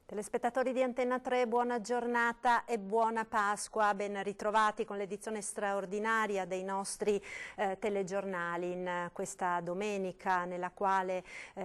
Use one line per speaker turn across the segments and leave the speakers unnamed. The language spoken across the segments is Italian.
Telespettatori di Antenna 3, buona giornata e buona Pasqua, ben ritrovati con l'edizione straordinaria dei nostri telegiornali in questa domenica nella quale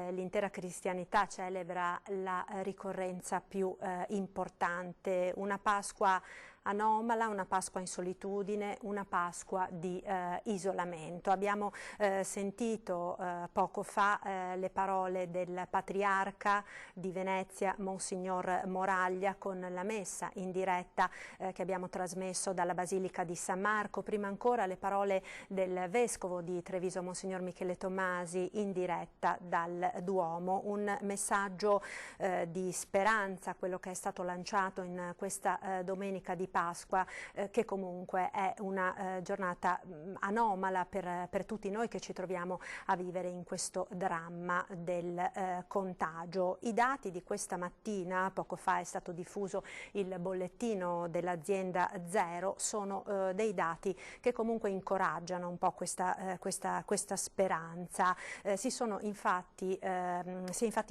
l'intera cristianità celebra la ricorrenza più importante, una Pasqua anomala, una Pasqua in solitudine, una Pasqua di isolamento. Abbiamo sentito poco fa le parole del Patriarca di Venezia, Monsignor Moraglia, con la messa in diretta che abbiamo trasmesso dalla Basilica di San Marco. Prima ancora le parole del Vescovo di Treviso, Monsignor Michele Tommasi, in diretta dal Duomo. Un messaggio di speranza, quello che è stato lanciato in questa domenica di Pasqua, che comunque è una giornata anomala per tutti noi che ci troviamo a vivere in questo dramma del contagio. I dati di questa mattina, poco fa è stato diffuso il bollettino dell'azienda Zero, sono dei dati che comunque incoraggiano un po' questa speranza. Si è infatti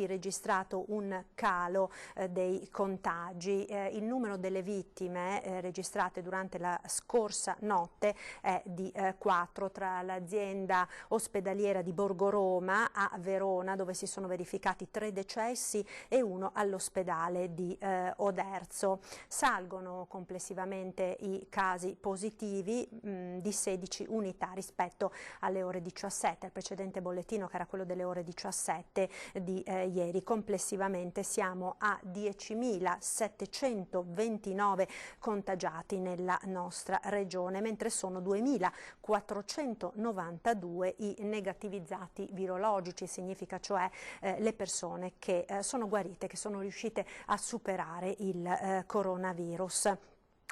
registrato un calo dei contagi, il numero delle vittime registrate durante la scorsa notte è di 4 tra l'azienda ospedaliera di Borgo Roma a Verona, dove si sono verificati 3 decessi e 1 all'ospedale di Oderzo. Salgono complessivamente i casi positivi di 16 unità rispetto alle ore 17, al precedente bollettino che era quello delle ore 17 di ieri. Complessivamente siamo a 10.729 contagiati nella nostra regione, mentre sono 2.492 i negativizzati virologici, significa cioè le persone che sono guarite, che sono riuscite a superare il coronavirus.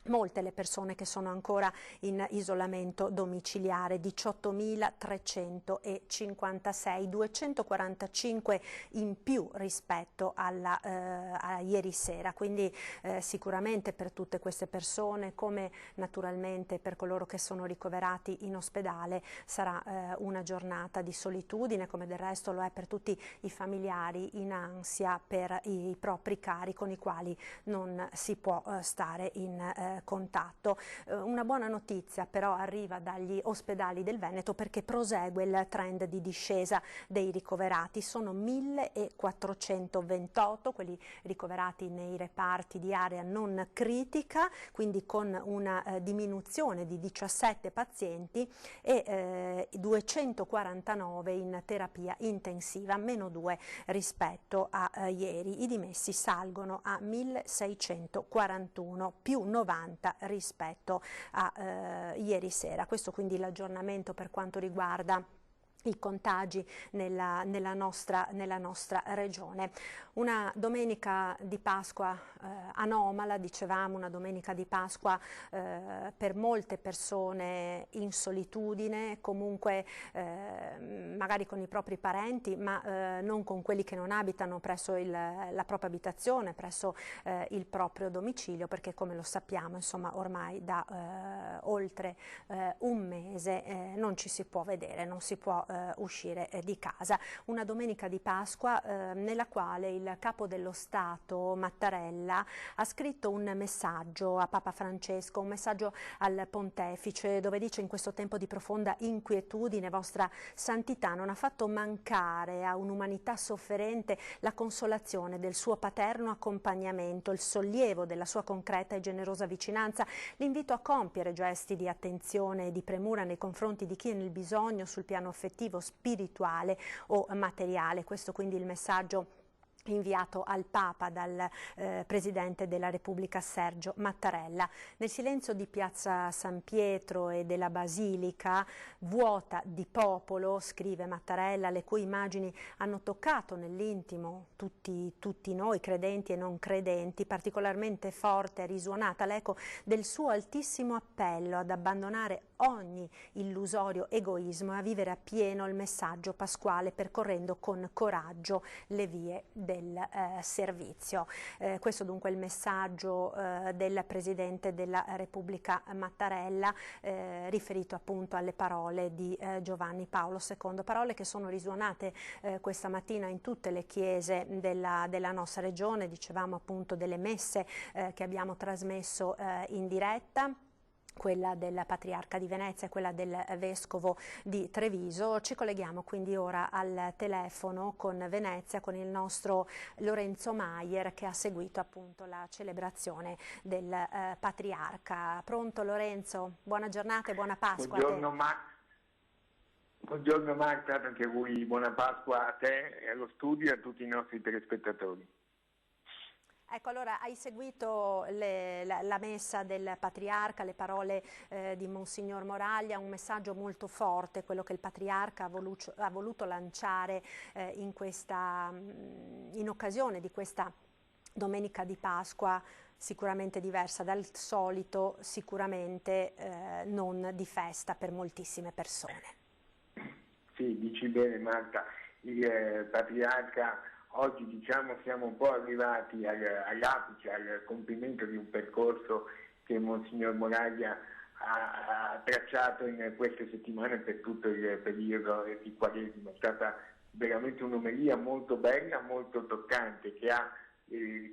Molte le persone che sono ancora in isolamento domiciliare, 18.356, 245 in più rispetto a ieri sera, quindi sicuramente per tutte queste persone, come naturalmente per coloro che sono ricoverati in ospedale, sarà una giornata di solitudine, come del resto lo è per tutti i familiari in ansia per i propri cari con i quali non si può stare in contatto. Una buona notizia però arriva dagli ospedali del Veneto, perché prosegue il trend di discesa dei ricoverati. Sono 1.428 quelli ricoverati nei reparti di area non critica, quindi con una diminuzione di 17 pazienti, e 249 in terapia intensiva, meno 2 rispetto a ieri. I dimessi salgono a 1.641, più 90 rispetto a ieri sera. Questo quindi l'aggiornamento per quanto riguarda i contagi nella nostra regione. Una domenica di Pasqua anomala, dicevamo, una domenica di Pasqua per molte persone in solitudine, comunque magari con i propri parenti, ma non con quelli che non abitano presso la propria abitazione, presso il proprio domicilio, perché come lo sappiamo, insomma, ormai da oltre un mese non ci si può vedere, non si può uscire di casa. Una domenica di Pasqua nella quale il capo dello Stato Mattarella ha scritto un messaggio a Papa Francesco, un messaggio al Pontefice, dove dice: in questo tempo di profonda inquietudine vostra santità non ha fatto mancare a un'umanità sofferente la consolazione del suo paterno accompagnamento, il sollievo della sua concreta e generosa vicinanza, l'invito a compiere gesti di attenzione e di premura nei confronti di chi è nel bisogno sul piano affettivo, spirituale o materiale. Questo quindi il messaggio inviato al Papa dal Presidente della Repubblica Sergio Mattarella. Nel silenzio di Piazza San Pietro e della Basilica, vuota di popolo, scrive Mattarella, le cui immagini hanno toccato nell'intimo tutti noi, credenti e non credenti, particolarmente forte e risuonata l'eco del suo altissimo appello ad abbandonare ogni illusorio egoismo e a vivere appieno il messaggio pasquale percorrendo con coraggio le vie del servizio. Questo dunque è il messaggio del Presidente della Repubblica Mattarella riferito appunto alle parole di Giovanni Paolo II, parole che sono risuonate questa mattina in tutte le chiese della nostra regione, dicevamo appunto delle messe che abbiamo trasmesso in diretta, quella del Patriarca di Venezia e quella del Vescovo di Treviso. Ci colleghiamo quindi ora al telefono con Venezia, con il nostro Lorenzo Maier che ha seguito appunto la celebrazione del Patriarca. Pronto Lorenzo? Buona giornata e buona Pasqua a te.
Buongiorno Marta, anche a voi buona Pasqua a te e allo studio e a tutti i nostri telespettatori.
Ecco, allora hai seguito la messa del Patriarca, le parole di Monsignor Moraglia, un messaggio molto forte, quello che il Patriarca ha voluto lanciare in occasione di questa Domenica di Pasqua, sicuramente diversa dal solito, sicuramente non di festa per moltissime persone.
Sì, dici bene Marta, il Patriarca oggi diciamo siamo un po' arrivati all'apice, al compimento di un percorso che Monsignor Moraglia ha tracciato in queste settimane per tutto il periodo di Quaresima. È stata veramente un'omelia molto bella, molto toccante, che ha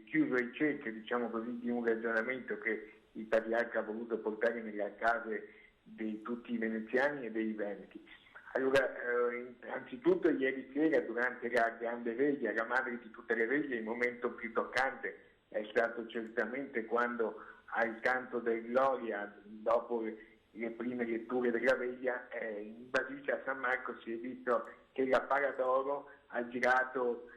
chiuso il cerchio, diciamo così, di un ragionamento che il Patriarca ha voluto portare nelle case di tutti i veneziani e dei veneti. Allora, anzitutto ieri sera durante la grande veglia, la madre di tutte le veglie, il momento più toccante è stato certamente quando al canto del Gloria, dopo le prime letture della veglia, in Basilica San Marco si è visto che la Paradoro ha girato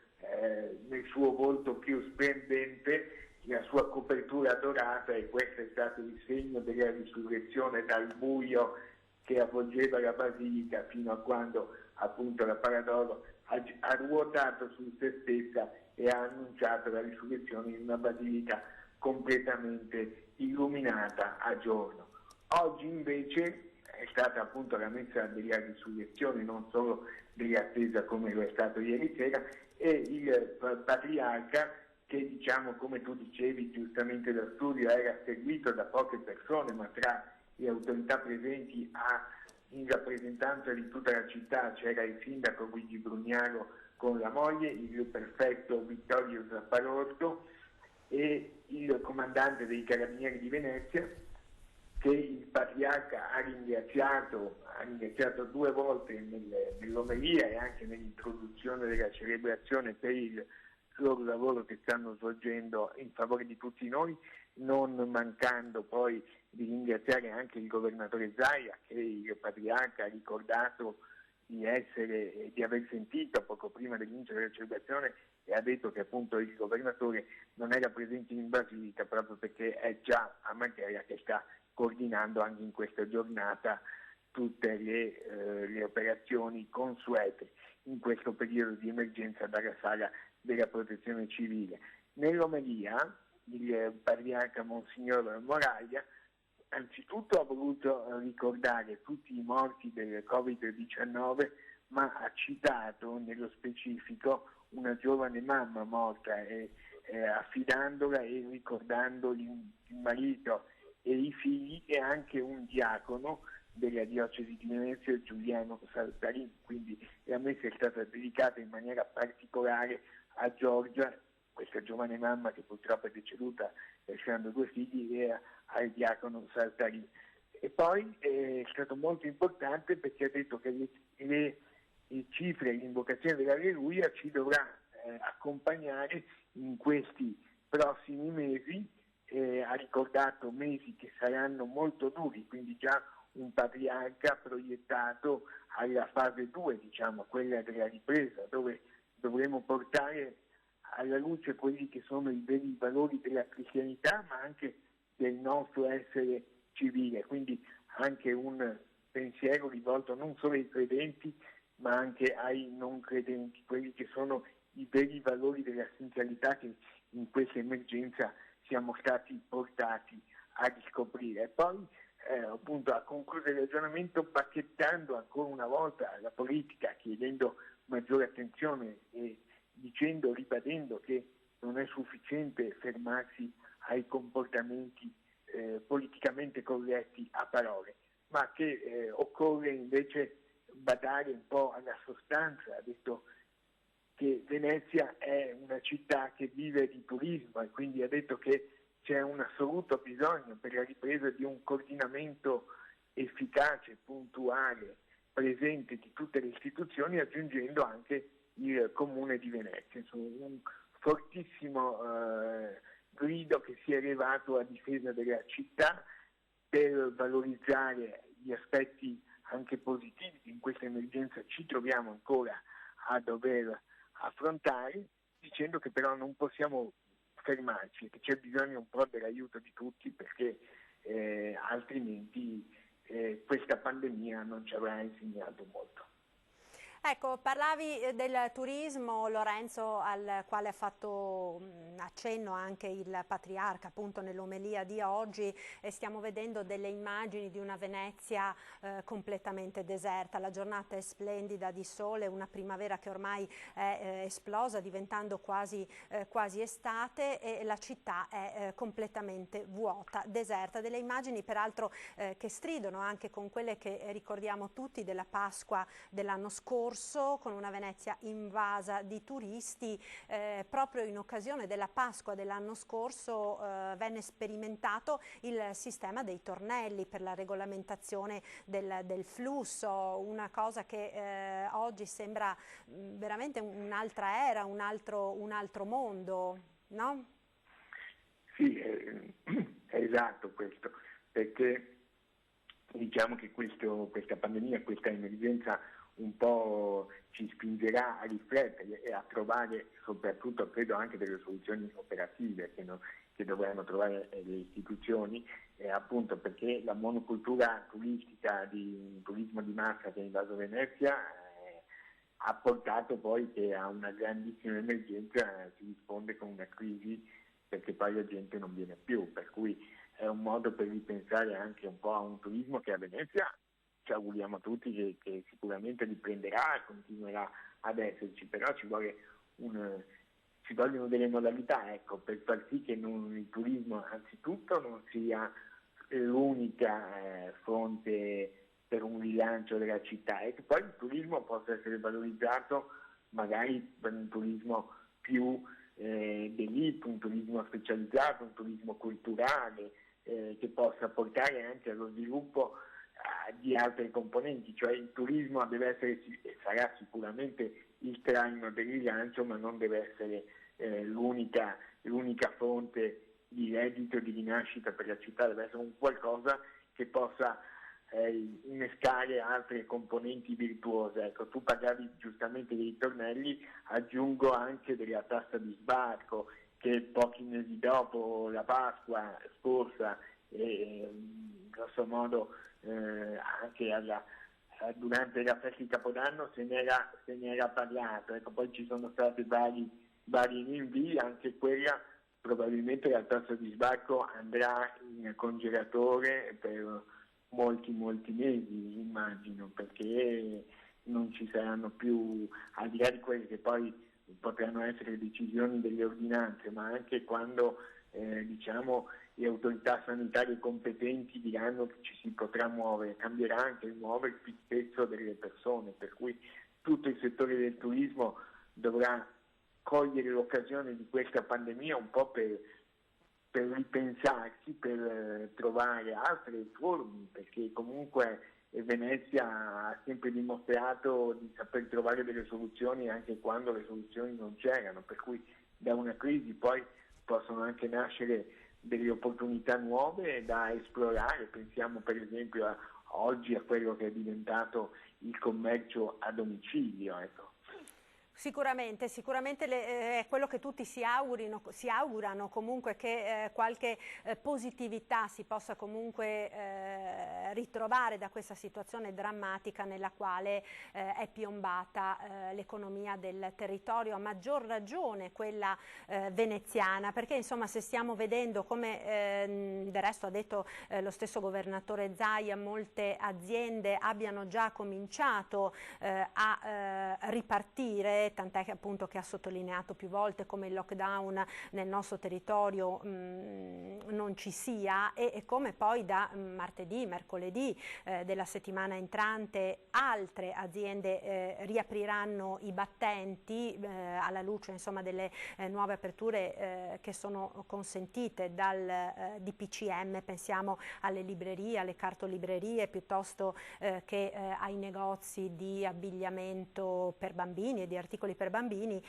nel suo volto più splendente la sua copertura dorata, e questo è stato il segno della risurrezione dal buio che avvolgeva la Basilica fino a quando appunto la Paradoro ha ruotato su se stessa e ha annunciato la risurrezione in una Basilica completamente illuminata a giorno. Oggi invece è stata appunto la messa della risurrezione, non solo dell'attesa come lo è stato ieri sera, e il Patriarca, che diciamo come tu dicevi giustamente da studio era seguito da poche persone, ma tra le autorità presenti in rappresentanza di tutta la città c'era il sindaco Luigi Brugnaro con la moglie, il prefetto Vittorio Zapparotto e il comandante dei Carabinieri di Venezia, che il Patriarca ha ringraziato 2 volte nell'omelia e anche nell'introduzione della celebrazione per il loro lavoro che stanno svolgendo in favore di tutti noi, non mancando poi di ringraziare anche il governatore Zaia, che il Patriarca ha ricordato di aver sentito poco prima dell'inizio della celebrazione, e ha detto che appunto il governatore non era presente in Basilica proprio perché è già a Matera che sta coordinando anche in questa giornata tutte le operazioni consuete in questo periodo di emergenza dalla sala della protezione civile. Nell'omelia il Patriarca Monsignor Moraglia anzitutto ha voluto ricordare tutti i morti del Covid-19, ma ha citato nello specifico una giovane mamma morta, affidandola e ricordando il marito e i figli, e anche un diacono della diocesi di Venezia, Giuliano Saltarini. Quindi la messa è stata dedicata in maniera particolare a Giorgia, questa giovane mamma che purtroppo è deceduta lasciando 2 figli, e al diacono Saltarini. E poi è stato molto importante perché ha detto che le cifre, l'invocazione dell'Alleluia ci dovrà accompagnare in questi prossimi mesi. Ha ricordato mesi che saranno molto duri, quindi già un Patriarca proiettato alla fase 2, diciamo, quella della ripresa, dove dovremo portare alla luce quelli che sono i veri valori della cristianità, ma anche del nostro essere civile, quindi anche un pensiero rivolto non solo ai credenti, ma anche ai non credenti, quelli che sono i veri valori dell'essenzialità che in questa emergenza siamo stati portati a riscoprire. E poi appunto a concludere il ragionamento bacchettando ancora una volta la politica, chiedendo maggiore attenzione e ribadendo che non è sufficiente fermarsi ai comportamenti politicamente corretti a parole, ma che occorre invece badare un po' alla sostanza. Ha detto che Venezia è una città che vive di turismo e quindi ha detto che c'è un assoluto bisogno per la ripresa di un coordinamento efficace, puntuale, presente di tutte le istituzioni, aggiungendo anche il Comune di Venezia. Insomma, un fortissimo grido che si è elevato a difesa della città per valorizzare gli aspetti anche positivi che in questa emergenza ci troviamo ancora a dover affrontare, dicendo che però non possiamo fermarci, che c'è bisogno un po' dell'aiuto di tutti perché altrimenti questa pandemia non ci avrà insegnato molto.
Ecco, parlavi del turismo, Lorenzo, al quale ha fatto accenno anche il Patriarca, appunto nell'omelia di oggi, e stiamo vedendo delle immagini di una Venezia completamente deserta. La giornata è splendida di sole, una primavera che ormai è esplosa, diventando quasi estate, e la città è completamente vuota, deserta. Delle immagini peraltro che stridono anche con quelle che ricordiamo tutti della Pasqua dell'anno scorso, con una Venezia invasa di turisti. Proprio in occasione della Pasqua dell'anno scorso venne sperimentato il sistema dei tornelli per la regolamentazione del flusso, una cosa che oggi sembra veramente un'altra era, un altro mondo, no?
Sì, è esatto questo, perché diciamo che questa pandemia, questa emergenza un po' ci spingerà a riflettere e a trovare, soprattutto credo anche delle soluzioni operative che dovranno trovare le istituzioni, appunto perché la monocultura turistica di un turismo di massa che ha invaso Venezia ha portato poi che a una grandissima emergenza si risponde con una crisi perché poi la gente non viene più, per cui è un modo per ripensare anche un po' a un turismo che a Venezia ci auguriamo tutti che sicuramente riprenderà e continuerà ad esserci, però ci vogliono delle modalità, ecco, per far sì che il turismo anzitutto non sia l'unica fonte per un rilancio della città e che poi il turismo possa essere valorizzato magari per un turismo più d'élite, un turismo specializzato, un turismo culturale che possa portare anche allo sviluppo di altre componenti, cioè il turismo deve essere e sarà sicuramente il traino del rilancio, ma non deve essere l'unica fonte di reddito, di rinascita per la città, deve essere un qualcosa che possa innescare altre componenti virtuose. Ecco, tu parlavi giustamente dei tornelli, aggiungo anche della tassa di sbarco che pochi mesi dopo la Pasqua scorsa grosso modo anche durante la festa di Capodanno se ne era parlato, ecco, poi ci sono stati vari rinvii, anche quella probabilmente la tassa di sbarco andrà in congelatore per molti mesi, immagino, perché non ci saranno più, al di là di quelle che poi potranno essere decisioni delle ordinanze, ma anche quando diciamo le autorità sanitarie competenti diranno che ci si potrà muovere, cambierà anche il muoversi spesso delle persone, per cui tutto il settore del turismo dovrà cogliere l'occasione di questa pandemia un po' per ripensarsi, per trovare altre forme, perché comunque Venezia ha sempre dimostrato di saper trovare delle soluzioni anche quando le soluzioni non c'erano, per cui da una crisi poi possono anche nascere delle opportunità nuove da esplorare. Pensiamo per esempio oggi a quello che è diventato il commercio a domicilio. Ecco.
Sicuramente, è quello che tutti si augurano comunque, che qualche positività si possa comunque ritrovare da questa situazione drammatica nella quale è piombata l'economia del territorio, a maggior ragione quella veneziana, perché insomma se stiamo vedendo come del resto ha detto lo stesso governatore Zaia, molte aziende abbiano già cominciato a ripartire, tant'è che appunto che ha sottolineato più volte come il lockdown nel nostro territorio non ci sia, e come poi da martedì, mercoledì della settimana entrante altre aziende riapriranno i battenti alla luce insomma delle nuove aperture che sono consentite dal DPCM. Pensiamo alle librerie, alle cartolibrerie, piuttosto che ai negozi di abbigliamento per bambini e di articoli per bambini,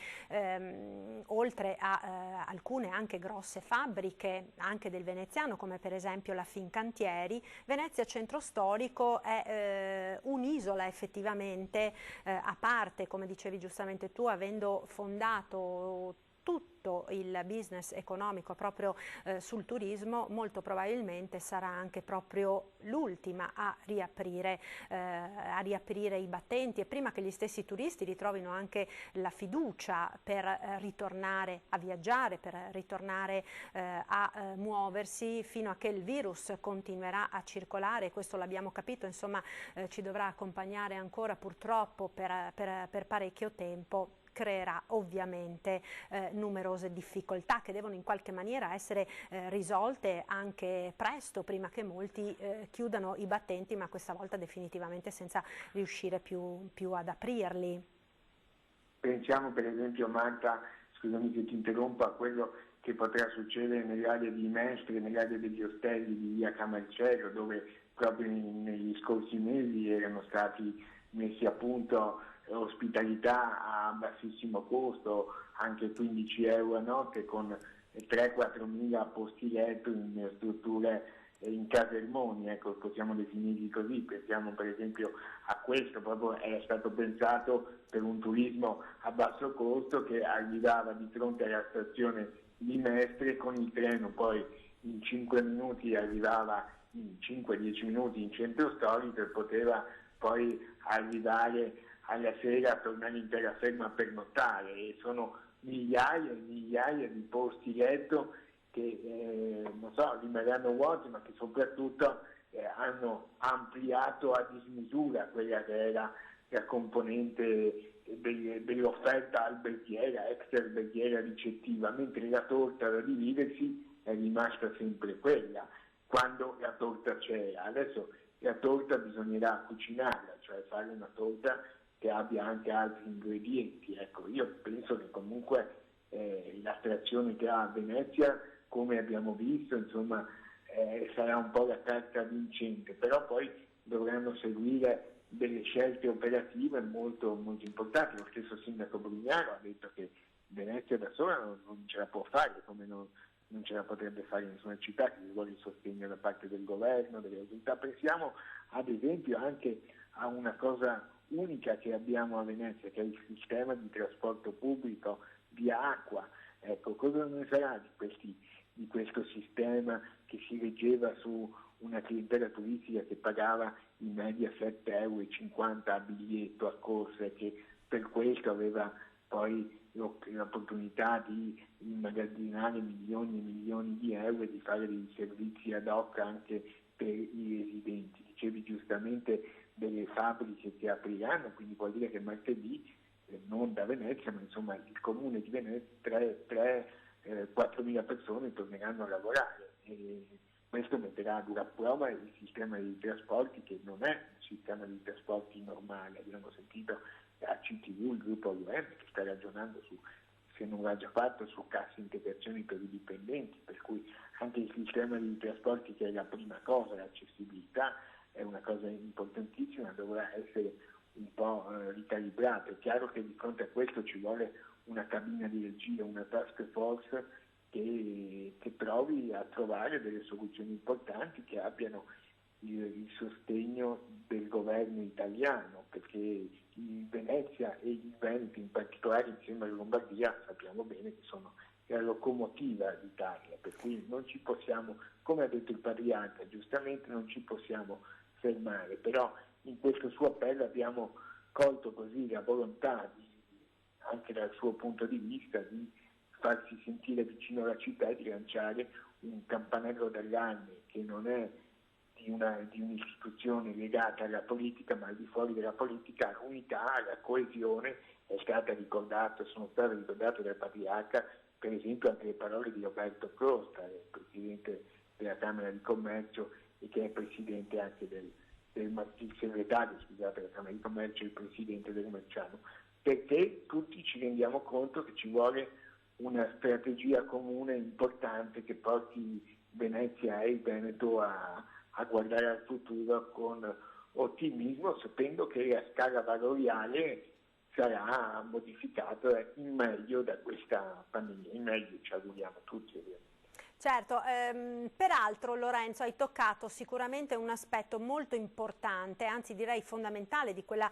oltre a alcune anche grosse fabbriche anche del veneziano, come per esempio la Fincantieri. Venezia centro storico è un'isola effettivamente a parte, come dicevi giustamente tu, avendo fondato tutto il business economico proprio sul turismo, molto probabilmente sarà anche proprio l'ultima a riaprire i battenti, e prima che gli stessi turisti ritrovino anche la fiducia per ritornare a viaggiare, per ritornare a muoversi, fino a che il virus continuerà a circolare. Questo l'abbiamo capito, insomma ci dovrà accompagnare ancora purtroppo per parecchio tempo. Creerà ovviamente numerose difficoltà che devono in qualche maniera essere risolte anche presto, prima che molti chiudano i battenti, ma questa volta definitivamente senza riuscire più ad aprirli.
Pensiamo per esempio, Marta, scusami se ti interrompo, a quello che potrà succedere nelle aree di Mestre, nelle aree degli ostelli di via Camarcello, dove proprio negli scorsi mesi erano stati messi a punto ospitalità a bassissimo costo, anche 15 euro a notte, con 3-4 mila posti letto in strutture, in casermoni, ecco, possiamo definirli così. Pensiamo per esempio a questo, proprio è stato pensato per un turismo a basso costo che arrivava di fronte alla stazione di Mestre con il treno, poi in 5 minuti arrivava, in 5-10 minuti in centro storico, e poteva poi arrivare alla sera, tornare in terraferma per nottare, e sono migliaia e migliaia di posti letto che non so, rimarranno vuoti, ma che soprattutto hanno ampliato a dismisura quella che era la componente dell'offerta alberghiera, extra-alberghiera ricettiva, mentre la torta da dividersi è rimasta sempre quella, quando la torta c'era. Adesso la torta bisognerà cucinarla, cioè fare una torta che abbia anche altri ingredienti. Ecco, io penso che comunque l'attrazione che ha a Venezia, come abbiamo visto, insomma, sarà un po' la carta vincente, però poi dovranno seguire delle scelte operative molto, molto importanti. Lo stesso sindaco Brugnaro ha detto che Venezia da sola non ce la può fare, come non ce la potrebbe fare in nessuna città, che ci vuole il sostegno da parte del governo, delle autorità. Pensiamo ad esempio anche a una cosa unica che abbiamo a Venezia, che è il sistema di trasporto pubblico via acqua. Ecco, cosa ne sarà di questo sistema che si reggeva su una clientela turistica che pagava in media 7,50 € a biglietto a corsa, e che per questo aveva poi l'opportunità di immagazzinare milioni e milioni di euro e di fare dei servizi ad hoc anche per i residenti. Dicevi giustamente delle fabbriche che apriranno, quindi vuol dire che martedì, non da Venezia, ma insomma il comune di Venezia, 4.000 persone torneranno a lavorare, e questo metterà a dura prova il sistema dei trasporti, che non è un sistema di trasporti normale. Abbiamo sentito la CTU, il gruppo UM, che sta ragionando su, se non l'ha già fatto, su casse integrazioni per i dipendenti, per cui anche il sistema di trasporti, che è la prima cosa, l'accessibilità, è una cosa importantissima, dovrà essere un po' ricalibrato. È chiaro che di fronte a questo ci vuole una cabina di regia, una task force che provi a trovare delle soluzioni importanti, che abbiano il sostegno del governo italiano, perché Venezia e il Veneto in particolare insieme alla Lombardia sappiamo bene che sono la locomotiva d'Italia, per cui non ci possiamo, come ha detto il Patriarca, giustamente non ci possiamo fermare, però in questo suo appello abbiamo colto così la volontà, anche dal suo punto di vista, di farsi sentire vicino alla città e di lanciare un campanello d'allarme che non è di un'istituzione legata alla politica, ma al di fuori della politica, all'unità, alla coesione. Sono state ricordate dal Patriarca, per esempio, anche le parole di Roberto Costa, il Presidente della Camera di Commercio e che è Presidente anche il segretario della Camera di Commercio e il Presidente del Commerciano, perché tutti ci rendiamo conto che ci vuole una strategia comune importante che porti Venezia e il Veneto a guardare al futuro con ottimismo, sapendo che la scala valoriale sarà modificata in meglio da questa pandemia, in meglio ci auguriamo tutti ovviamente.
Certo, peraltro Lorenzo hai toccato sicuramente un aspetto molto importante, anzi direi fondamentale di quella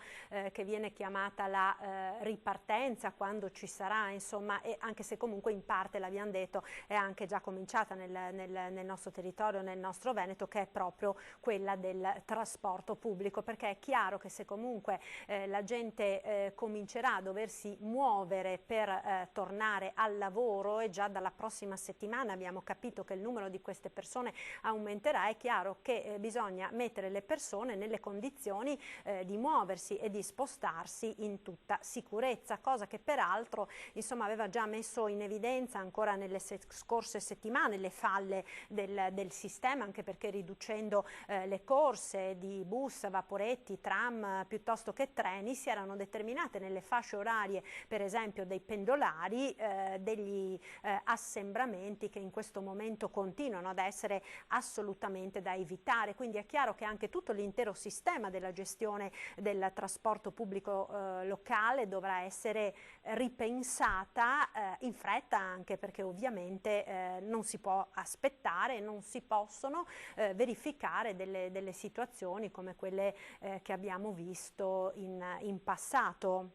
che viene chiamata la ripartenza quando ci sarà, insomma, e anche se comunque in parte l'abbiamo detto è anche già cominciata nel nostro territorio, nel nostro Veneto, che è proprio quella del trasporto pubblico, perché è chiaro che se comunque la gente comincerà a doversi muovere per tornare al lavoro, e già dalla prossima settimana abbiamo capito che il numero di queste persone aumenterà, è chiaro che bisogna mettere le persone nelle condizioni di muoversi e di spostarsi in tutta sicurezza, cosa che peraltro insomma aveva già messo in evidenza ancora nelle scorse settimane le falle del sistema, anche perché riducendo le corse di bus, vaporetti, tram piuttosto che treni si erano determinate nelle fasce orarie per esempio dei pendolari degli assembramenti che in questo momento continuano ad essere assolutamente da evitare, quindi è chiaro che anche tutto l'intero sistema della gestione del trasporto pubblico locale dovrà essere ripensata in fretta, anche perché ovviamente non si può aspettare, non si possono verificare delle situazioni come quelle che abbiamo visto in passato.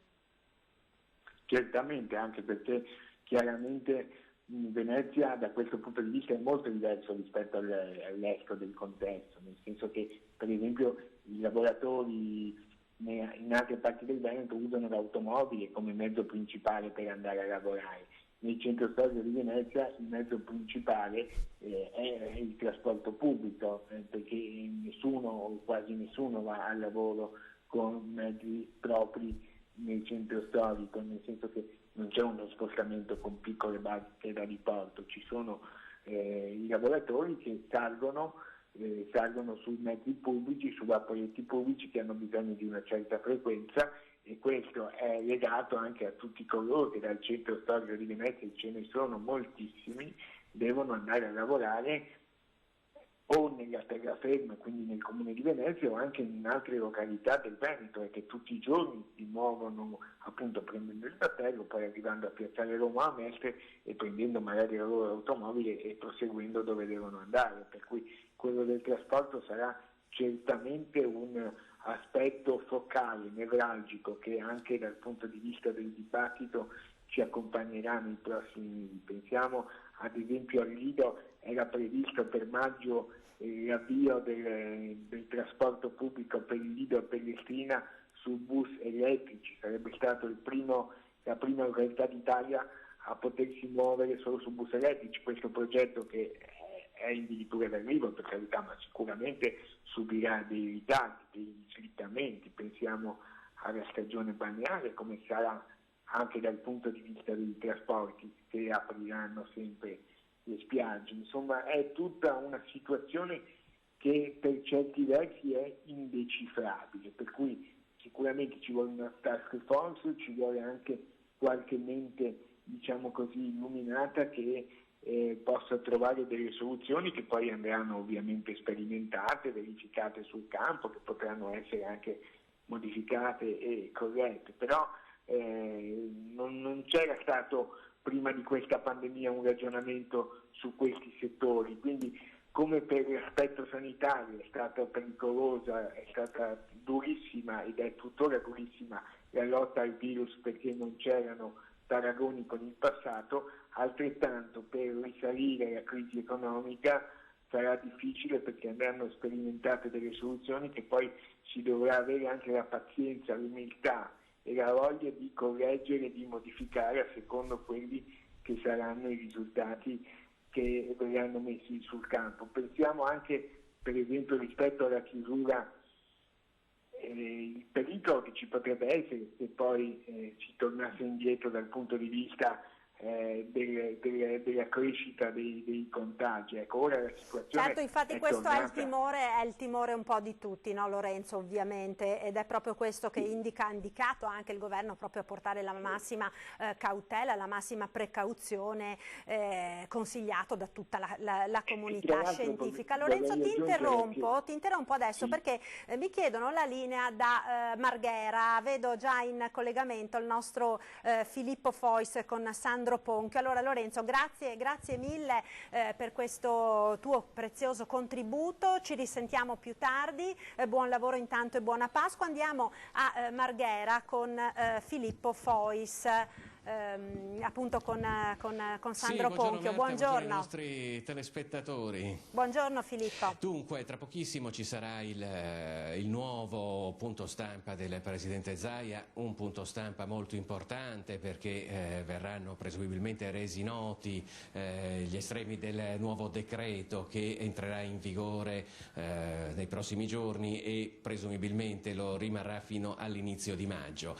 Certamente, anche perché chiaramente Venezia da questo punto di vista è molto diverso rispetto all'estero del contesto, nel senso che per esempio i lavoratori in altre parti del Veneto usano l'automobile come mezzo principale per andare a lavorare. Nel centro storico di Venezia il mezzo principale è il trasporto pubblico, perché nessuno o quasi nessuno va al lavoro con mezzi propri nel centro storico, nel senso che non c'è uno spostamento con piccole barche da diporto, ci sono i lavoratori che salgono sui mezzi pubblici, su vaporetti pubblici che hanno bisogno di una certa frequenza, e questo è legato anche a tutti coloro che dal centro storico di Venezia, ce ne sono moltissimi, devono andare a lavorare o nella terraferma, quindi nel comune di Venezia, o anche in altre località del Veneto, e che tutti i giorni si muovono appunto prendendo il battello, poi arrivando a piazzale Roma a Mestre e prendendo magari la loro automobile e proseguendo dove devono andare, per cui quello del trasporto sarà certamente un aspetto focale, nevralgico, che anche dal punto di vista del dibattito ci accompagnerà nei prossimi mesi. Pensiamo ad esempio al Lido, era previsto per maggio l'avvio del trasporto pubblico per il Lido e Pellestrina su bus elettrici, sarebbe stato la prima località d'Italia a potersi muovere solo su bus elettrici. Questo progetto, che è addirittura d'arrivo per carità, ma sicuramente subirà dei ritardi, dei slittamenti. Pensiamo alla stagione balneare, come sarà anche dal punto di vista dei trasporti, che apriranno sempre le spiagge. Insomma, è tutta una situazione che per certi versi è indecifrabile, per cui sicuramente ci vuole una task force, ci vuole anche qualche mente, diciamo così, illuminata che possa trovare delle soluzioni che poi andranno ovviamente sperimentate, verificate sul campo, che potranno essere anche modificate e corrette, però non c'era stato prima di questa pandemia un ragionamento su questi settori, quindi come per l'aspetto sanitario è stata pericolosa, è stata durissima ed è tuttora durissima la lotta al virus perché non c'erano paragoni con il passato, altrettanto per risalire la crisi economica sarà difficile perché andranno sperimentate delle soluzioni che poi si dovrà avere anche la pazienza, l'umiltà e la voglia di correggere e di modificare a secondo quelli che saranno i risultati che verranno messi sul campo. Pensiamo anche, per esempio, rispetto alla chiusura, il pericolo che ci potrebbe essere se poi si tornasse indietro dal punto di vista della crescita dei contagi. Ecco, ora la situazione
certo, infatti
è
questo
tornata...
è il timore un po' di tutti, no Lorenzo, ovviamente, ed è proprio questo che ha indicato anche il governo, proprio a portare la massima cautela, la massima precauzione consigliato da tutta la comunità scientifica. Lorenzo, ti interrompo adesso perché mi chiedono la linea da Marghera, vedo già in collegamento il nostro Filippo Fois con Sandro Ponchio. Allora Lorenzo, grazie mille per questo tuo prezioso contributo, ci risentiamo più tardi, buon lavoro intanto e buona Pasqua. Andiamo a Marghera con Filippo Fois. Appunto con Sandro Ponchio.
Buongiorno buongiorno ai nostri telespettatori.
Buongiorno Filippo.
Dunque, tra pochissimo ci sarà il nuovo punto stampa del Presidente Zaia, un punto stampa molto importante perché verranno presumibilmente resi noti gli estremi del nuovo decreto che entrerà in vigore nei prossimi giorni e presumibilmente lo rimarrà fino all'inizio di maggio.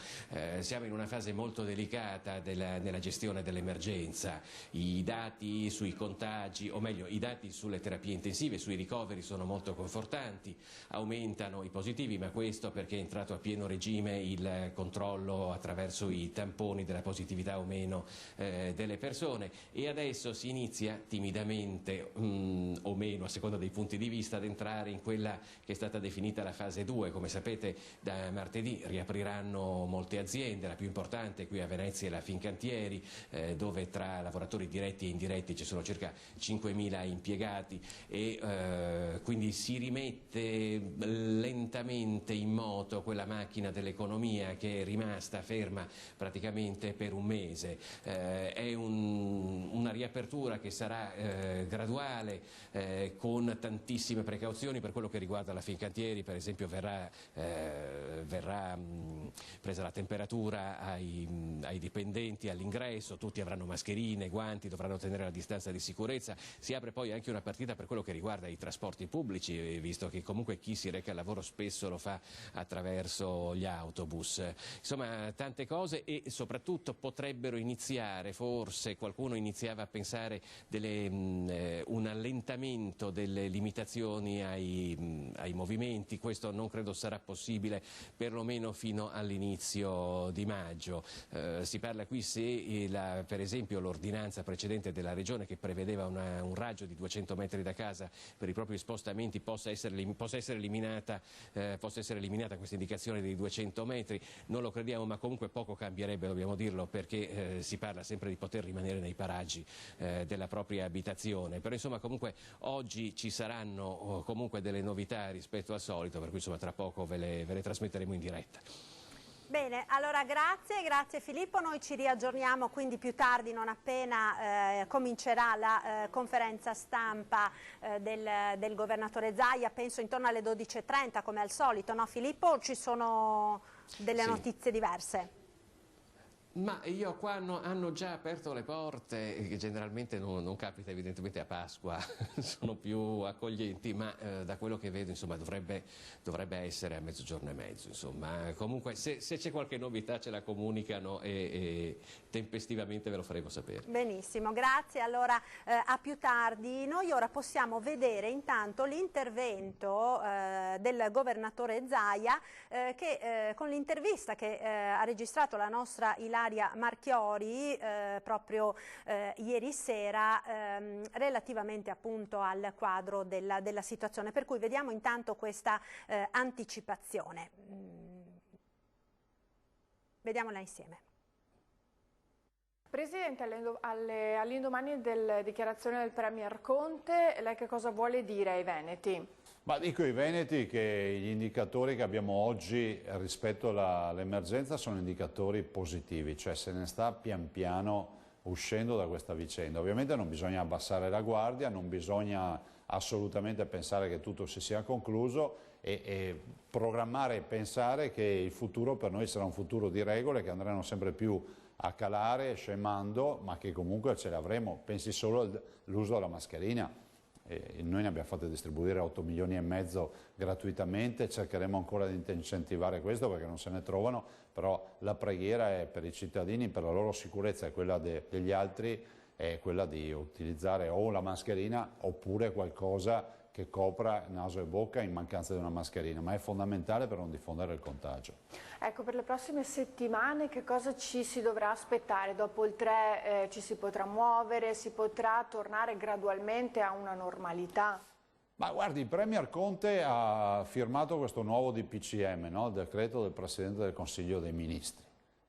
Siamo in una fase molto delicata nella gestione dell'emergenza. I dati sui contagi, o meglio i dati sulle terapie intensive, sui ricoveri sono molto confortanti, aumentano i positivi, ma questo perché è entrato a pieno regime il controllo attraverso i tamponi della positività o meno delle persone e adesso si inizia timidamente o meno a seconda dei punti di vista ad entrare in quella che è stata definita la fase 2. Come sapete, da martedì riapriranno molte aziende, la più importante qui a Venezia è la Fincantieri, dove tra lavoratori diretti e indiretti ci sono circa 5.000 impiegati e quindi si rimette lentamente in moto quella macchina dell'economia che è rimasta ferma praticamente per un mese. È una riapertura che sarà graduale, con tantissime precauzioni. Per quello che riguarda la Fincantieri, per esempio, verrà presa la temperatura ai dipendenti all'ingresso, tutti avranno mascherine, guanti, dovranno tenere la distanza di sicurezza. Si apre poi anche una partita per quello che riguarda i trasporti pubblici, visto che comunque chi si reca al lavoro spesso lo fa attraverso gli autobus. Insomma, tante cose e soprattutto potrebbero iniziare, forse qualcuno iniziava a pensare un allentamento delle limitazioni ai movimenti. Questo non credo sarà possibile perlomeno fino all'inizio di maggio. Si parla qui se per esempio l'ordinanza precedente della Regione che prevedeva un raggio di 200 metri da casa per i propri spostamenti possa essere eliminata questa indicazione dei 200 metri. Non lo crediamo, ma comunque poco cambierebbe, dobbiamo dirlo, perché si parla sempre di poter rimanere nei paraggi della propria abitazione. Però insomma comunque oggi ci saranno comunque delle novità rispetto al solito, per cui insomma tra poco ve le trasmetteremo in diretta.
Bene, allora grazie Filippo, noi ci riaggiorniamo quindi più tardi, non appena comincerà la conferenza stampa del governatore Zaia, penso intorno alle 12:30 come al solito, no Filippo? O ci sono delle notizie diverse?
Ma qua hanno già aperto le porte, che generalmente non capita evidentemente a Pasqua, sono più accoglienti, ma da quello che vedo insomma dovrebbe essere a mezzogiorno e mezzo. Insomma. Comunque se c'è qualche novità ce la comunicano e tempestivamente ve lo faremo sapere.
Benissimo, grazie. Allora a più tardi. Noi ora possiamo vedere intanto l'intervento del governatore Zaia che con l'intervista che ha registrato la nostra Ilaria Marchiori proprio ieri sera relativamente appunto al quadro della situazione, per cui vediamo intanto questa anticipazione. Vediamola insieme.
Presidente, all'indomani della dichiarazione del Premier Conte, lei che cosa vuole dire ai veneti?
Ma dico ai veneti che gli indicatori che abbiamo oggi rispetto all'emergenza sono indicatori positivi, cioè se ne sta pian piano uscendo da questa vicenda. Ovviamente non bisogna abbassare la guardia, non bisogna assolutamente pensare che tutto si sia concluso e programmare e pensare che il futuro per noi sarà un futuro di regole che andranno sempre più a calare, scemando, ma che comunque ce le avremo. Pensi solo all'uso della mascherina. Noi ne abbiamo fatte distribuire 8 milioni e mezzo gratuitamente, cercheremo ancora di incentivare questo perché non se ne trovano, però la preghiera è per i cittadini, per la loro sicurezza e quella degli altri, è quella di utilizzare o la mascherina oppure qualcosa che copra naso e bocca in mancanza di una mascherina, ma è fondamentale per non diffondere il contagio.
Ecco, per le prossime settimane che cosa ci si dovrà aspettare? Dopo il 3 ci si potrà muovere, si potrà tornare gradualmente a una normalità?
Ma guardi, il Premier Conte ha firmato questo nuovo DPCM, no? Il decreto del Presidente del Consiglio dei Ministri.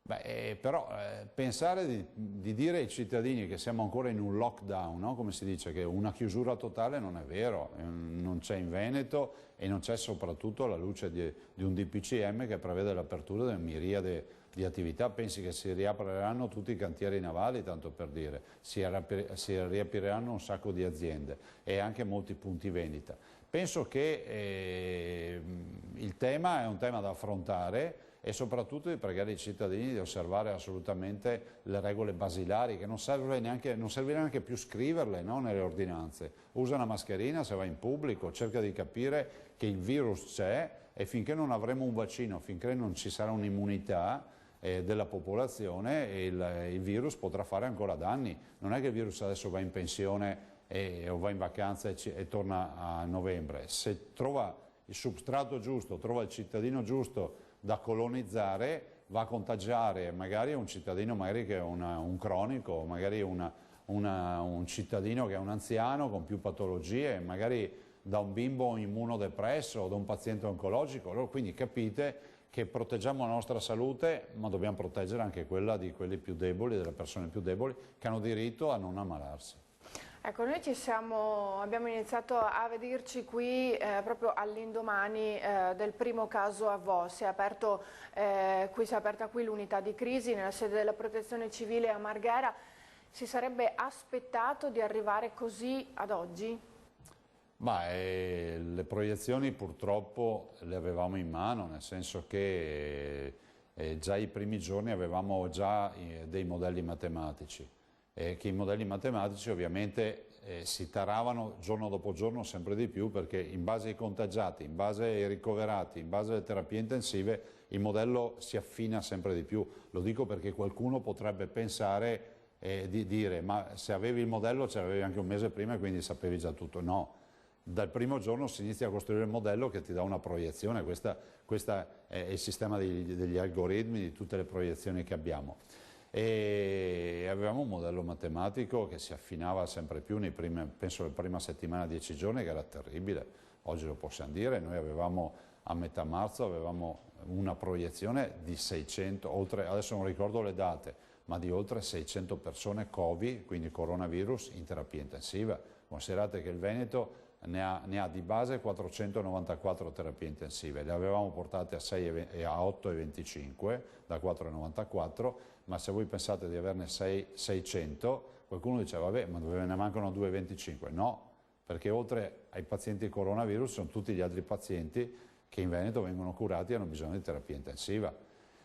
Però pensare di dire ai cittadini che siamo ancora in un lockdown, no? Come si dice, che una chiusura totale non è vero, non c'è in Veneto e non c'è soprattutto alla luce di un DPCM che prevede l'apertura di una miriade di attività. Pensi che si riapriranno tutti i cantieri navali, tanto per dire, si riapriranno un sacco di aziende e anche molti punti vendita. Penso che il tema è un tema da affrontare e soprattutto di pregare i cittadini di osservare assolutamente le regole basilari, che non serve neanche più scriverle, no, nelle ordinanze. Usa una mascherina se va in pubblico, cerca di capire che il virus c'è e finché non avremo un vaccino, finché non ci sarà un'immunità della popolazione, il virus potrà fare ancora danni. Non è che il virus adesso va in pensione o va in vacanza e torna a novembre. Se trova il substrato giusto, trova il cittadino giusto da colonizzare, va a contagiare magari un cittadino che è un cronico, magari un cittadino che è un anziano con più patologie, magari da un bimbo immunodepresso o da un paziente oncologico. Allora, quindi capite che proteggiamo la nostra salute, ma dobbiamo proteggere anche quella di quelli più deboli, delle persone più deboli, che hanno diritto a non ammalarsi.
Ecco, noi abbiamo iniziato a vederci qui proprio all'indomani del primo caso a Vo. Si è aperta qui l'unità di crisi nella sede della Protezione Civile a Marghera. Si sarebbe aspettato di arrivare così ad oggi?
Le proiezioni purtroppo le avevamo in mano, nel senso che già i primi giorni avevamo già dei modelli matematici. Che i modelli matematici ovviamente si taravano giorno dopo giorno sempre di più, perché in base ai contagiati, in base ai ricoverati, in base alle terapie intensive, il modello si affina sempre di più. Lo dico perché qualcuno potrebbe pensare di dire ma se avevi il modello ce l'avevi anche un mese prima e quindi sapevi già tutto. No, dal primo giorno si inizia a costruire il modello che ti dà una proiezione. Questo è il sistema degli algoritmi, di tutte le proiezioni che abbiamo. E avevamo un modello matematico che si affinava sempre più penso la prima settimana, 10 giorni, che era terribile. Oggi lo possiamo dire, noi avevamo a metà marzo una proiezione di 600, adesso non ricordo le date, ma di oltre 600 persone Covid, quindi coronavirus, in terapia intensiva. Considerate che il Veneto ne ha di base 494 terapie intensive, le avevamo portate a 8,25 da 4,94, ma se voi pensate di averne 600, qualcuno dice vabbè, ma dove ne mancano 2,25? No, perché oltre ai pazienti coronavirus sono tutti gli altri pazienti che in Veneto vengono curati e hanno bisogno di terapia intensiva.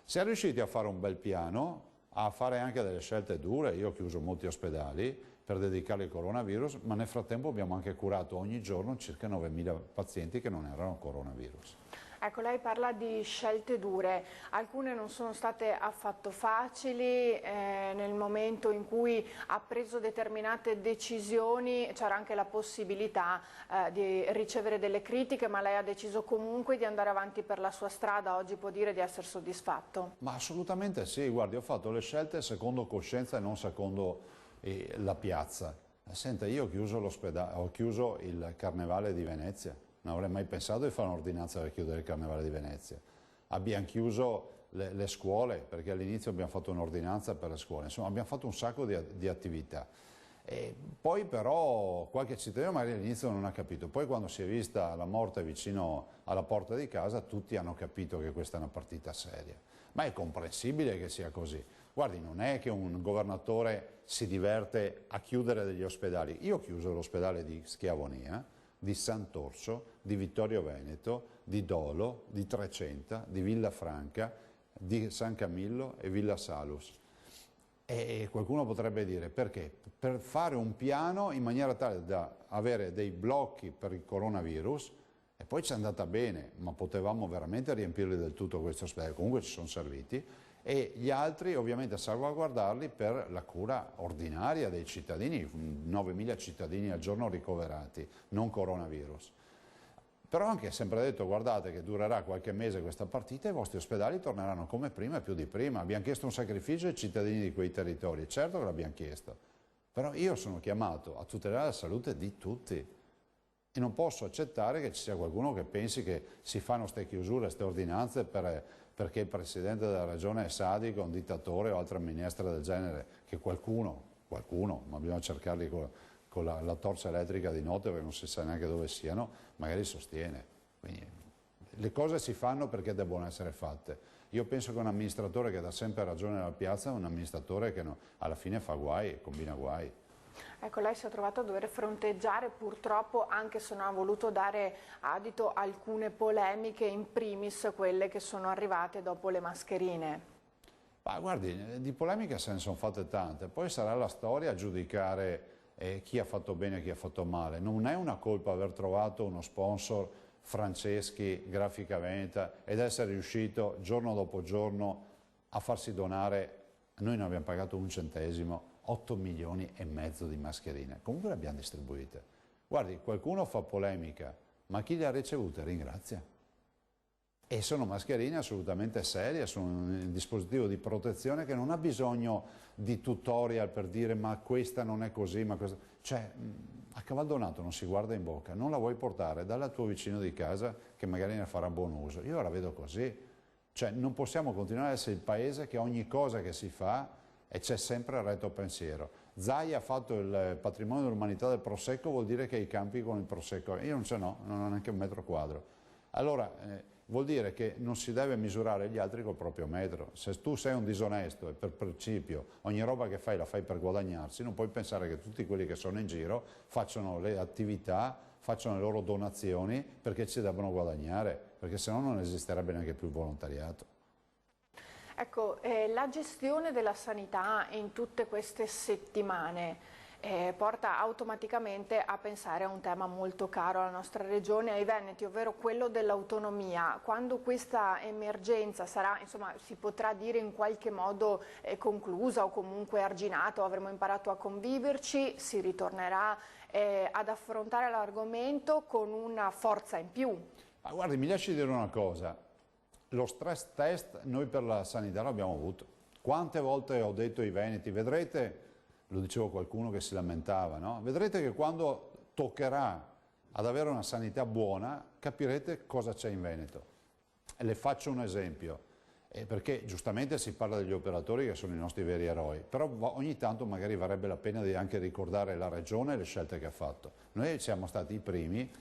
Siamo riusciti a fare un bel piano, a fare anche delle scelte dure. Io ho chiuso molti ospedali per dedicarli al coronavirus, ma nel frattempo abbiamo anche curato ogni giorno circa 9.000 pazienti che non erano coronavirus.
Ecco, lei parla di scelte dure, alcune non sono state affatto facili, nel momento in cui ha preso determinate decisioni c'era anche la possibilità di ricevere delle critiche, ma lei ha deciso comunque di andare avanti per la sua strada. Oggi può dire di essere soddisfatto?
Ma assolutamente sì, guardi, ho fatto le scelte secondo coscienza e non secondo la piazza. Senta, io ho chiuso il Carnevale di Venezia. Non avrei mai pensato di fare un'ordinanza per chiudere il Carnevale di Venezia. Abbiamo chiuso le scuole, perché all'inizio abbiamo fatto un'ordinanza per le scuole, insomma abbiamo fatto un sacco di attività. E poi però qualche cittadino magari all'inizio non ha capito, poi quando si è vista la morte vicino alla porta di casa tutti hanno capito che questa è una partita seria, ma è comprensibile che sia così. Guardi, non è che un governatore si diverte a chiudere degli ospedali. Io ho chiuso l'ospedale di Schiavonia, di Sant'Orso, di Vittorio Veneto, di Dolo, di Trecenta, di Villafranca, di San Camillo e Villa Salus. E qualcuno potrebbe dire perché? Per fare un piano in maniera tale da avere dei blocchi per il coronavirus, e poi ci è andata bene, ma potevamo veramente riempirli del tutto questi ospedali, comunque ci sono serviti, e gli altri ovviamente salvaguardarli per la cura ordinaria dei cittadini, 9.000 cittadini al giorno ricoverati, non coronavirus. Però anche è sempre detto, guardate che durerà qualche mese questa partita e i vostri ospedali torneranno come prima e più di prima. Abbiamo chiesto un sacrificio ai cittadini di quei territori, certo che l'abbiamo chiesto, però io sono chiamato a tutelare la salute di tutti e non posso accettare che ci sia qualcuno che pensi che si fanno ste chiusure, ste ordinanze perché il Presidente della Regione è sadico, un dittatore o altre minestre del genere, che qualcuno, ma bisogna cercarli con la torcia elettrica di notte perché non si sa neanche dove siano, magari sostiene. Quindi, le cose si fanno perché debbono essere fatte. Io penso che un amministratore che dà sempre ragione alla piazza è un amministratore che alla fine fa guai e combina guai.
Ecco, lei si è trovato a dover fronteggiare purtroppo, anche se non ha voluto dare adito, alcune polemiche, in primis quelle che sono arrivate dopo le mascherine.
Ma guardi, di polemiche se ne sono fatte tante, poi sarà la storia a giudicare chi ha fatto bene e chi ha fatto male. Non è una colpa aver trovato uno sponsor, Franceschi, Grafica Veneta, ed essere riuscito giorno dopo giorno a farsi donare, noi non abbiamo pagato un centesimo, 8,5 milioni di mascherine. Comunque le abbiamo distribuite. Guardi, qualcuno fa polemica, ma chi le ha ricevute ringrazia. E sono mascherine assolutamente serie, sono un dispositivo di protezione che non ha bisogno di tutorial per dire ma questa non è così, ma questa... Cioè, a cavaldonato non si guarda in bocca, non la vuoi portare dal tuo vicino di casa che magari ne farà buon uso. Io la vedo così. Cioè, non possiamo continuare ad essere il paese che ogni cosa che si fa e c'è sempre il retro pensiero. Zaia ha fatto il patrimonio dell'umanità del Prosecco, vuol dire che i campi con il Prosecco, io non ce n'ho, non ho neanche un metro quadro. Allora, vuol dire che non si deve misurare gli altri col proprio metro. Se tu sei un disonesto e per principio ogni roba che fai la fai per guadagnarsi, non puoi pensare che tutti quelli che sono in giro facciano le attività, facciano le loro donazioni perché ci devono guadagnare, perché sennò non esisterebbe neanche più il volontariato.
Ecco, la gestione della sanità in tutte queste settimane porta automaticamente a pensare a un tema molto caro alla nostra regione, ai Veneti, ovvero quello dell'autonomia. Quando questa emergenza sarà, insomma, si potrà dire in qualche modo conclusa o comunque arginata, o avremo imparato a conviverci, si ritornerà ad affrontare l'argomento con una forza in più.
Ma guardi, mi lasci dire una cosa. Lo stress test noi per la sanità l'abbiamo avuto. Quante volte ho detto ai veneti, vedrete, lo dicevo qualcuno che si lamentava, no? Vedrete che quando toccherà ad avere una sanità buona capirete cosa c'è in Veneto. E le faccio un esempio, perché giustamente si parla degli operatori che sono i nostri veri eroi, però ogni tanto magari varrebbe la pena di anche ricordare la regione e le scelte che ha fatto. Noi siamo stati i primi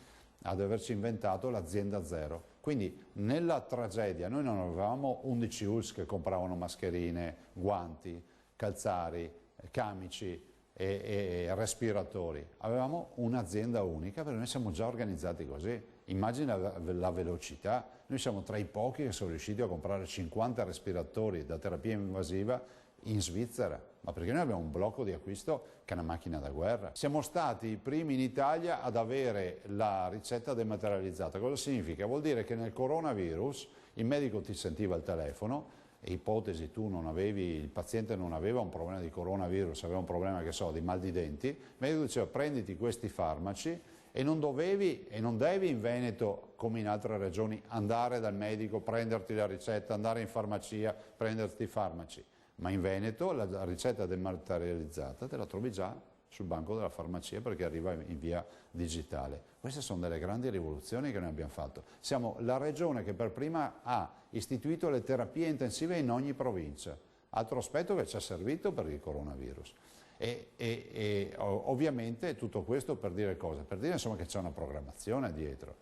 ad averci inventato l'azienda zero. Quindi nella tragedia noi non avevamo 11 ULSS che compravano mascherine, guanti, calzari, camici e respiratori. Avevamo un'azienda unica perché noi siamo già organizzati così. Immagina la velocità. Noi siamo tra i pochi che sono riusciti a comprare 50 respiratori da terapia invasiva in Svizzera, ma perché noi abbiamo un blocco di acquisto che è una macchina da guerra. Siamo stati i primi in Italia ad avere la ricetta dematerializzata. Cosa significa? Vuol dire che nel coronavirus il medico ti sentiva al telefono, ipotesi tu non avevi, il paziente non aveva un problema di coronavirus, aveva un problema, che so, di mal di denti, il medico diceva prenditi questi farmaci e non dovevi e non devi in Veneto, come in altre regioni, andare dal medico, prenderti la ricetta, andare in farmacia, prenderti i farmaci. Ma in Veneto la ricetta dematerializzata te la trovi già sul banco della farmacia perché arriva in via digitale. Queste sono delle grandi rivoluzioni che noi abbiamo fatto. Siamo la regione che per prima ha istituito le terapie intensive in ogni provincia, altro aspetto che ci ha servito per il coronavirus. E ovviamente tutto questo per dire cosa? Per dire insomma che c'è una programmazione dietro.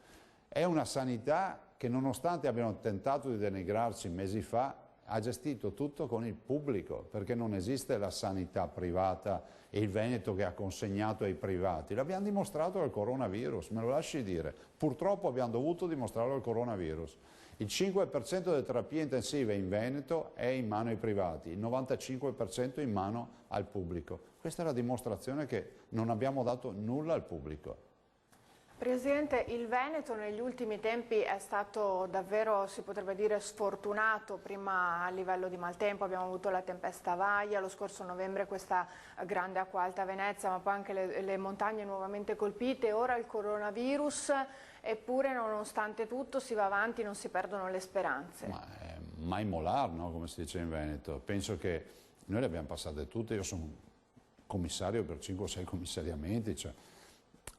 È una sanità che nonostante abbiano tentato di denigrarci mesi fa, ha gestito tutto con il pubblico, perché non esiste la sanità privata e il Veneto che ha consegnato ai privati. L'abbiamo dimostrato al coronavirus, me lo lasci dire. Purtroppo abbiamo dovuto dimostrarlo al coronavirus. Il 5% delle terapie intensive in Veneto è in mano ai privati, il 95% in mano al pubblico. Questa è la dimostrazione che non abbiamo dato nulla al pubblico.
Presidente, il Veneto negli ultimi tempi è stato davvero, si potrebbe dire, sfortunato. Prima a livello di maltempo abbiamo avuto la tempesta Vaia, lo scorso novembre questa grande acqua alta a Venezia, ma poi anche le montagne nuovamente colpite, ora il coronavirus, eppure nonostante tutto si va avanti, non si perdono le speranze.
Ma mai molar, no? Come si dice in Veneto. Penso che noi le abbiamo passate tutte, io sono commissario per 5 o 6 commissariamenti, cioè,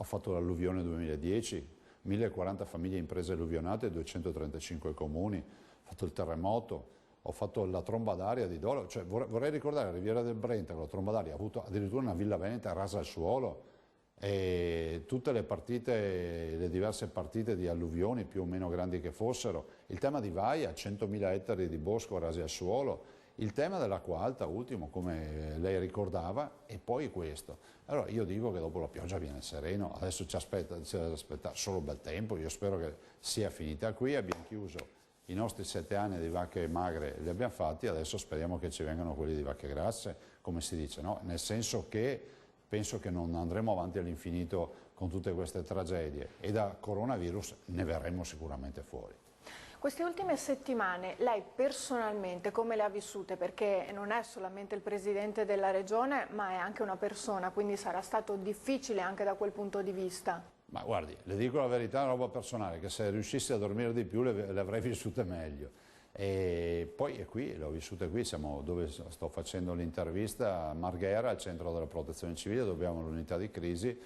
ho fatto l'alluvione 2010, 1040 famiglie e imprese alluvionate, 235 comuni, ho fatto il terremoto, ho fatto la tromba d'aria di Dolo, cioè vorrei ricordare la Riviera del Brenta con la tromba d'aria, ha avuto addirittura una villa veneta rasa al suolo e tutte le partite, le diverse partite di alluvioni più o meno grandi che fossero, il tema di Vaia, 100.000 ettari di bosco rasi al suolo, il tema dell'acqua alta ultimo, come lei ricordava, e poi questo. Allora io dico che dopo la pioggia viene il sereno, adesso ci aspetta solo bel tempo, io spero che sia finita qui, abbiamo chiuso i nostri 7 anni di vacche magre, li abbiamo fatti, adesso speriamo che ci vengano quelli di vacche grasse, come si dice, no? Nel senso che penso che non andremo avanti all'infinito con tutte queste tragedie e da coronavirus ne verremo sicuramente fuori.
Queste ultime settimane lei personalmente come le ha vissute? Perché non è solamente il Presidente della Regione, ma è anche una persona, quindi sarà stato difficile anche da quel punto di vista.
Ma guardi, le dico la verità, una roba personale, che se riuscissi a dormire di più le avrei vissute meglio. E poi è qui, le ho vissute qui, siamo dove sto facendo l'intervista a Marghera, al centro della protezione civile, dove abbiamo l'unità di crisi,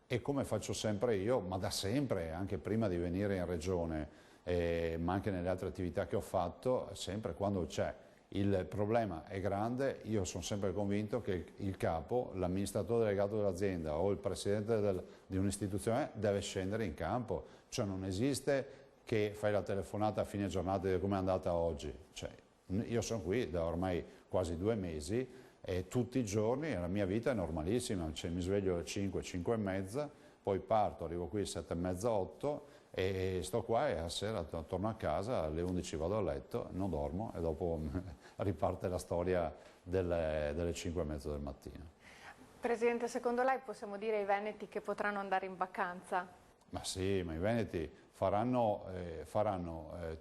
e come faccio sempre io, ma da sempre, anche prima di venire in Regione, ma anche nelle altre attività che ho fatto, sempre quando c'è il problema è grande, io sono sempre convinto che il capo, l'amministratore delegato dell'azienda o il presidente di un'istituzione deve scendere in campo, cioè non esiste che fai la telefonata a fine giornata e come è andata oggi, cioè, io sono qui da ormai quasi 2 mesi e tutti i giorni la mia vita è normalissima, cioè, mi sveglio alle 5, 5 e mezza, poi parto, arrivo qui alle 7 e mezza, 8 e sto qua e a sera torno a casa, alle 11 vado a letto, non dormo e dopo riparte la storia delle 5 e mezza del mattino.
Presidente, secondo lei possiamo dire ai veneti che potranno andare in vacanza?
Ma sì, ma i veneti faranno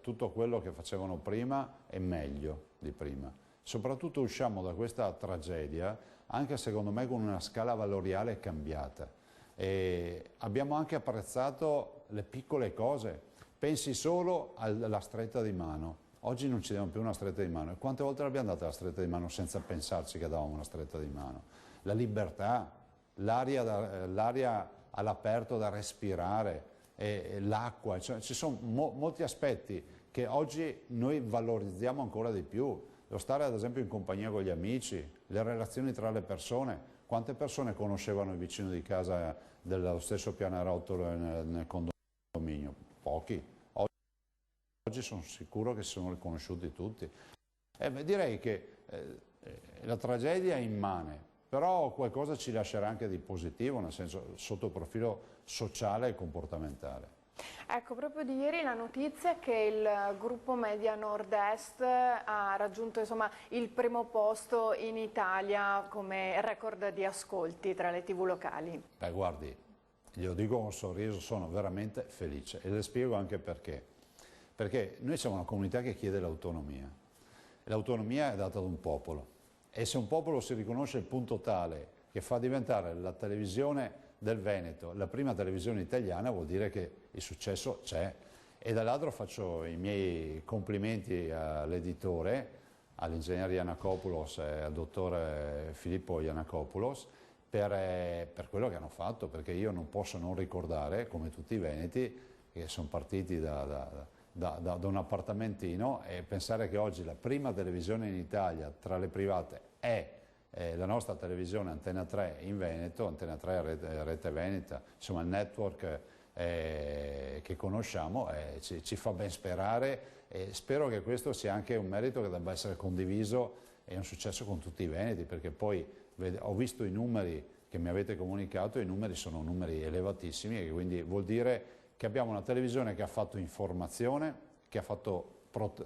tutto quello che facevano prima e meglio di prima. Soprattutto usciamo da questa tragedia anche secondo me con una scala valoriale cambiata. E abbiamo anche apprezzato le piccole cose, pensi solo alla stretta di mano, oggi non ci diamo più una stretta di mano e quante volte l'abbiamo data la stretta di mano senza pensarci che davamo una stretta di mano, la libertà, l'aria all'aperto da respirare, l'acqua, cioè, ci sono molti aspetti che oggi noi valorizziamo ancora di più, lo stare ad esempio in compagnia con gli amici, le relazioni tra le persone. Quante persone conoscevano il vicino di casa dello stesso pianerottolo nel condominio? Pochi. Oggi sono sicuro che si sono riconosciuti tutti. Direi che la tragedia è immane, però qualcosa ci lascerà anche di positivo, nel senso sotto il profilo sociale e comportamentale.
Ecco, proprio di ieri la notizia che il gruppo Media Nord-Est ha raggiunto insomma, il primo posto in Italia come record di ascolti tra le TV locali.
Beh, guardi, glielo dico con un sorriso, sono veramente felice e le spiego anche perché. Perché noi siamo una comunità che chiede l'autonomia. L'autonomia è data da un popolo e se un popolo si riconosce il punto tale che fa diventare la televisione del Veneto la prima televisione italiana, vuol dire che il successo c'è. E dall'altro faccio i miei complimenti all'editore, all'ingegnere Iannakopoulos e al dottore Filippo Iannakopoulos, per quello che hanno fatto, perché io non posso non ricordare, come tutti i veneti, che sono partiti da un appartamentino, e pensare che oggi la prima televisione in Italia tra le private è la nostra televisione Antena 3 in Veneto, Antena 3 Rete Veneta, insomma il network che conosciamo, ci fa ben sperare, e spero che questo sia anche un merito che debba essere condiviso e un successo con tutti i veneti, perché poi ho visto i numeri che mi avete comunicato, e i numeri sono numeri elevatissimi, e quindi vuol dire che abbiamo una televisione che ha fatto informazione, che ha fatto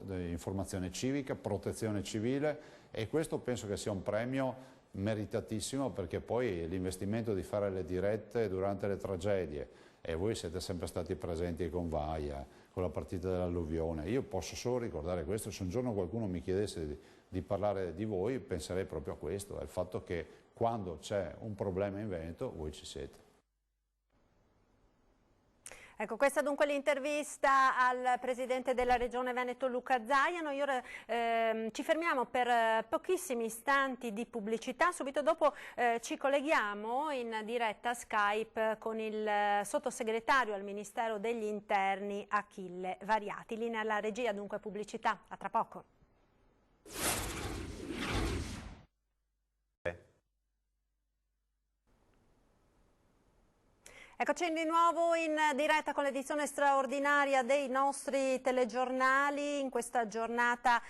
informazione civica, protezione civile, e questo penso che sia un premio meritatissimo, perché poi l'investimento di fare le dirette durante le tragedie, e voi siete sempre stati presenti con Vaia, con la partita dell'alluvione, io posso solo ricordare questo. Se un giorno qualcuno mi chiedesse di parlare di voi, penserei proprio a questo, al fatto che quando c'è un problema in Veneto voi ci siete.
Ecco, questa dunque l'intervista al Presidente della Regione Veneto Luca Zaia. Noi ora ci fermiamo per pochissimi istanti di pubblicità, subito dopo ci colleghiamo in diretta Skype con il sottosegretario al Ministero degli Interni Achille Variati. Linea alla regia, dunque pubblicità, a tra poco. Eccoci di nuovo in diretta con l'edizione straordinaria dei nostri telegiornali in questa giornata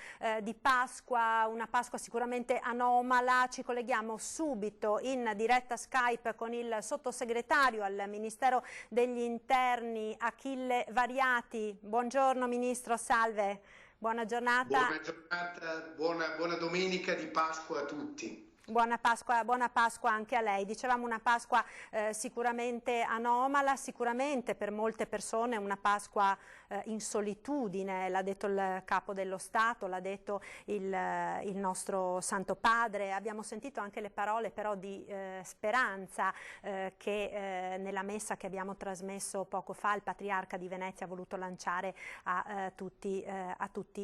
di Pasqua, una Pasqua sicuramente anomala. Ci colleghiamo subito in diretta Skype con il sottosegretario al Ministero degli Interni Achille Variati. Buongiorno Ministro, salve, buona giornata.
Buona giornata, buona domenica di Pasqua a tutti.
Buona Pasqua anche a lei. Dicevamo una Pasqua sicuramente anomala, sicuramente per molte persone una Pasqua in solitudine, l'ha detto il Capo dello Stato, l'ha detto il nostro Santo Padre. Abbiamo sentito anche le parole però di speranza che nella messa che abbiamo trasmesso poco fa il Patriarca di Venezia ha voluto lanciare a tutti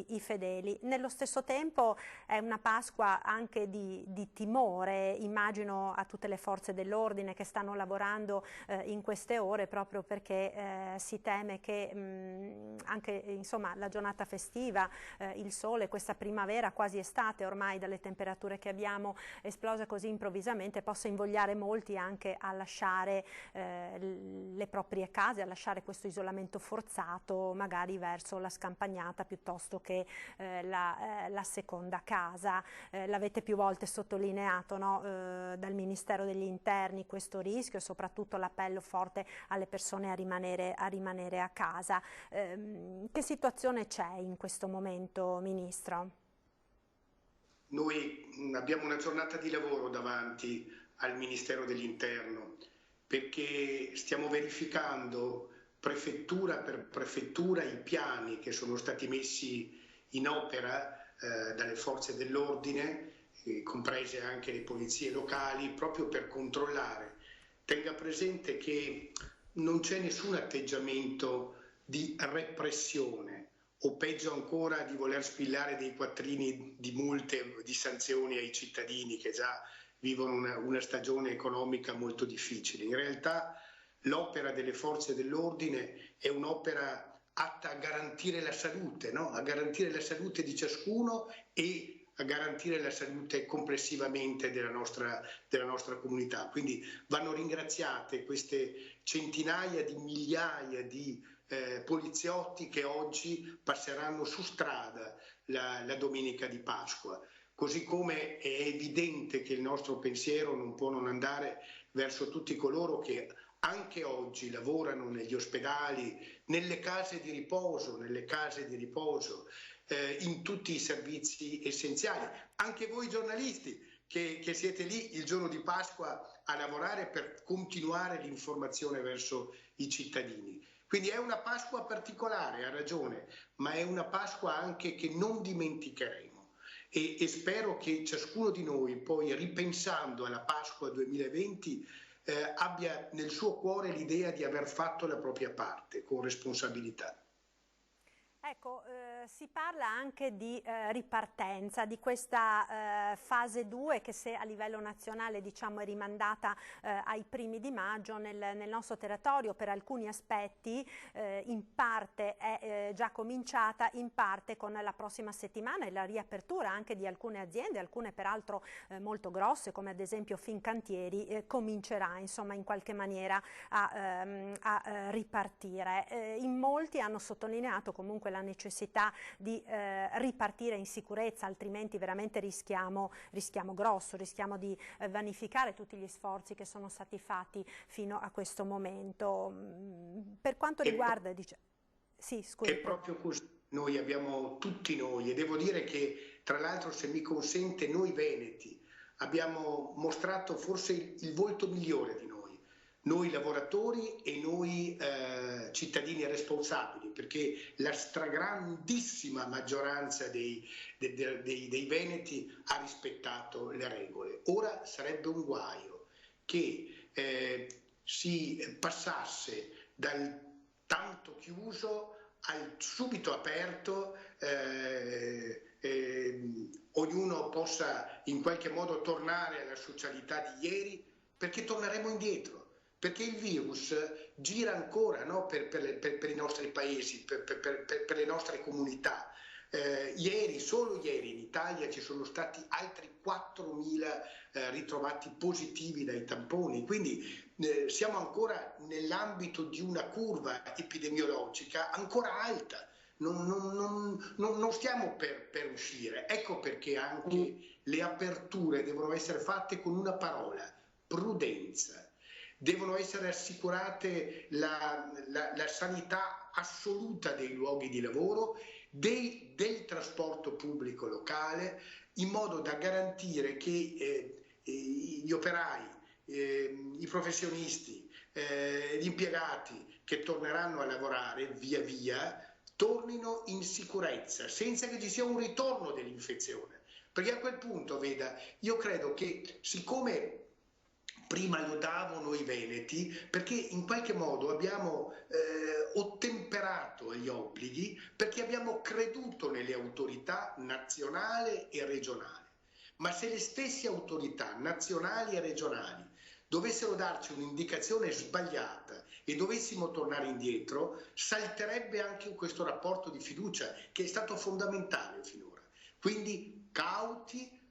i fedeli. Nello stesso tempo è una Pasqua anche di timore, immagino, a tutte le forze dell'ordine che stanno lavorando in queste ore, proprio perché si teme che anche insomma la giornata festiva, il sole, questa primavera quasi estate ormai dalle temperature che abbiamo esplose così improvvisamente, possa invogliare molti anche a lasciare le proprie case, a lasciare questo isolamento forzato magari verso la scampagnata piuttosto che la seconda casa. L'avete più volte sottolineato, no? Dal Ministero degli Interni questo rischio e soprattutto l'appello forte alle persone a rimanere a casa. Che situazione c'è in questo momento, Ministro?
Noi abbiamo una giornata di lavoro davanti al Ministero dell'Interno, perché stiamo verificando prefettura per prefettura i piani che sono stati messi in opera dalle forze dell'ordine, comprese anche le polizie locali, proprio per controllare. Tenga presente che non c'è nessun atteggiamento di repressione, o peggio ancora di voler spillare dei quattrini di multe, di sanzioni ai cittadini che già vivono una stagione economica molto difficile. In realtà l'opera delle forze dell'ordine è un'opera atta a garantire la salute, no? A garantire la salute di ciascuno e a garantire la salute complessivamente della nostra comunità. Quindi vanno ringraziate queste centinaia di migliaia di poliziotti che oggi passeranno su strada la domenica di Pasqua. Così come è evidente che il nostro pensiero non può non andare verso tutti coloro che anche oggi lavorano negli ospedali, nelle case di riposo, in tutti i servizi essenziali. Anche voi giornalisti che siete lì il giorno di Pasqua a lavorare per continuare l'informazione verso i cittadini. Quindi è una Pasqua particolare, ha ragione, ma è una Pasqua anche che non dimenticheremo. E spero che ciascuno di noi poi, ripensando alla Pasqua 2020, abbia nel suo cuore l'idea di aver fatto la propria parte con responsabilità.
Ecco, si parla anche di ripartenza, di questa fase 2 che se a livello nazionale diciamo è rimandata ai primi di maggio, nel nostro territorio per alcuni aspetti in parte è già cominciata, in parte con la prossima settimana e la riapertura anche di alcune aziende, alcune peraltro molto grosse come ad esempio Fincantieri, comincerà insomma in qualche maniera a ripartire. In molti hanno sottolineato comunque la necessità di ripartire in sicurezza, altrimenti veramente rischiamo grosso, rischiamo di vanificare tutti gli sforzi che sono stati fatti fino a questo momento. Per quanto riguarda... Sì, scusi.
È proprio così, noi abbiamo, tutti noi, e devo dire che tra l'altro, se mi consente, noi veneti abbiamo mostrato forse il volto migliore di noi lavoratori e noi cittadini responsabili, perché la stragrandissima maggioranza dei veneti ha rispettato le regole. Ora sarebbe un guaio che si passasse dal tanto chiuso al subito aperto, ognuno possa in qualche modo tornare alla socialità di ieri, perché torneremo indietro. Perché il virus gira ancora, no? per i nostri paesi, per le nostre comunità. Solo ieri in Italia ci sono stati altri 4.000 ritrovati positivi dai tamponi, quindi siamo ancora nell'ambito di una curva epidemiologica ancora alta. Non stiamo per uscire. Ecco perché anche le aperture devono essere fatte con una parola: prudenza. Devono essere assicurate la sanità assoluta dei luoghi di lavoro, del trasporto pubblico locale, in modo da garantire che gli operai, i professionisti, gli impiegati che torneranno a lavorare via via tornino in sicurezza, senza che ci sia un ritorno dell'infezione. Perché a quel punto, veda, io credo che siccome prima lodavano i veneti, perché in qualche modo abbiamo ottemperato agli obblighi, perché abbiamo creduto nelle autorità nazionali e regionali. Ma se le stesse autorità nazionali e regionali dovessero darci un'indicazione sbagliata e dovessimo tornare indietro, salterebbe anche questo rapporto di fiducia che è stato fondamentale finora. Quindi cauti,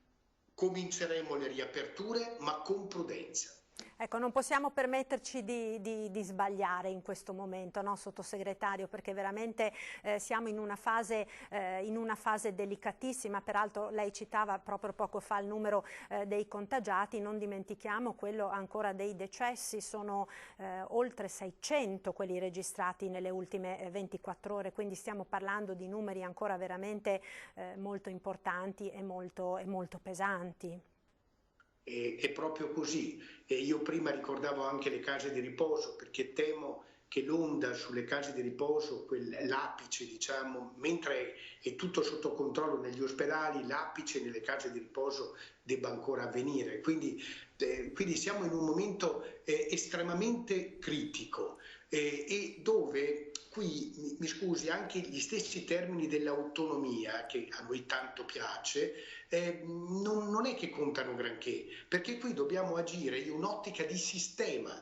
cominceremo le riaperture, ma con prudenza.
Ecco, non possiamo permetterci di sbagliare in questo momento, no, sottosegretario, perché veramente siamo in una fase delicatissima. Peraltro lei citava proprio poco fa il numero dei contagiati, non dimentichiamo quello ancora dei decessi, sono oltre 600 quelli registrati nelle ultime 24 ore, quindi stiamo parlando di numeri ancora veramente molto importanti e molto pesanti.
È proprio così. E io prima ricordavo anche le case di riposo, perché temo che l'onda sulle case di riposo, l'apice diciamo, mentre è tutto sotto controllo negli ospedali, l'apice nelle case di riposo debba ancora avvenire. Quindi siamo in un momento estremamente critico e dove qui, mi scusi, anche gli stessi termini dell'autonomia, che a noi tanto piace, non è che contano granché, perché qui dobbiamo agire in un'ottica di sistema,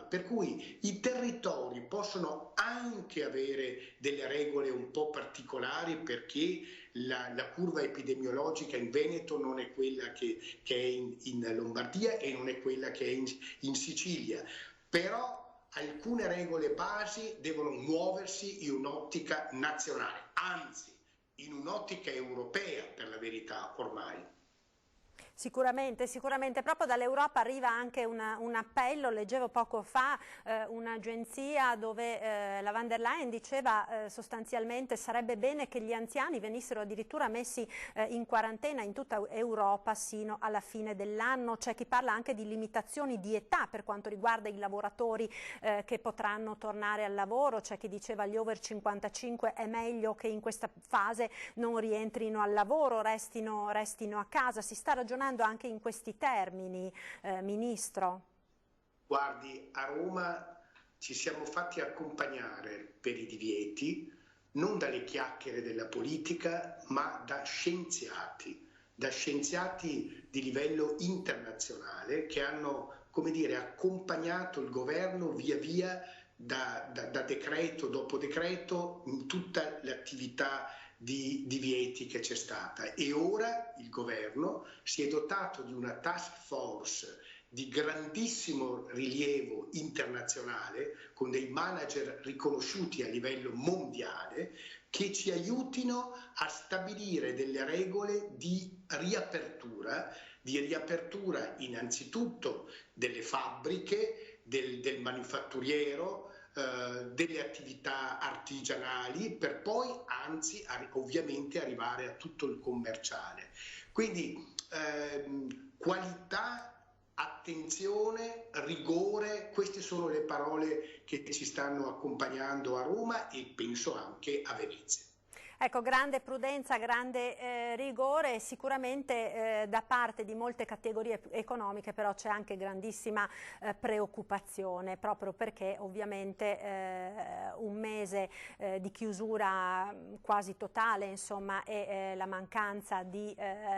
per cui i territori possono anche avere delle regole un po' particolari, perché la curva epidemiologica in Veneto non è quella che è in Lombardia e non è quella che è in Sicilia, però alcune regole basi devono muoversi in un'ottica nazionale, anzi in un'ottica europea, per la verità, ormai.
Sicuramente, proprio dall'Europa arriva anche un appello, leggevo poco fa un'agenzia dove la van der Leyen diceva sostanzialmente sarebbe bene che gli anziani venissero addirittura messi in quarantena in tutta Europa sino alla fine dell'anno. C'è chi parla anche di limitazioni di età per quanto riguarda i lavoratori che potranno tornare al lavoro, c'è chi diceva gli over 55 è meglio che in questa fase non rientrino al lavoro, restino a casa. Si sta ragionando anche in questi termini, Ministro?
Guardi, a Roma ci siamo fatti accompagnare per i divieti non dalle chiacchiere della politica, ma da scienziati di livello internazionale che hanno, come dire, accompagnato il governo via via da decreto dopo decreto in tutta l'attività di divieti che c'è stata. E ora il governo si è dotato di una task force di grandissimo rilievo internazionale, con dei manager riconosciuti a livello mondiale, che ci aiutino a stabilire delle regole di riapertura innanzitutto delle fabbriche, del manifatturiero, delle attività artigianali, per poi anzi ovviamente arrivare a tutto il commerciale. Quindi qualità, attenzione, rigore, queste sono le parole che ci stanno accompagnando a Roma e penso anche a Venezia.
Ecco, grande prudenza, grande rigore, sicuramente da parte di molte categorie economiche, però c'è anche grandissima preoccupazione, proprio perché ovviamente un mese di chiusura quasi totale, insomma, e la mancanza di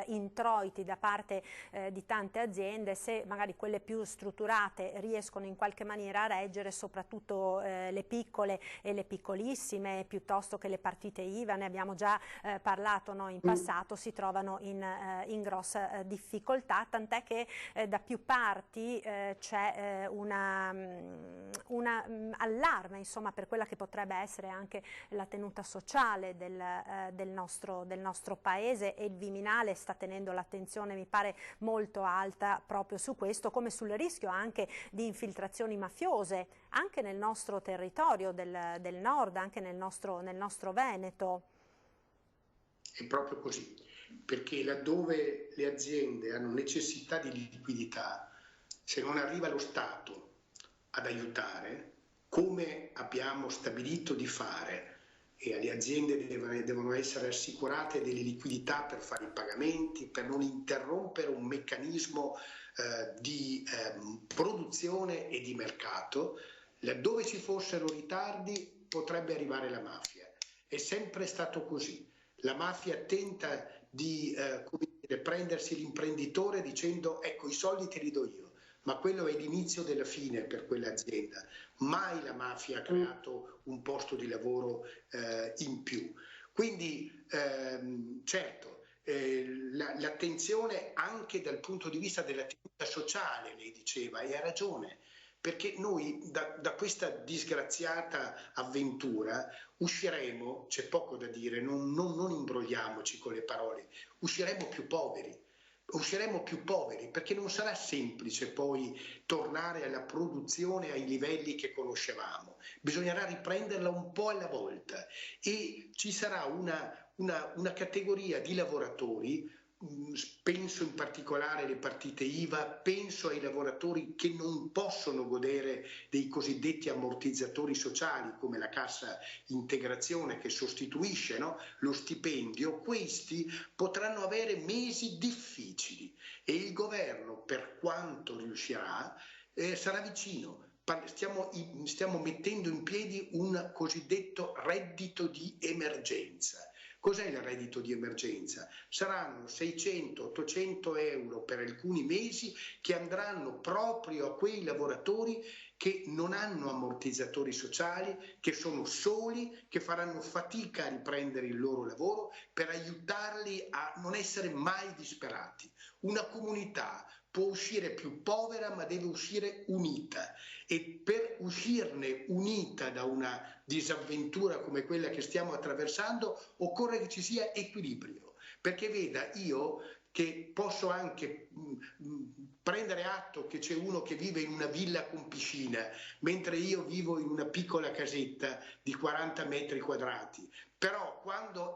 introiti da parte di tante aziende, se magari quelle più strutturate riescono in qualche maniera a reggere, soprattutto le piccole e le piccolissime, piuttosto che le partite IVA, ne abbiamo già parlato noi in passato, si trovano in grossa difficoltà, tant'è che da più parti c'è un allarme, insomma, per quella che potrebbe essere anche la tenuta sociale del nostro paese, e il Viminale sta tenendo l'attenzione, mi pare, molto alta proprio su questo, come sul rischio anche di infiltrazioni mafiose anche nel nostro territorio del nord, anche nel nostro Veneto.
È proprio così, perché laddove le aziende hanno necessità di liquidità, se non arriva lo Stato ad aiutare, come abbiamo stabilito di fare, e alle aziende devono essere assicurate delle liquidità per fare i pagamenti, per non interrompere un meccanismo di produzione e di mercato, laddove ci fossero ritardi potrebbe arrivare la mafia. È sempre stato così. La mafia tenta di prendersi l'imprenditore dicendo: ecco, i soldi te li do io, ma quello è l'inizio della fine per quell'azienda. Mai la mafia ha creato un posto di lavoro in più. Quindi certo, l'attenzione anche dal punto di vista della tenuta sociale, lei diceva, e ha ragione, perché noi da questa disgraziata avventura usciremo, c'è poco da dire, non imbrogliamoci con le parole, usciremo più poveri. Usciremo più poveri, perché non sarà semplice poi tornare alla produzione ai livelli che conoscevamo. Bisognerà riprenderla un po' alla volta e ci sarà una categoria di lavoratori, penso in particolare alle partite IVA, penso ai lavoratori che non possono godere dei cosiddetti ammortizzatori sociali come la cassa integrazione che sostituisce, no, lo stipendio. Questi potranno avere mesi difficili e il governo, per quanto riuscirà, sarà vicino. Stiamo mettendo in piedi un cosiddetto reddito di emergenza. Cos'è il reddito di emergenza? Saranno 600-800 euro per alcuni mesi che andranno proprio a quei lavoratori che non hanno ammortizzatori sociali, che sono soli, che faranno fatica a riprendere il loro lavoro, per aiutarli a non essere mai disperati. Una comunità può uscire più povera, ma deve uscire unita, e per uscirne unita da una disavventura come quella che stiamo attraversando occorre che ci sia equilibrio, perché veda, io che posso anche prendere atto che c'è uno che vive in una villa con piscina, mentre io vivo in una piccola casetta di 40 metri quadrati, però quando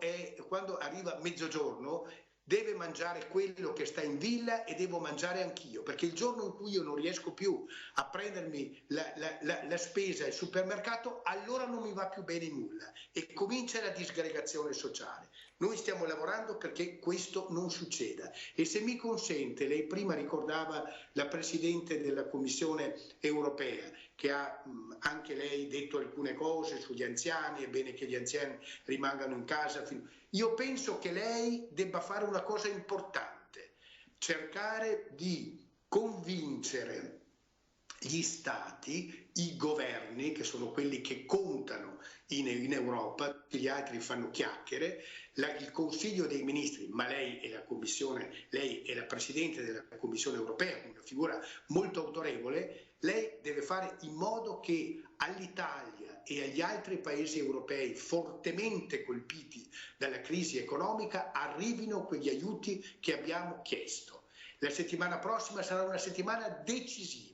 arriva mezzogiorno deve mangiare quello che sta in villa e devo mangiare anch'io, perché il giorno in cui io non riesco più a prendermi la spesa al supermercato, allora non mi va più bene nulla e comincia la disgregazione sociale. Noi stiamo lavorando perché questo non succeda e se mi consente, lei prima ricordava la Presidente della Commissione europea che ha anche lei detto alcune cose sugli anziani, è bene che gli anziani rimangano in casa. Io penso che lei debba fare una cosa importante, cercare di convincere gli stati, i governi, che sono quelli che contano in Europa, tutti gli altri fanno chiacchiere, il Consiglio dei Ministri, ma lei è la Commissione, lei è la Presidente della Commissione Europea, una figura molto autorevole, lei deve fare in modo che all'Italia e agli altri paesi europei fortemente colpiti dalla crisi economica arrivino quegli aiuti che abbiamo chiesto. La settimana prossima sarà una settimana decisiva,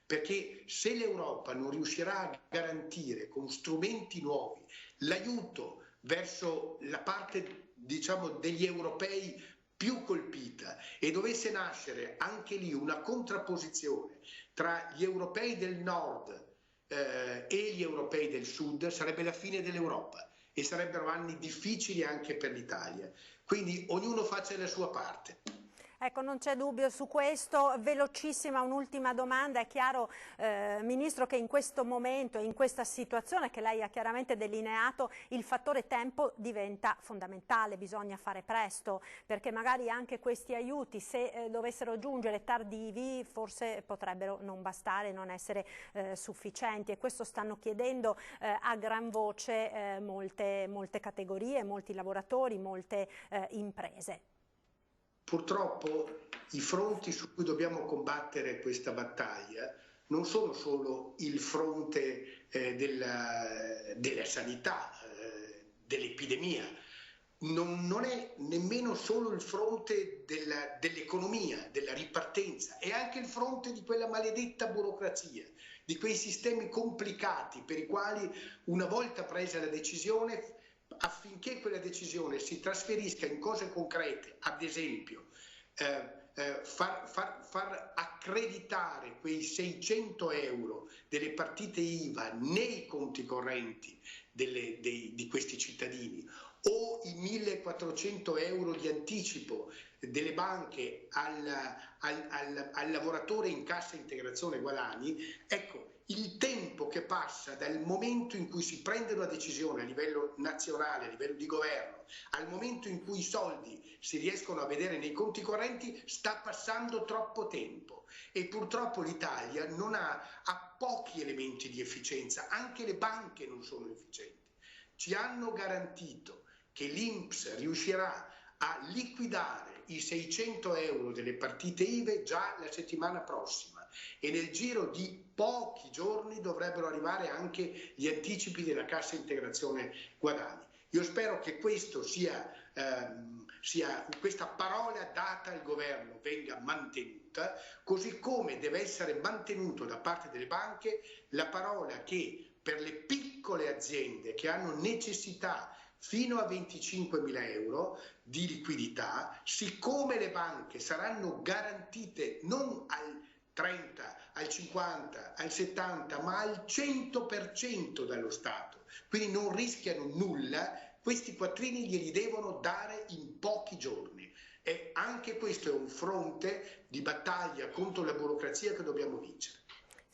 perché se l'Europa non riuscirà a garantire con strumenti nuovi l'aiuto verso la parte, diciamo, degli europei più colpita e dovesse nascere anche lì una contrapposizione tra gli europei del nord e gli europei del sud, sarebbe la fine dell'Europa e sarebbero anni difficili anche per l'Italia. Quindi ognuno faccia la sua parte.
Ecco, non c'è dubbio su questo. Velocissima un'ultima domanda. È chiaro, Ministro, che in questo momento, in questa situazione che lei ha chiaramente delineato, il fattore tempo diventa fondamentale. Bisogna fare presto, perché magari anche questi aiuti, se dovessero giungere tardivi, forse potrebbero non bastare, non essere sufficienti. E questo stanno chiedendo a gran voce molte categorie, molti lavoratori, molte imprese.
Purtroppo i fronti su cui dobbiamo combattere questa battaglia non sono solo il fronte della sanità, dell'epidemia, non è nemmeno solo il fronte dell'economia, della ripartenza, è anche il fronte di quella maledetta burocrazia, di quei sistemi complicati per i quali una volta presa la decisione, affinché quella decisione si trasferisca in cose concrete, ad esempio far accreditare quei 600 euro delle partite IVA nei conti correnti di questi cittadini o i 1.400 euro di anticipo delle banche al lavoratore in cassa integrazione guadagni, ecco, il tempo che passa dal momento in cui si prende una decisione a livello nazionale, a livello di governo, al momento in cui i soldi si riescono a vedere nei conti correnti, sta passando troppo tempo e purtroppo l'Italia ha pochi elementi di efficienza, anche le banche non sono efficienti. Ci hanno garantito che l'INPS riuscirà a liquidare i 600 euro delle partite IVA già la settimana prossima e nel giro di pochi giorni dovrebbero arrivare anche gli anticipi della cassa integrazione guadagni. Io spero che questo questa parola data al governo venga mantenuta, così come deve essere mantenuto da parte delle banche la parola che per le piccole aziende che hanno necessità fino a 25.000 euro di liquidità, siccome le banche saranno garantite non al 30, al 50, al 70, ma al 100% dallo Stato, quindi non rischiano nulla, questi quattrini glieli devono dare in pochi giorni. E anche questo è un fronte di battaglia contro la burocrazia che dobbiamo vincere.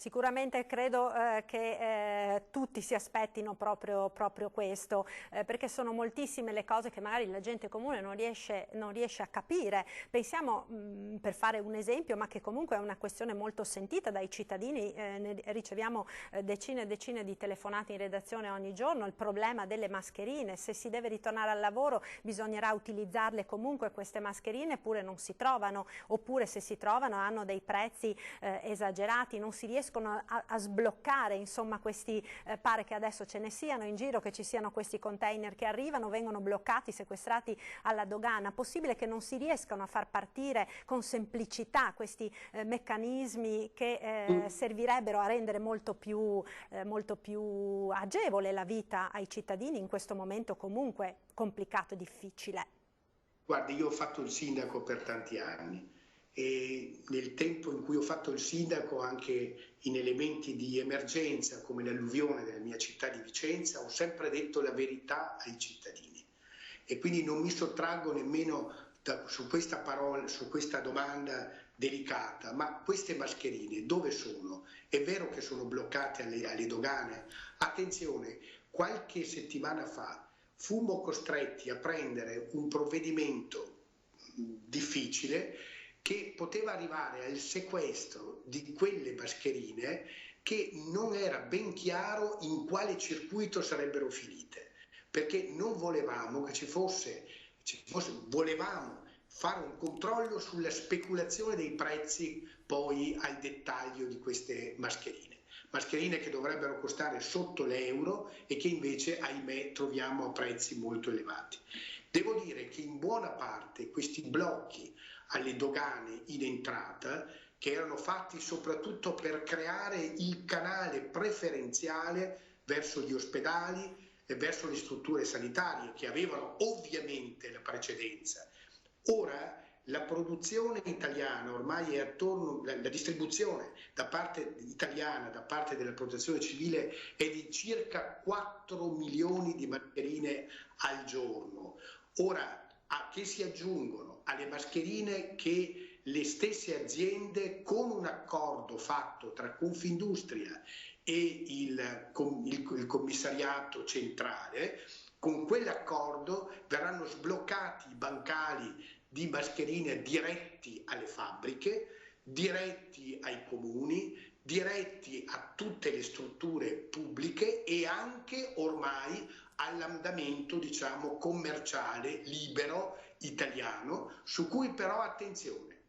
Sicuramente credo che tutti si aspettino proprio questo, perché sono moltissime le cose che magari la gente comune non riesce a capire. Pensiamo, per fare un esempio, ma che comunque è una questione molto sentita dai cittadini, riceviamo decine e decine di telefonate in redazione ogni giorno, il problema delle mascherine. Se si deve ritornare al lavoro bisognerà utilizzarle comunque queste mascherine, eppure non si trovano, oppure se si trovano hanno dei prezzi esagerati, non si riescono a sbloccare, insomma, questi pare che adesso ce ne siano in giro, che ci siano questi container che arrivano, vengono bloccati, sequestrati alla dogana. Possibile che non si riescano a far partire con semplicità questi meccanismi che servirebbero a rendere molto più agevole la vita ai cittadini in questo momento comunque complicato e difficile?
Guardi, io ho fatto il sindaco per tanti anni e nel tempo in cui ho fatto il sindaco, anche in elementi di emergenza come l'alluvione della mia città di Vicenza, ho sempre detto la verità ai cittadini e quindi non mi sottraggo nemmeno su questa parola, su questa domanda delicata, ma queste mascherine dove sono? È vero che sono bloccate alle dogane? Attenzione, qualche settimana fa fummo costretti a prendere un provvedimento difficile che poteva arrivare al sequestro di quelle mascherine che non era ben chiaro in quale circuito sarebbero finite, perché non volevamo che volevamo fare un controllo sulla speculazione dei prezzi poi al dettaglio di queste mascherine che dovrebbero costare sotto l'euro e che invece, ahimè, troviamo a prezzi molto elevati. Devo dire che in buona parte questi blocchi alle dogane in entrata, che erano fatti soprattutto per creare il canale preferenziale verso gli ospedali e verso le strutture sanitarie, che avevano ovviamente la precedenza. Ora la produzione italiana ormai è attorno, la distribuzione da parte italiana, da parte della protezione civile, è di circa 4 milioni di mascherine al giorno. Ora, che si aggiungono alle mascherine che le stesse aziende, con un accordo fatto tra Confindustria e il commissariato centrale, con quell'accordo verranno sbloccati i bancali di mascherine diretti alle fabbriche, diretti ai comuni, diretti a tutte le strutture pubbliche e anche ormai all'andamento, diciamo, commerciale libero italiano, su cui però, attenzione,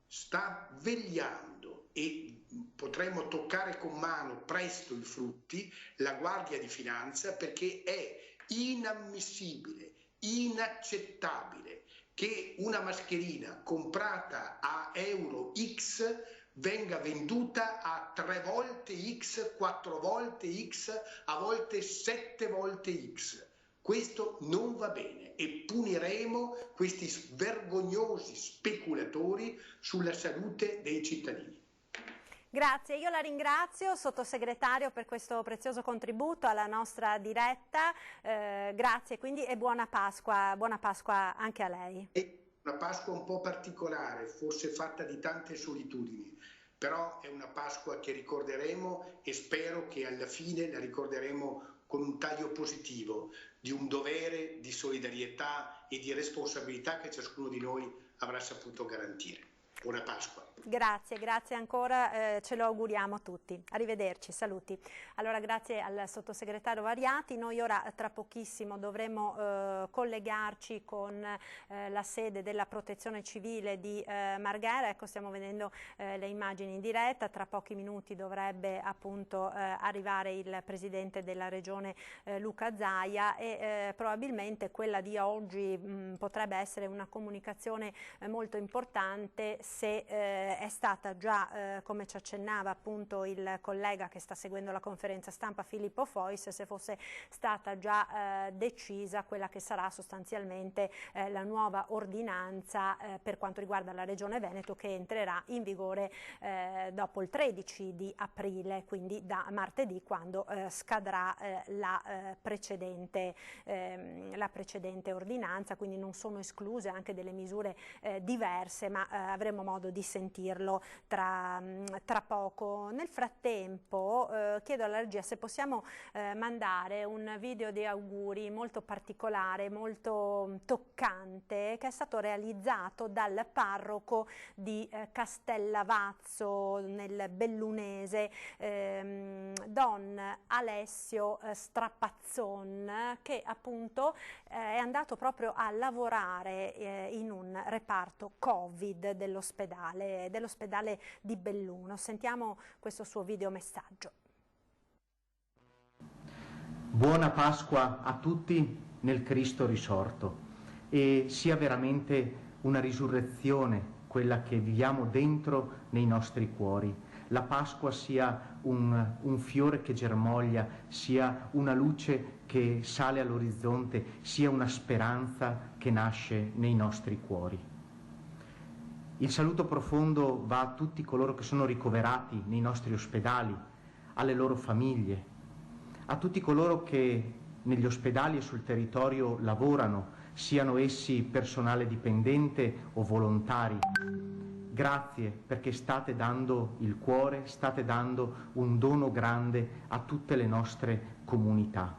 sta vegliando e potremo toccare con mano presto i frutti la Guardia di Finanza, perché è inammissibile, inaccettabile che una mascherina comprata a euro X venga venduta a 3 volte X, 4 volte X, a volte 7 volte X. Questo non va bene e puniremo questi vergognosi speculatori sulla salute dei cittadini.
Grazie, io la ringrazio sottosegretario per questo prezioso contributo alla nostra diretta, grazie quindi e buona Pasqua anche a lei.
Una Pasqua un po' particolare, forse fatta di tante solitudini, però è una Pasqua che ricorderemo e spero che alla fine la ricorderemo con un taglio positivo di un dovere di solidarietà e di responsabilità che ciascuno di noi avrà saputo garantire. Buona Pasqua.
Grazie ancora, ce lo auguriamo tutti. Arrivederci, saluti. Allora grazie al sottosegretario Variati, noi ora tra pochissimo dovremo collegarci con la sede della Protezione Civile di Marghera, ecco stiamo vedendo le immagini in diretta, tra pochi minuti dovrebbe appunto arrivare il Presidente della Regione Luca Zaia e probabilmente quella di oggi potrebbe essere una comunicazione molto importante se è stata già, come ci accennava appunto il collega che sta seguendo la conferenza stampa Filippo Fois, se fosse stata già decisa quella che sarà sostanzialmente la nuova ordinanza per quanto riguarda la Regione Veneto, che entrerà in vigore dopo il 13 di aprile, quindi da martedì, quando scadrà la precedente ordinanza, quindi non sono escluse anche delle misure diverse, ma avremo modo di sentirlo tra poco. Nel frattempo chiedo alla regia se possiamo mandare un video di auguri molto particolare, molto toccante, che è stato realizzato dal parroco di Castellavazzo nel Bellunese, Don Alessio Strapazzon, che appunto è andato proprio a lavorare in un reparto Covid dell'ospedale di Belluno. Sentiamo questo suo videomessaggio.
Buona Pasqua a tutti nel Cristo risorto, e sia veramente una risurrezione quella che viviamo dentro nei nostri cuori. La Pasqua sia un fiore che germoglia, sia una luce che sale all'orizzonte, sia una speranza che nasce nei nostri cuori. Il saluto profondo va a tutti coloro che sono ricoverati nei nostri ospedali, alle loro famiglie, a tutti coloro che negli ospedali e sul territorio lavorano siano essi personale dipendente o volontari. Grazie perché state dando il cuore, state dando un dono grande a tutte le nostre comunità.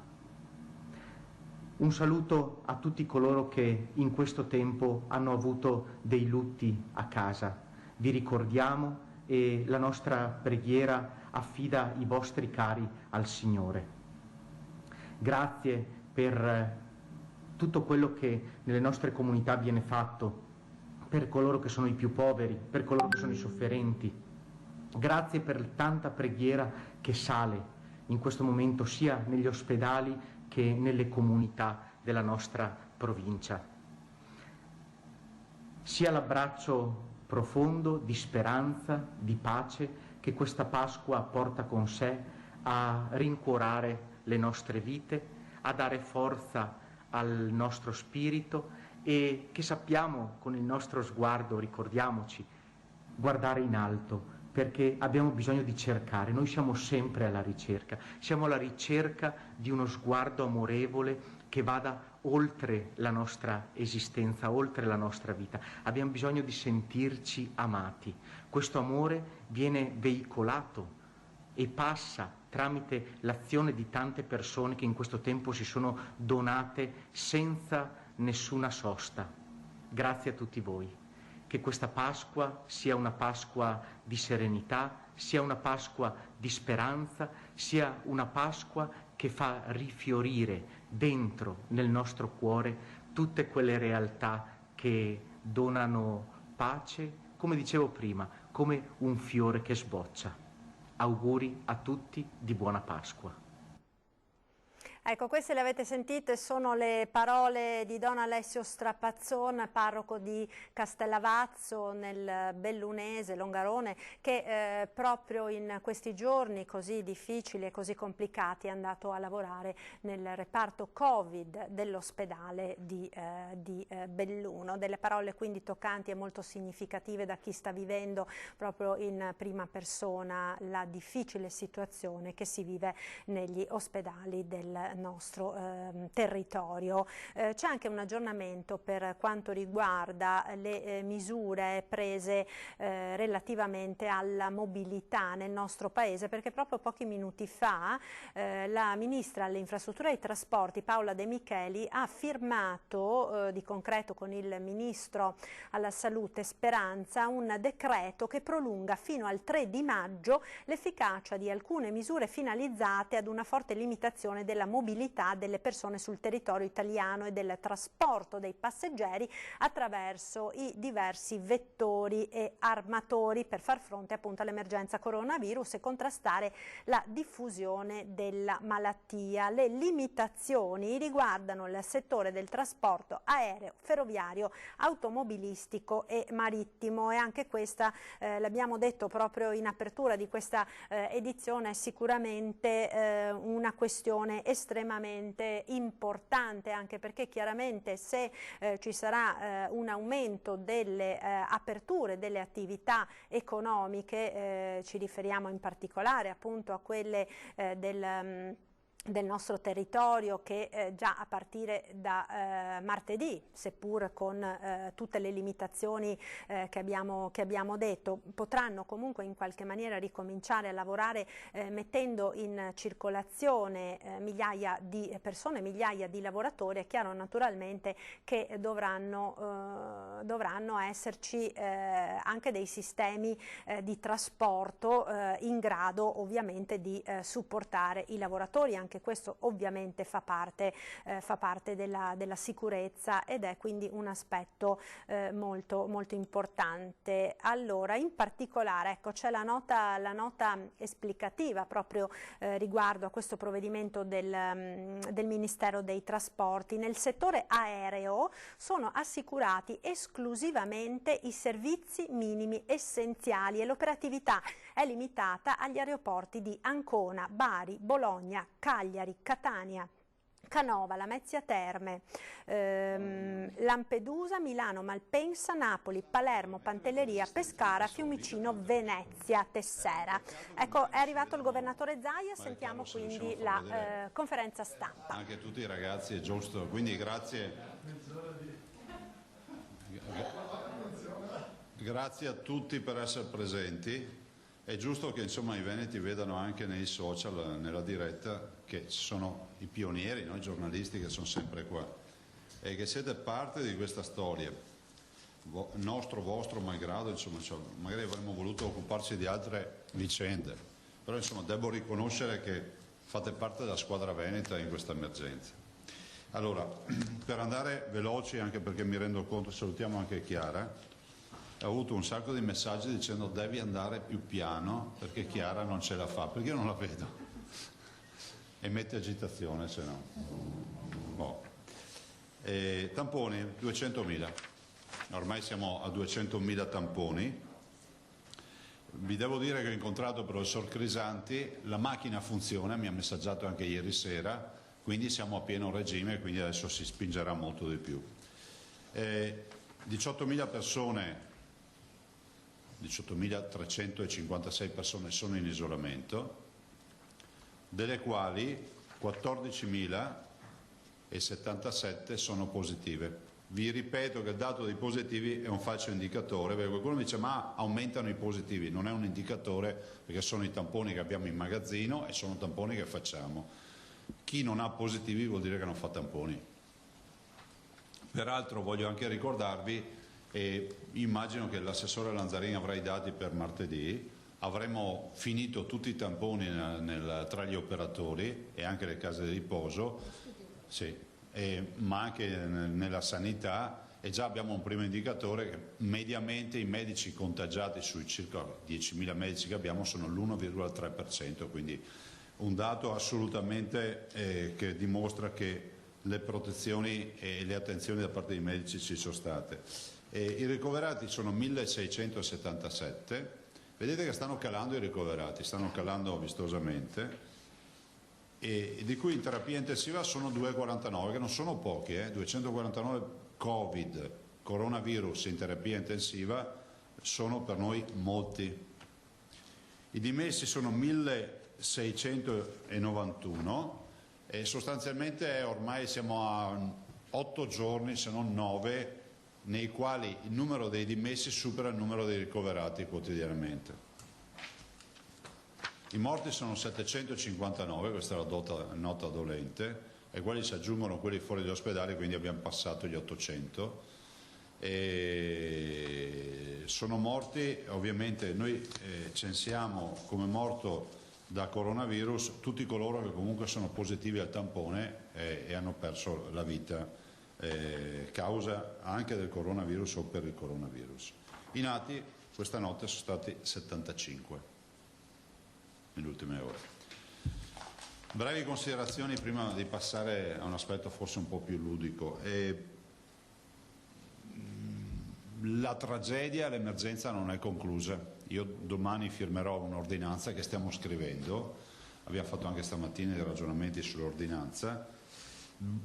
Un saluto a tutti coloro che in questo tempo hanno avuto dei lutti a casa. Vi ricordiamo e la nostra preghiera affida i vostri cari al Signore. Grazie per tutto quello che nelle nostre comunità viene fatto per coloro che sono i più poveri, per coloro che sono i sofferenti. Grazie per tanta preghiera che sale in questo momento sia negli ospedali che nelle comunità della nostra provincia. Sia l'abbraccio profondo di speranza, di pace che questa Pasqua porta con sé a rincuorare le nostre vite, a dare forza al nostro spirito e che sappiamo con il nostro sguardo, ricordiamoci, guardare in alto, perché abbiamo bisogno di cercare. Noi siamo sempre alla ricerca di uno sguardo amorevole che vada oltre la nostra esistenza, oltre la nostra vita. Abbiamo bisogno di sentirci amati. Questo amore viene veicolato e passa tramite l'azione di tante persone che in questo tempo si sono donate senza nessuna sosta. Grazie a tutti voi. Che questa Pasqua sia una Pasqua di serenità, sia una Pasqua di speranza, sia una Pasqua che fa rifiorire dentro nel nostro cuore tutte quelle realtà che donano pace, come dicevo prima, come un fiore che sboccia. Auguri a tutti di buona Pasqua.
Ecco, queste le avete sentite, sono le parole di Don Alessio Strapazzon, parroco di Castellavazzo nel Bellunese, Longarone, che proprio in questi giorni così difficili e così complicati è andato a lavorare nel reparto Covid dell'ospedale di Belluno. Delle parole quindi toccanti e molto significative da chi sta vivendo proprio in prima persona la difficile situazione che si vive negli ospedali del nostro territorio. C'è anche un aggiornamento per quanto riguarda le misure prese relativamente alla mobilità nel nostro paese, perché proprio pochi minuti fa la Ministra alle Infrastrutture e ai Trasporti Paola De Micheli ha firmato di concreto con il Ministro alla Salute Speranza un decreto che prolunga fino al 3 di maggio l'efficacia di alcune misure finalizzate ad una forte limitazione della mobilità delle persone sul territorio italiano e del trasporto dei passeggeri attraverso i diversi vettori e armatori per far fronte appunto all'emergenza coronavirus e contrastare la diffusione della malattia. Le limitazioni riguardano il settore del trasporto aereo, ferroviario, automobilistico e marittimo, e anche questa, l'abbiamo detto proprio in apertura di questa edizione, è sicuramente una questione estremamente importante, anche perché chiaramente se ci sarà un aumento delle aperture delle attività economiche, ci riferiamo in particolare appunto a quelle del nostro territorio che già a partire da martedì, seppur con tutte le limitazioni che abbiamo detto, potranno comunque in qualche maniera ricominciare a lavorare mettendo in circolazione migliaia di persone, migliaia di lavoratori. È chiaro naturalmente che dovranno esserci anche dei sistemi di trasporto in grado ovviamente di supportare i lavoratori. Anche questo ovviamente fa parte della sicurezza ed è quindi un aspetto molto importante. Allora, in particolare, ecco, c'è la nota esplicativa proprio riguardo a questo provvedimento del Ministero dei Trasporti. Nel settore aereo sono assicurati esclusivamente i servizi minimi essenziali e l'operatività è limitata agli aeroporti di Ancona, Bari, Bologna, Cagliari, Catania, Canova, Lamezia Terme, Lampedusa, Milano, Malpensa, Napoli, Palermo, Pantelleria, Pescara, Fiumicino, Venezia, Tessera. Ecco, è arrivato il governatore Zaia, sentiamo quindi la conferenza stampa.
Anche a tutti i ragazzi, è giusto, quindi grazie a tutti per essere presenti. È giusto che insomma i veneti vedano anche nei social, nella diretta, che sono i pionieri, noi giornalisti che sono sempre qua e che siete parte di questa storia, nostro, vostro, malgrado, insomma, magari avremmo voluto occuparci di altre vicende, però insomma devo riconoscere che fate parte della squadra veneta in questa emergenza. Allora, per andare veloci, anche perché mi rendo conto, salutiamo anche Chiara, ho avuto un sacco di messaggi dicendo devi andare più piano perché Chiara non ce la fa, perché io non la vedo e mette agitazione se no. Boh. Tamponi 200.000, ormai siamo a 200.000 tamponi. Vi devo dire che ho incontrato il professor Crisanti, la macchina funziona, mi ha messaggiato anche ieri sera, quindi siamo a pieno regime, quindi adesso si spingerà molto di più. 18.000 persone, 18.356 persone sono in isolamento, delle quali 14.077 sono positive. Vi ripeto che il dato dei positivi è un falso indicatore, perché qualcuno dice ma aumentano i positivi, non è un indicatore perché sono i tamponi che abbiamo in magazzino e sono tamponi che facciamo. Chi non ha positivi vuol dire che non fa tamponi. Peraltro voglio anche ricordarvi, e immagino che l'assessore Lanzarini avrà i dati per martedì, avremo finito tutti i tamponi tra gli operatori e anche le case di riposo, sì, ma anche nella sanità, e già abbiamo un primo indicatore che mediamente i medici contagiati sui circa 10.000 medici che abbiamo sono l'1,3%, quindi un dato assolutamente che dimostra che le protezioni e le attenzioni da parte dei medici ci sono state. I ricoverati sono 1.677, vedete che stanno calando i ricoverati, stanno calando vistosamente, e di cui in terapia intensiva sono 249, che non sono pochi, 249 Covid, coronavirus in terapia intensiva sono per noi molti. I dimessi sono 1.691 e sostanzialmente ormai siamo a 8 giorni, se non 9, nei quali il numero dei dimessi supera il numero dei ricoverati quotidianamente. I morti sono 759, questa è la nota dolente, ai quali si aggiungono quelli fuori dagli ospedali, quindi abbiamo passato gli 800. E sono morti, ovviamente noi censiamo come morto da coronavirus tutti coloro che comunque sono positivi al tampone e hanno perso la vita causa anche del coronavirus o per il coronavirus. I nati questa notte sono stati 75 nelle ultime ore. Brevi considerazioni prima di passare a un aspetto forse un po' più ludico. La tragedia, l'emergenza non è conclusa. Io domani firmerò un'ordinanza che stiamo scrivendo, abbiamo fatto anche stamattina dei ragionamenti sull'ordinanza.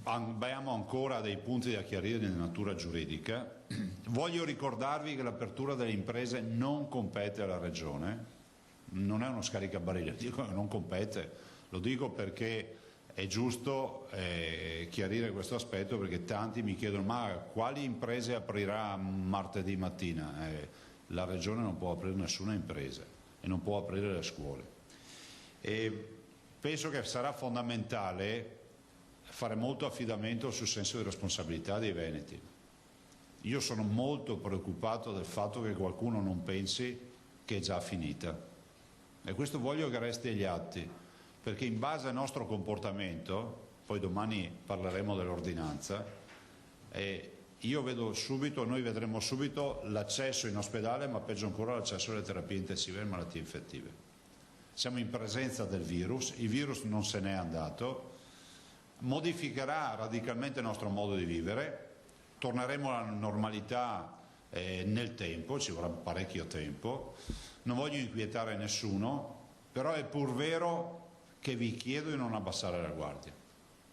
Abbiamo ancora dei punti da chiarire di natura giuridica. Voglio ricordarvi che l'apertura delle imprese non compete alla Regione, non è uno scaricabarile, dico che non compete, lo dico perché è giusto chiarire questo aspetto, perché tanti mi chiedono ma quali imprese aprirà martedì mattina? La Regione non può aprire nessuna impresa e non può aprire le scuole. E penso che sarà fondamentale fare molto affidamento sul senso di responsabilità dei veneti. Io sono molto preoccupato del fatto che qualcuno non pensi che è già finita, e questo voglio che resti agli atti, perché in base al nostro comportamento, poi domani parleremo dell'ordinanza, io vedo subito, noi vedremo subito l'accesso in ospedale, ma peggio ancora l'accesso alle terapie intensive e alle malattie infettive. Siamo in presenza del virus, il virus non se n'è andato, modificherà radicalmente il nostro modo di vivere, torneremo alla normalità nel tempo, ci vorrà parecchio tempo, non voglio inquietare nessuno, però è pur vero che vi chiedo di non abbassare la guardia.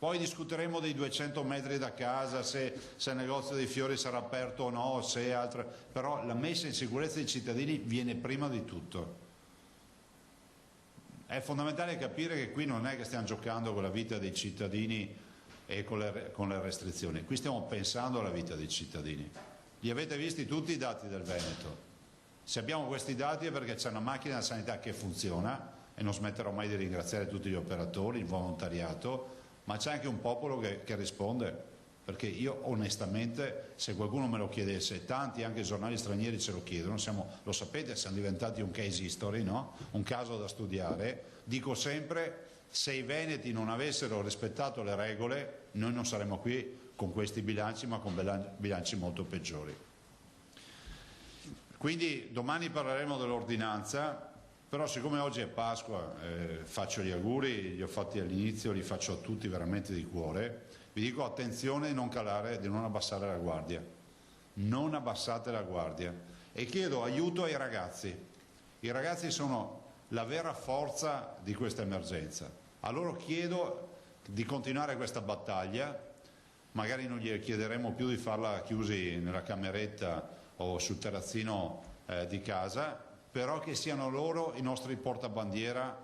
Poi discuteremo dei 200 metri da casa, se il negozio dei fiori sarà aperto o no, se altre, però la messa in sicurezza dei cittadini viene prima di tutto. È fondamentale capire che qui non è che stiamo giocando con la vita dei cittadini e con le restrizioni, qui stiamo pensando alla vita dei cittadini. Li avete visti tutti i dati del Veneto. Se abbiamo questi dati è perché c'è una macchina della sanità che funziona, e non smetterò mai di ringraziare tutti gli operatori, il volontariato, ma c'è anche un popolo che risponde, perché io onestamente, se qualcuno me lo chiedesse, tanti anche giornali stranieri ce lo chiedono, lo sapete, siamo diventati un case history, no? Un caso da studiare, dico sempre, se i veneti non avessero rispettato le regole noi non saremmo qui con questi bilanci, ma con bilanci molto peggiori. Quindi domani parleremo dell'ordinanza. Però siccome oggi è Pasqua, faccio gli auguri, li ho fatti all'inizio, li faccio a tutti veramente di cuore, vi dico attenzione di non abbassare la guardia, non abbassate la guardia, e chiedo aiuto ai ragazzi. I ragazzi sono la vera forza di questa emergenza, a loro chiedo di continuare questa battaglia, magari non gli chiederemo più di farla chiusi nella cameretta o sul terrazzino di casa, però che siano loro i nostri portabandiera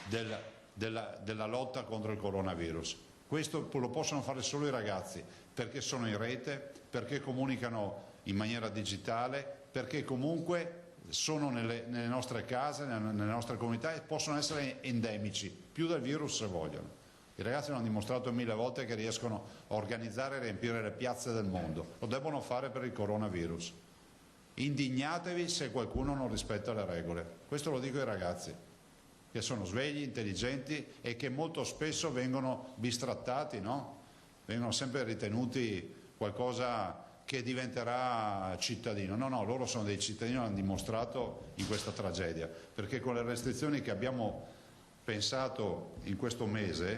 della lotta contro il coronavirus. Questo lo possono fare solo i ragazzi, perché sono in rete, perché comunicano in maniera digitale, perché comunque sono nelle nostre case, nelle nostre comunità, e possono essere endemici, più del virus se vogliono. I ragazzi hanno dimostrato 1000 volte che riescono a organizzare e riempire le piazze del mondo, lo devono fare per il coronavirus. Indignatevi se qualcuno non rispetta le regole, questo lo dico ai ragazzi, che sono svegli, intelligenti e che molto spesso vengono bistrattati, no? Vengono sempre ritenuti qualcosa che diventerà cittadino. No, loro sono dei cittadini, l'hanno dimostrato in questa tragedia, perché con le restrizioni che abbiamo pensato in questo mese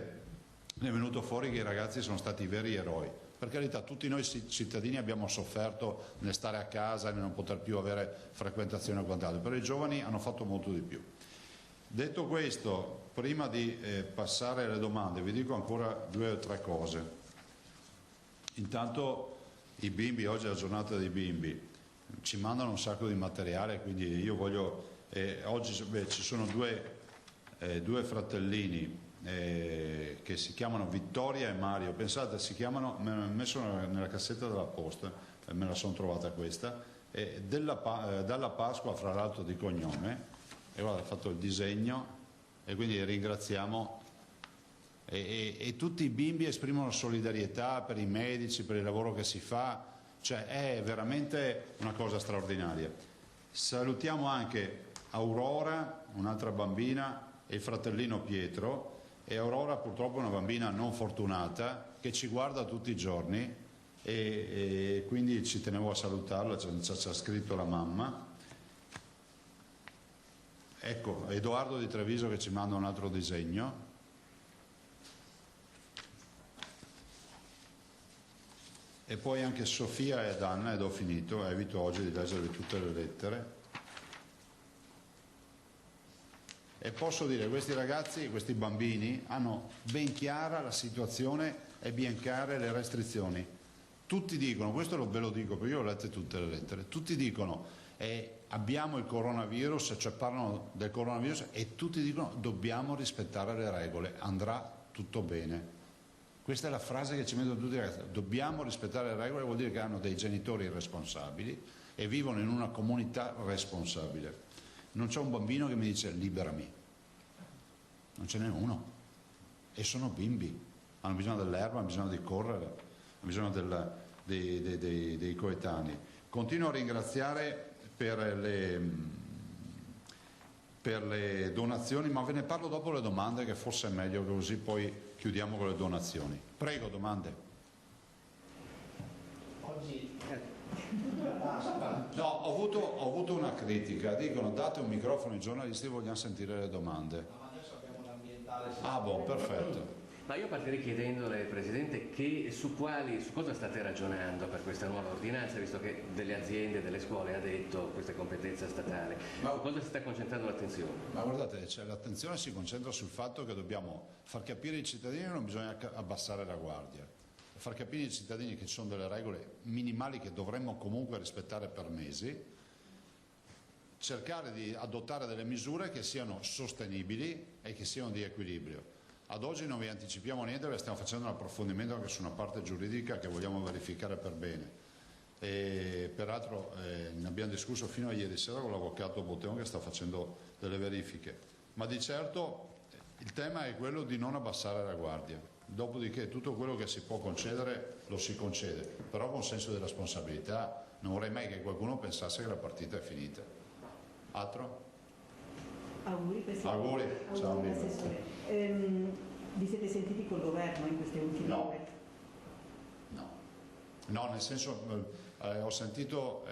è venuto fuori che i ragazzi sono stati i veri eroi. Per carità, tutti noi cittadini abbiamo sofferto nel stare a casa, nel non poter più avere frequentazione e quant'altro, però i giovani hanno fatto molto di più. Detto questo, prima di passare alle domande, vi dico ancora 2 o 3 cose. Intanto i bimbi, oggi è la giornata dei bimbi, ci mandano un sacco di materiale, quindi io voglio, oggi ci sono due fratellini che si chiamano Vittoria e Mario, pensate, si chiamano, me l'ho messo nella cassetta della posta, me la sono trovata questa, dalla Pasqua fra l'altro di cognome, e guarda, ha fatto il disegno, e quindi ringraziamo, e tutti i bimbi esprimono solidarietà per i medici, per il lavoro che si fa, cioè è veramente una cosa straordinaria. Salutiamo anche Aurora, un'altra bambina, e il fratellino Pietro, e Aurora purtroppo è una bambina non fortunata che ci guarda tutti i giorni, e quindi ci tenevo a salutarla, ci ha scritto la mamma. Ecco, Edoardo di Treviso che ci manda un altro disegno. E poi anche Sofia ed Anna, ed ho finito, evito oggi di leggere tutte le lettere. E posso dire, questi ragazzi, questi bambini hanno ben chiara la situazione e ben chiare le restrizioni. Tutti dicono, questo ve lo dico perché io ho letto tutte le lettere, tutti dicono abbiamo il coronavirus, cioè parlano del coronavirus, e tutti dicono dobbiamo rispettare le regole, andrà tutto bene. Questa è la frase che ci mettono tutti i ragazzi, dobbiamo rispettare le regole, vuol dire che hanno dei genitori irresponsabili e vivono in una comunità responsabile. Non c'è un bambino che mi dice liberami, non ce n'è uno, e sono bimbi, hanno bisogno dell'erba, hanno bisogno di correre, hanno bisogno dei coetanei. Continuo a ringraziare per le donazioni, ma ve ne parlo dopo le domande, che forse è meglio, così poi chiudiamo con le donazioni. Prego, domande.
Oggi
no, ho avuto una critica, dicono date un microfono ai giornalisti, vogliamo sentire le domande.
Ma adesso abbiamo l'ambientale.
Ah, perfetto.
Ma io partirei chiedendole, Presidente, su cosa state ragionando per questa nuova ordinanza, visto che delle aziende, delle scuole ha detto questa è competenza statale. Su cosa si sta concentrando l'attenzione?
Ma guardate, l'attenzione si concentra sul fatto che dobbiamo far capire ai cittadini che non bisogna abbassare la guardia, far capire ai cittadini che ci sono delle regole minimali che dovremmo comunque rispettare per mesi, cercare di adottare delle misure che siano sostenibili e che siano di equilibrio. Ad oggi non vi anticipiamo niente perché stiamo facendo un approfondimento anche su una parte giuridica che vogliamo verificare per bene. E peraltro ne abbiamo discusso fino a ieri sera con l'avvocato Botteon che sta facendo delle verifiche. Ma di certo il tema è quello di non abbassare la guardia. Dopodiché tutto quello che si può concedere lo si concede, però con senso di responsabilità. Non vorrei mai che qualcuno pensasse che la partita è finita. Altro?
Auguri, Presidente.
Auguri. Ciao,
Assessore. Vi siete sentiti col governo in queste ultime ore?
No, nel senso ho sentito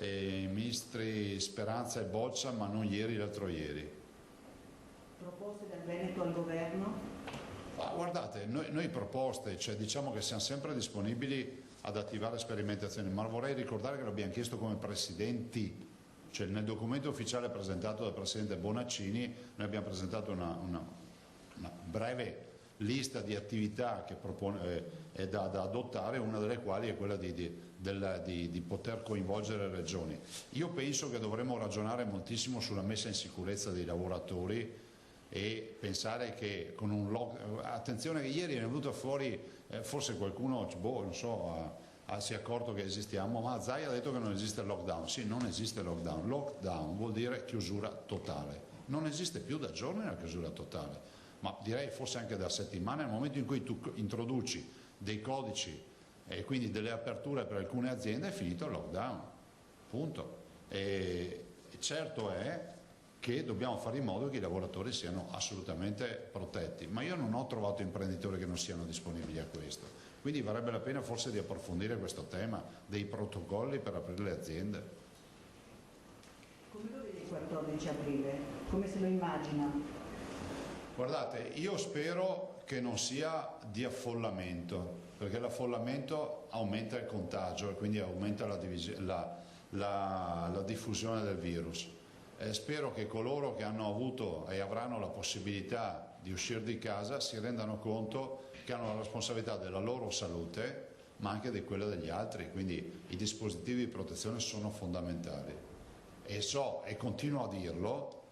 i ministri Speranza e Boccia, ma non ieri, l'altro ieri.
Proposte dal Veneto al governo?
Guardate, noi proposte, cioè diciamo che siamo sempre disponibili ad attivare sperimentazioni, ma vorrei ricordare che l'abbiamo chiesto come presidenti. Cioè nel documento ufficiale presentato dal Presidente Bonaccini noi abbiamo presentato una breve lista di attività che è da adottare, una delle quali è quella di poter coinvolgere le regioni. Io penso che dovremmo ragionare moltissimo sulla messa in sicurezza dei lavoratori e pensare che con un lockdown, attenzione che ieri è venuto fuori, forse qualcuno, non so, si è accorto che esistiamo, ma Zaia ha detto che non esiste il lockdown. Sì, non esiste il lockdown. Lockdown vuol dire chiusura totale. Non esiste più da giorni la chiusura totale, ma direi forse anche da settimane. Nel momento in cui tu introduci dei codici e quindi delle aperture per alcune aziende è finito il lockdown. Punto. E certo è che dobbiamo fare in modo che i lavoratori siano assolutamente protetti, ma io non ho trovato imprenditori che non siano disponibili a questo. Quindi varrebbe la pena forse di approfondire questo tema dei protocolli per aprire le aziende.
Come lo vede il 14 aprile? Come se lo immagina?
Guardate, io spero che non sia di affollamento, perché l'affollamento aumenta il contagio e quindi aumenta la diffusione del virus. Spero che coloro che hanno avuto e avranno la possibilità di uscire di casa si rendano conto che hanno la responsabilità della loro salute ma anche di quella degli altri, quindi i dispositivi di protezione sono fondamentali e so e continuo a dirlo,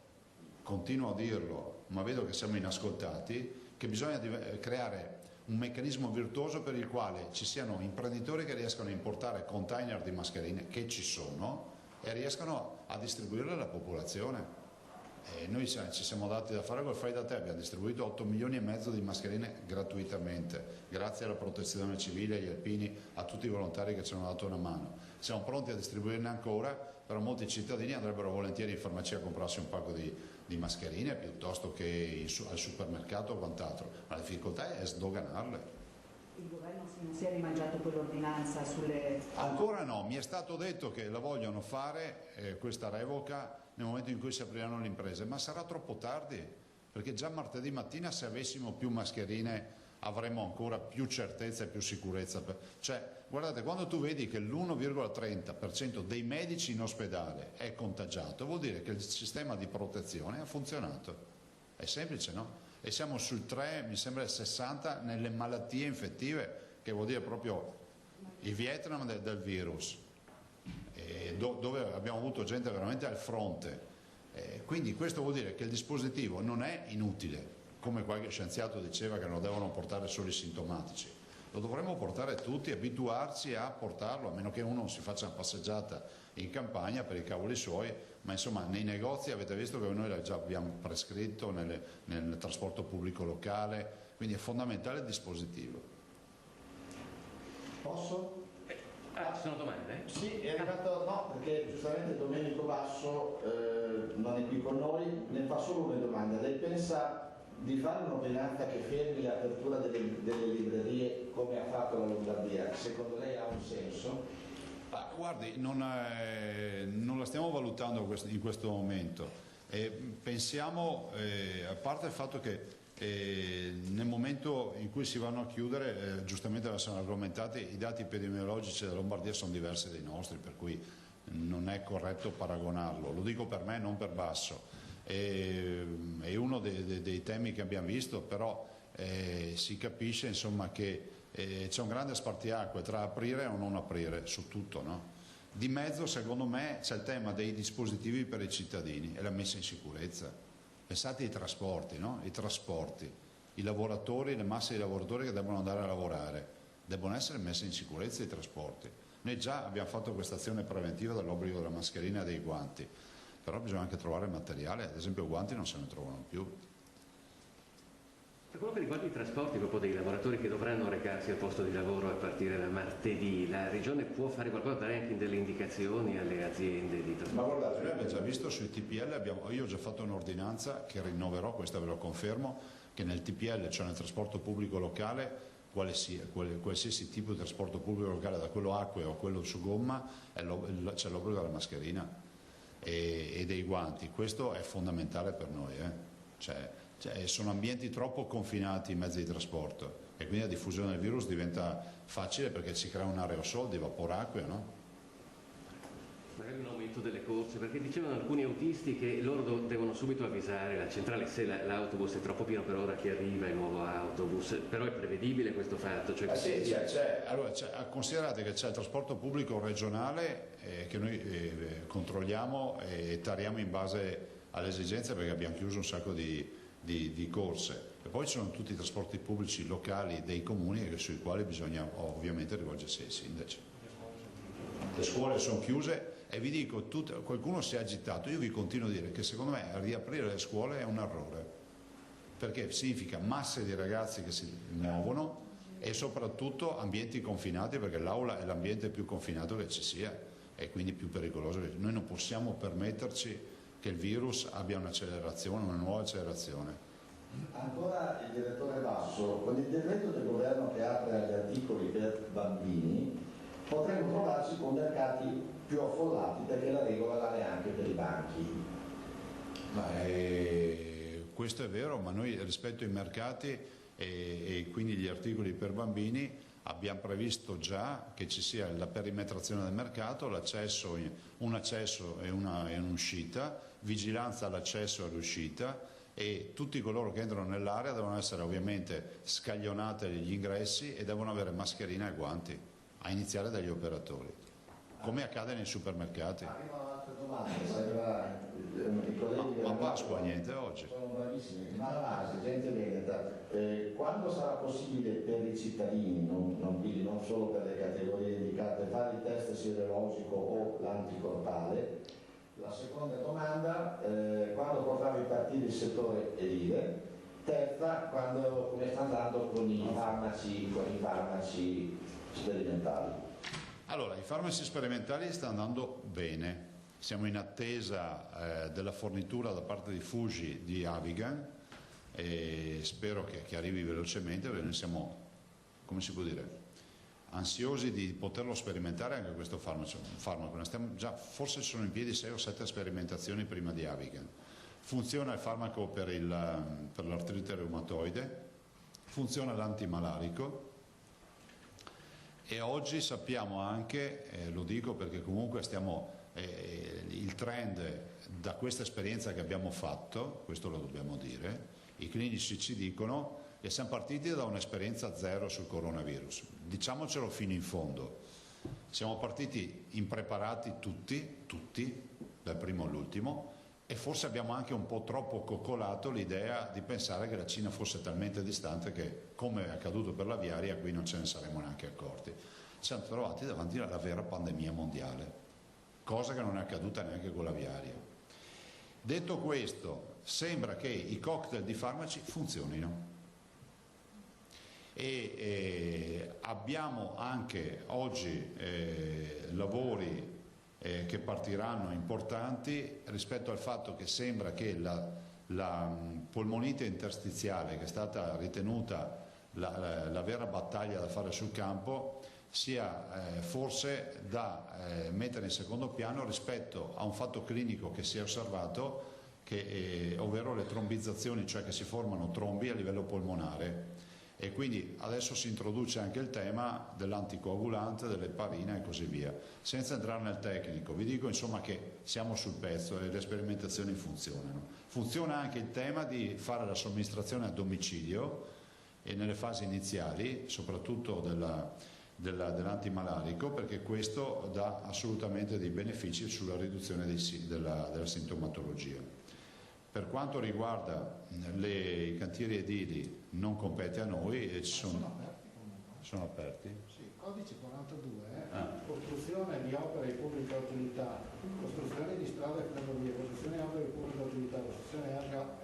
ma vedo che siamo inascoltati, che bisogna creare un meccanismo virtuoso per il quale ci siano imprenditori che riescano a importare container di mascherine, che ci sono, e riescano a distribuirle alla popolazione. E noi ci siamo dati da fare col Fai da Te, abbiamo distribuito 8 milioni e mezzo di mascherine gratuitamente, grazie alla protezione civile, agli alpini, a tutti i volontari che ci hanno dato una mano. Siamo pronti a distribuirne ancora, però molti cittadini andrebbero volentieri in farmacia a comprarsi un pacco di mascherine piuttosto che al supermercato o quant'altro, ma la difficoltà è sdoganarle.
Il governo non si è rimangiato quell'ordinanza sulle...
Ancora no, mi è stato detto che la vogliono fare, questa revoca, nel momento in cui si apriranno le imprese, ma sarà troppo tardi, perché già martedì mattina se avessimo più mascherine avremmo ancora più certezza e più sicurezza. Cioè, guardate, quando tu vedi che l'1,30% dei medici in ospedale è contagiato, vuol dire che il sistema di protezione ha funzionato. È semplice, no? E siamo sul 3, mi sembra il 60 nelle malattie infettive, che vuol dire proprio il Vietnam del virus, dove abbiamo avuto gente veramente al fronte. Quindi questo vuol dire che il dispositivo non è inutile, come qualche scienziato diceva che non lo devono portare solo i sintomatici. Lo dovremmo portare tutti, abituarci a portarlo, a meno che uno non si faccia una passeggiata in campagna per i cavoli suoi, ma insomma nei negozi avete visto che noi già abbiamo prescritto nel trasporto pubblico locale, quindi è fondamentale il dispositivo.
Posso?
Ci sono domande?
Sì, è arrivato, no, perché giustamente Domenico Basso non è qui con noi, ne fa solo una domanda. Lei pensa di fare un'ordinanza che fermi l'apertura delle librerie come ha fatto la Lombardia? Secondo lei ha un senso?
Guardi, non la stiamo valutando in questo momento. Pensiamo, a parte il fatto che nel momento in cui si vanno a chiudere, giustamente sono argomentati, i dati epidemiologici della Lombardia sono diversi dai nostri, per cui non è corretto paragonarlo. Lo dico per me, non per Basso. È uno dei temi che abbiamo visto, però si capisce insomma che c'è un grande spartiacque tra aprire o non aprire su tutto, no? Di mezzo, secondo me, c'è il tema dei dispositivi per i cittadini e la messa in sicurezza. Pensate ai trasporti, no? I trasporti, i lavoratori, le masse di lavoratori che devono andare a lavorare, devono essere messi in sicurezza i trasporti. Noi già abbiamo fatto questa azione preventiva dell'obbligo della mascherina e dei guanti, però bisogna anche trovare materiale, ad esempio i guanti non se ne trovano più.
Per quello che riguarda i trasporti proprio dei lavoratori che dovranno recarsi al posto di lavoro a partire da martedì, la Regione può fare qualcosa, dare anche delle indicazioni alle aziende di trasporto?
Ma guardate, noi abbiamo già visto sui TPL, io ho già fatto un'ordinanza che rinnoverò, questa ve lo confermo, che nel TPL, cioè nel trasporto pubblico locale, qualsiasi tipo di trasporto pubblico locale, da quello acqueo a quello su gomma, c'è l'obbligo della mascherina e dei guanti. Questo è fondamentale per noi, sono ambienti troppo confinati i mezzi di trasporto e quindi la diffusione del virus diventa facile perché si crea un aerosol di vapore acqueo, no?
Magari un aumento delle corse, perché dicevano alcuni autisti che loro devono subito avvisare la centrale se l'autobus è troppo pieno per ora che arriva il nuovo autobus, però è prevedibile questo fatto? Cioè
Allora, considerate che c'è il trasporto pubblico regionale che noi controlliamo e tariamo in base alle esigenze, perché abbiamo chiuso un sacco di corse, e poi ci sono tutti i trasporti pubblici locali dei comuni sui quali bisogna ovviamente rivolgersi ai sindaci. Le scuole sono chiuse e vi dico, qualcuno si è agitato, io vi continuo a dire che secondo me riaprire le scuole è un errore, perché significa masse di ragazzi che si muovono e soprattutto ambienti confinati, perché l'aula è l'ambiente più confinato che ci sia e quindi più pericoloso. Noi non possiamo permetterci che il virus abbia un'accelerazione, una nuova accelerazione.
Ancora il direttore Basso, con il decreto del governo che apre agli articoli per bambini potremmo trovarci con mercati più affollati, perché la regola vale anche per i banchi.
Questo è vero, ma noi rispetto ai mercati e quindi gli articoli per bambini abbiamo previsto già che ci sia la perimetrazione del mercato, un accesso e un'uscita, vigilanza all'accesso e all'uscita, e tutti coloro che entrano nell'area devono essere ovviamente scaglionati gli ingressi e devono avere mascherina e guanti, a iniziare dagli operatori, come accade nei supermercati.
Arrivano altre domande, i colleghi
ma Pasqua niente oggi.
Sono bravissimi, ma la base, gente veneta, quando sarà possibile per i cittadini, non solo per le categorie indicate, fare il test sierologico o l'anticorpale? La seconda domanda, quando potrà ripartire il settore edile? Terza, come sta andando con i farmaci sperimentali?
Allora, i farmaci sperimentali stanno andando bene. Siamo in attesa della fornitura da parte di Fuji di Avigan e spero che arrivi velocemente, perché noi siamo, come si può dire, ansiosi di poterlo sperimentare anche questo farmaco. Forse sono in piedi 6 o 7 sperimentazioni prima di Avigan. Funziona il farmaco per l'artrite reumatoide, funziona l'antimalarico, e oggi sappiamo anche, lo dico perché comunque il trend da questa esperienza che abbiamo fatto, questo lo dobbiamo dire, i clinici ci dicono che siamo partiti da un'esperienza zero sul coronavirus, diciamocelo fino in fondo, siamo partiti impreparati tutti, dal primo all'ultimo, e forse abbiamo anche un po' troppo coccolato l'idea di pensare che la Cina fosse talmente distante che, come è accaduto per l'aviaria, qui non ce ne saremmo neanche accorti. Ci siamo trovati davanti alla vera pandemia mondiale, cosa che non è accaduta neanche con l'aviaria. Detto questo, sembra che i cocktail di farmaci funzionino e abbiamo anche oggi lavori che partiranno importanti rispetto al fatto che sembra che la polmonite interstiziale, che è stata ritenuta la vera battaglia da fare sul campo, sia forse da mettere in secondo piano rispetto a un fatto clinico che si è osservato, ovvero le trombizzazioni, cioè che si formano trombi a livello polmonare. E quindi adesso si introduce anche il tema dell'anticoagulante, dell'eparina e così via. Senza entrare nel tecnico, vi dico insomma che siamo sul pezzo e le sperimentazioni funzionano. Funziona anche il tema di fare la somministrazione a domicilio e nelle fasi iniziali, soprattutto dell'antimalarico, perché questo dà assolutamente dei benefici sulla riduzione della sintomatologia. Per quanto riguarda i cantieri edili non compete a noi e sono aperti?
Sì, codice 42, costruzione di opere di pubblica utilità, costruzione di strade e ferrovie, costruzione di opere di pubblica utilità, costruzione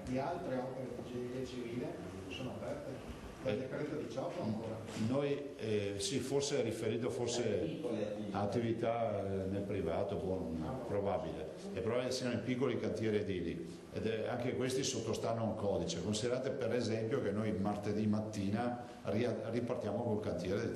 di altre opere di ingegneria civile, sono aperte. Dal decreto 18 ancora?
Noi sì, forse è riferito a attività nel privato, probabile. È probabile che siano i piccoli cantieri edili ed anche questi sottostanno a un codice. Considerate per esempio che noi martedì mattina ripartiamo col cantiere di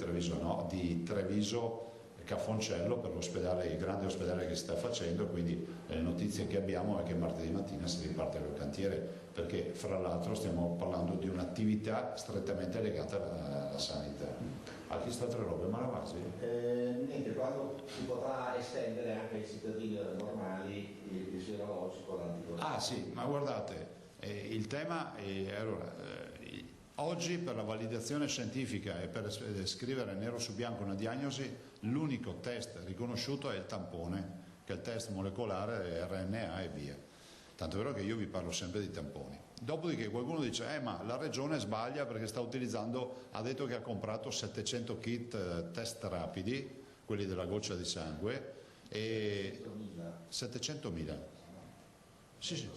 Treviso Cafoncello per l'ospedale, il grande ospedale che si sta facendo, quindi le notizie che abbiamo è che martedì mattina si riparte col cantiere, perché fra l'altro stiamo parlando di un'attività strettamente legata alla sanità. A chi sta tre robe, Malavasi?
Niente, quando si potrà estendere anche ai cittadini normali il serologico, l'anticorpo.
Ah sì, ma guardate, il tema è oggi per la validazione scientifica e per scrivere nero su bianco una diagnosi, l'unico test riconosciuto è il tampone, che è il test molecolare RNA e via. Tanto è vero che io vi parlo sempre di tamponi. Dopodiché qualcuno dice, ma la regione sbaglia perché ha detto che ha comprato 700 kit test rapidi, quelli della goccia di sangue, e 700.000. Sì.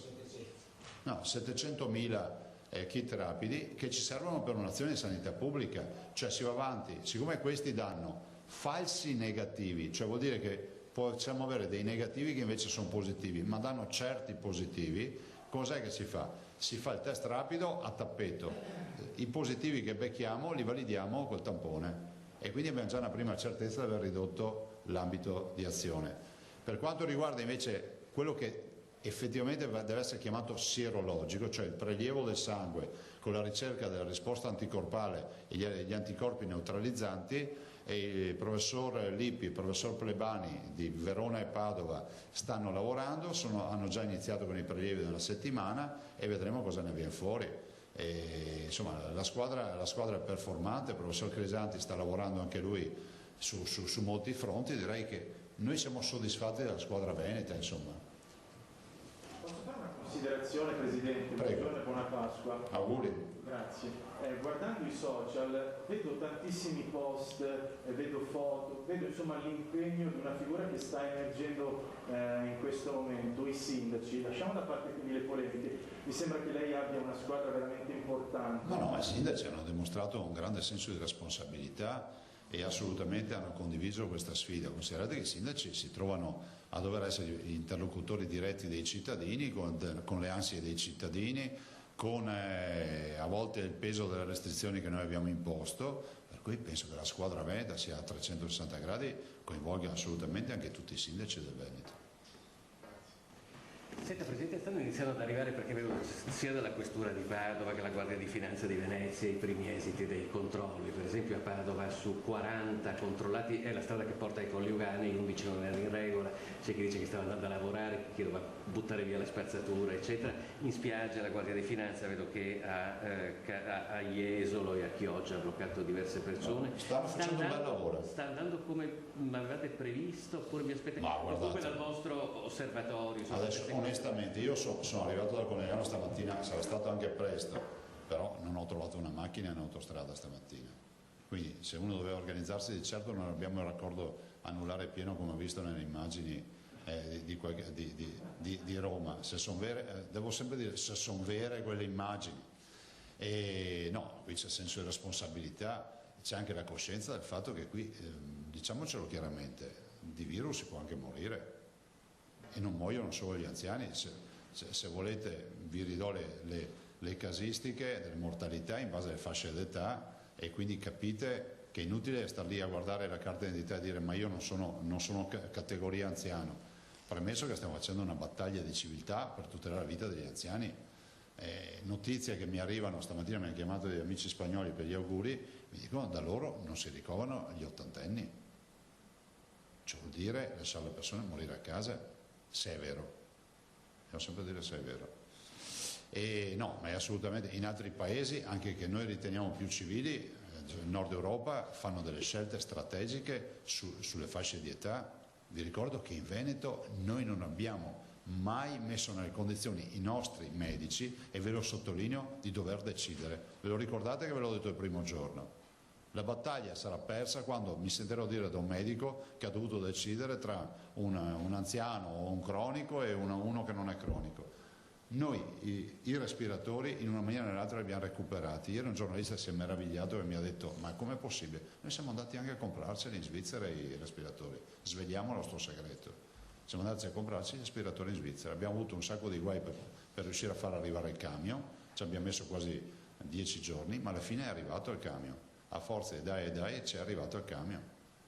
No, 700.000 kit rapidi che ci servono per un'azione di sanità pubblica, cioè si va avanti, siccome questi danno falsi negativi, cioè vuol dire che possiamo avere dei negativi che invece sono positivi, ma danno certi positivi, cos'è che si fa? Si fa il test rapido a tappeto, i positivi che becchiamo li validiamo col tampone e quindi abbiamo già una prima certezza di aver ridotto l'ambito di azione. Per quanto riguarda invece quello che effettivamente deve essere chiamato sierologico, cioè il prelievo del sangue con la ricerca della risposta anticorpale e gli anticorpi neutralizzanti, e il professor Lippi e il professor Plebani di Verona e Padova stanno lavorando, hanno già iniziato con i prelievi della settimana e vedremo cosa ne viene fuori. Insomma, la squadra è performante, il professor Crisanti sta lavorando anche lui su molti fronti, direi che noi siamo soddisfatti della squadra veneta, insomma.
Posso fare una considerazione, Presidente?
Prego.
Buongiorno e buona Pasqua.
Auguri.
Grazie. Guardando i social vedo tantissimi post, vedo foto, vedo insomma l'impegno di una figura che sta emergendo in questo momento, i sindaci. Lasciamo da parte quindi le polemiche, mi sembra che lei abbia una squadra veramente importante.
No, i sindaci hanno dimostrato un grande senso di responsabilità e assolutamente hanno condiviso questa sfida. Considerate che i sindaci si trovano a dover essere interlocutori diretti dei cittadini, con le ansie dei cittadini, con a volte il peso delle restrizioni che noi abbiamo imposto, per cui penso che la squadra veneta sia a 360 gradi, coinvolga assolutamente anche tutti i sindaci del Veneto.
Senta Presidente, stanno iniziando ad arrivare, perché vedo sia dalla Questura di Padova che la Guardia di Finanza di Venezia i primi esiti dei controlli. Per esempio a Padova su 40 controllati è la strada che porta ai Colliugani, 11 non erano in regola, c'è chi dice che stava andando a lavorare, chi doveva buttare via la spazzatura eccetera. In spiaggia la Guardia di Finanza vedo che a Jesolo e a Chioggia ha bloccato diverse persone.
Stanno facendo un bel lavoro.
Sta andando come avevate previsto oppure vi aspettate? Oppure dal vostro osservatorio?
Adesso onestamente io sono arrivato dal Conegliano stamattina, sarà stato anche presto, però non ho trovato una macchina in autostrada stamattina, quindi se uno doveva organizzarsi di certo non abbiamo il raccordo anulare pieno come ho visto nelle immagini di Roma. Se sono vere, devo sempre dire se sono vere quelle immagini, e no, qui c'è senso di responsabilità, c'è anche la coscienza del fatto che qui, diciamocelo chiaramente, di virus si può anche morire. E non muoiono solo gli anziani, se volete vi ridò le casistiche delle mortalità in base alle fasce d'età, e quindi capite che è inutile star lì a guardare la carta d'identità e dire ma io non sono categoria anziano. Premesso che stiamo facendo una battaglia di civiltà per tutelare la vita degli anziani. Notizie che mi arrivano, stamattina mi hanno chiamato degli amici spagnoli per gli auguri, mi dicono da loro non si ricoverano gli ottantenni. Ciò vuol dire lasciare le persone morire a casa, se è vero. Devo sempre dire se è vero. E no, ma è assolutamente, in altri paesi, anche che noi riteniamo più civili, in Nord Europa fanno delle scelte strategiche sulle fasce di età. Vi ricordo che in Veneto noi non abbiamo mai messo nelle condizioni i nostri medici, e ve lo sottolineo, di dover decidere. Ve lo ricordate che ve l'ho detto il primo giorno? La battaglia sarà persa quando mi sentirò dire da un medico che ha dovuto decidere tra un anziano o un cronico e uno che non è cronico. Noi i respiratori in una maniera o nell'altra li abbiamo recuperati. Ieri un giornalista si è meravigliato e mi ha detto: ma com'è possibile? Noi siamo andati anche a comprarceli in Svizzera i respiratori, svegliamo il nostro segreto. Siamo andati a comprarci gli respiratori in Svizzera, abbiamo avuto un sacco di guai per riuscire a far arrivare il camion, ci abbiamo messo quasi 10 giorni, ma alla fine è arrivato il camion. A forza di dai ci è arrivato il camion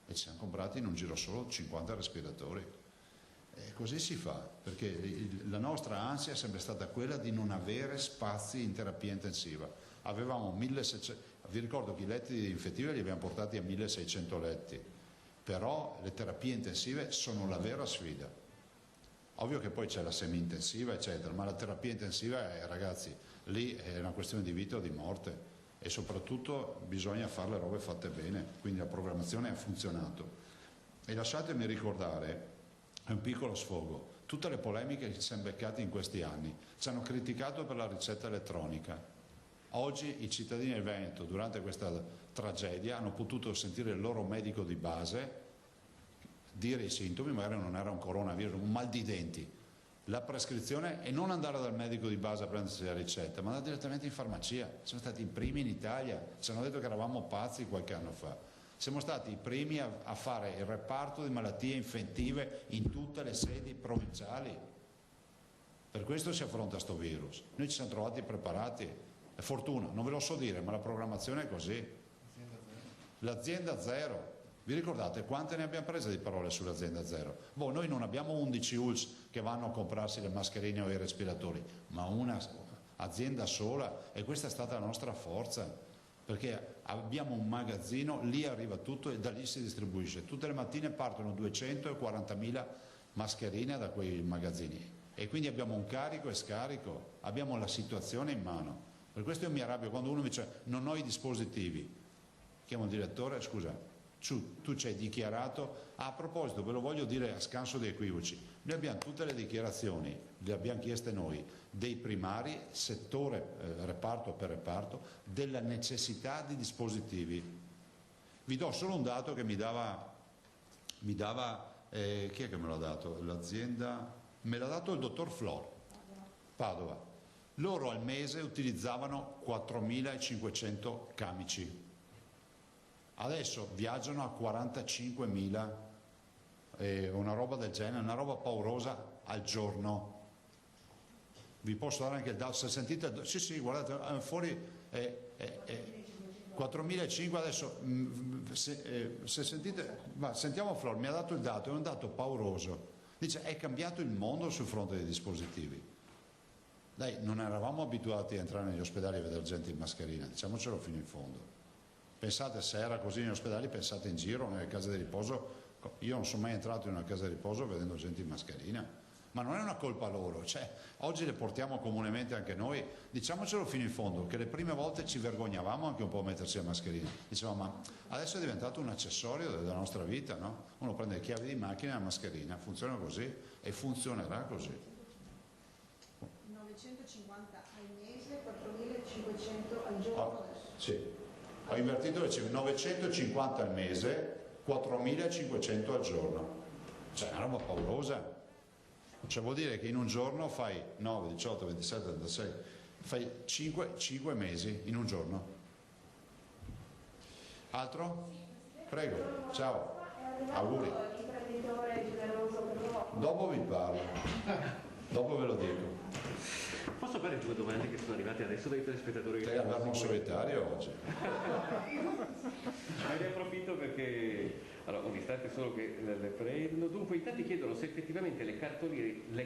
e ci siamo comprati in un giro solo 50 respiratori. E così si fa, perché la nostra ansia è sempre stata quella di non avere spazi in terapia intensiva. Avevamo 1600, vi ricordo che i letti infettivi li abbiamo portati a 1600 letti, però le terapie intensive sono la vera sfida. Ovvio che poi c'è la semi-intensiva eccetera, ma la terapia intensiva ragazzi, lì è una questione di vita o di morte, e soprattutto bisogna fare le robe fatte bene, quindi la programmazione ha funzionato. E lasciatemi ricordare, è un piccolo sfogo, tutte le polemiche che ci siamo beccati in questi anni. Ci hanno criticato per la ricetta elettronica. Oggi i cittadini del Veneto durante questa tragedia hanno potuto sentire il loro medico di base dire i sintomi, magari non era un coronavirus, un mal di denti. La prescrizione è non andare dal medico di base a prendersi la ricetta, ma andare direttamente in farmacia. Siamo stati i primi in Italia, ci hanno detto che eravamo pazzi qualche anno fa. Siamo stati i primi a fare il reparto di malattie infettive in tutte le sedi provinciali. Per questo si affronta sto virus. Noi ci siamo trovati preparati. È fortuna, non ve lo so dire, ma la programmazione è così. L'azienda zero. Vi ricordate quante ne abbiamo prese di parole sull'azienda zero? Noi non abbiamo 11 ULS che vanno a comprarsi le mascherine o i respiratori, ma una azienda sola, e questa è stata la nostra forza, perché abbiamo un magazzino, lì arriva tutto e da lì si distribuisce. Tutte le mattine partono 240.000 mascherine da quei magazzini e quindi abbiamo un carico e scarico, abbiamo la situazione in mano. Per questo io mi arrabbio quando uno mi dice non ho i dispositivi. Chiamo il direttore: scusa, tu ci hai dichiarato, a proposito ve lo voglio dire a scanso di equivoci, noi abbiamo tutte le dichiarazioni, le abbiamo chieste noi, dei primari, settore reparto per reparto, della necessità di dispositivi. Vi do solo un dato che mi dava chi è che me l'ha dato? L'azienda, me l'ha dato il dottor Flor, Padova. Loro al mese utilizzavano 4.500 camici. Adesso viaggiano a 45.000, una roba del genere, una roba paurosa al giorno. Vi posso dare anche il dato, se sentite, sì, guardate, fuori 4.500 adesso, se sentite, sentiamo Flor, mi ha dato il dato, è un dato pauroso. Dice, è cambiato il mondo sul fronte dei dispositivi. Dai, non eravamo abituati a entrare negli ospedali e vedere gente in mascherina, diciamocelo fino in fondo. Pensate, se era così negli ospedali, pensate in giro, nelle case di riposo. Io non sono mai entrato in una casa di riposo vedendo gente in mascherina, ma non è una colpa loro, oggi le portiamo comunemente anche noi. Diciamocelo fino in fondo, che le prime volte ci vergognavamo anche un po' a metterci la mascherina, dicevamo ma adesso è diventato un accessorio della nostra vita, no? Uno prende le chiavi di macchina e la mascherina, funziona così e funzionerà così.
950 al mese, 4.500 al giorno.
Sì. Ho invertito le cifre, 950 al mese, 4.500 al giorno. È una roba paurosa. Vuol dire che in un giorno fai 9, 18, 27, 36, fai 5 mesi in un giorno. Altro? Prego, ciao, auguri. Dopo vi parlo, dopo ve lo dico.
Posso fare 2 domande che sono arrivate adesso dai telespettatori?
Sei all'armo solitario oggi.
Ne approfitto perché allora, un'estate scusate solo che le prendo. Dunque i tanti chiedono se effettivamente le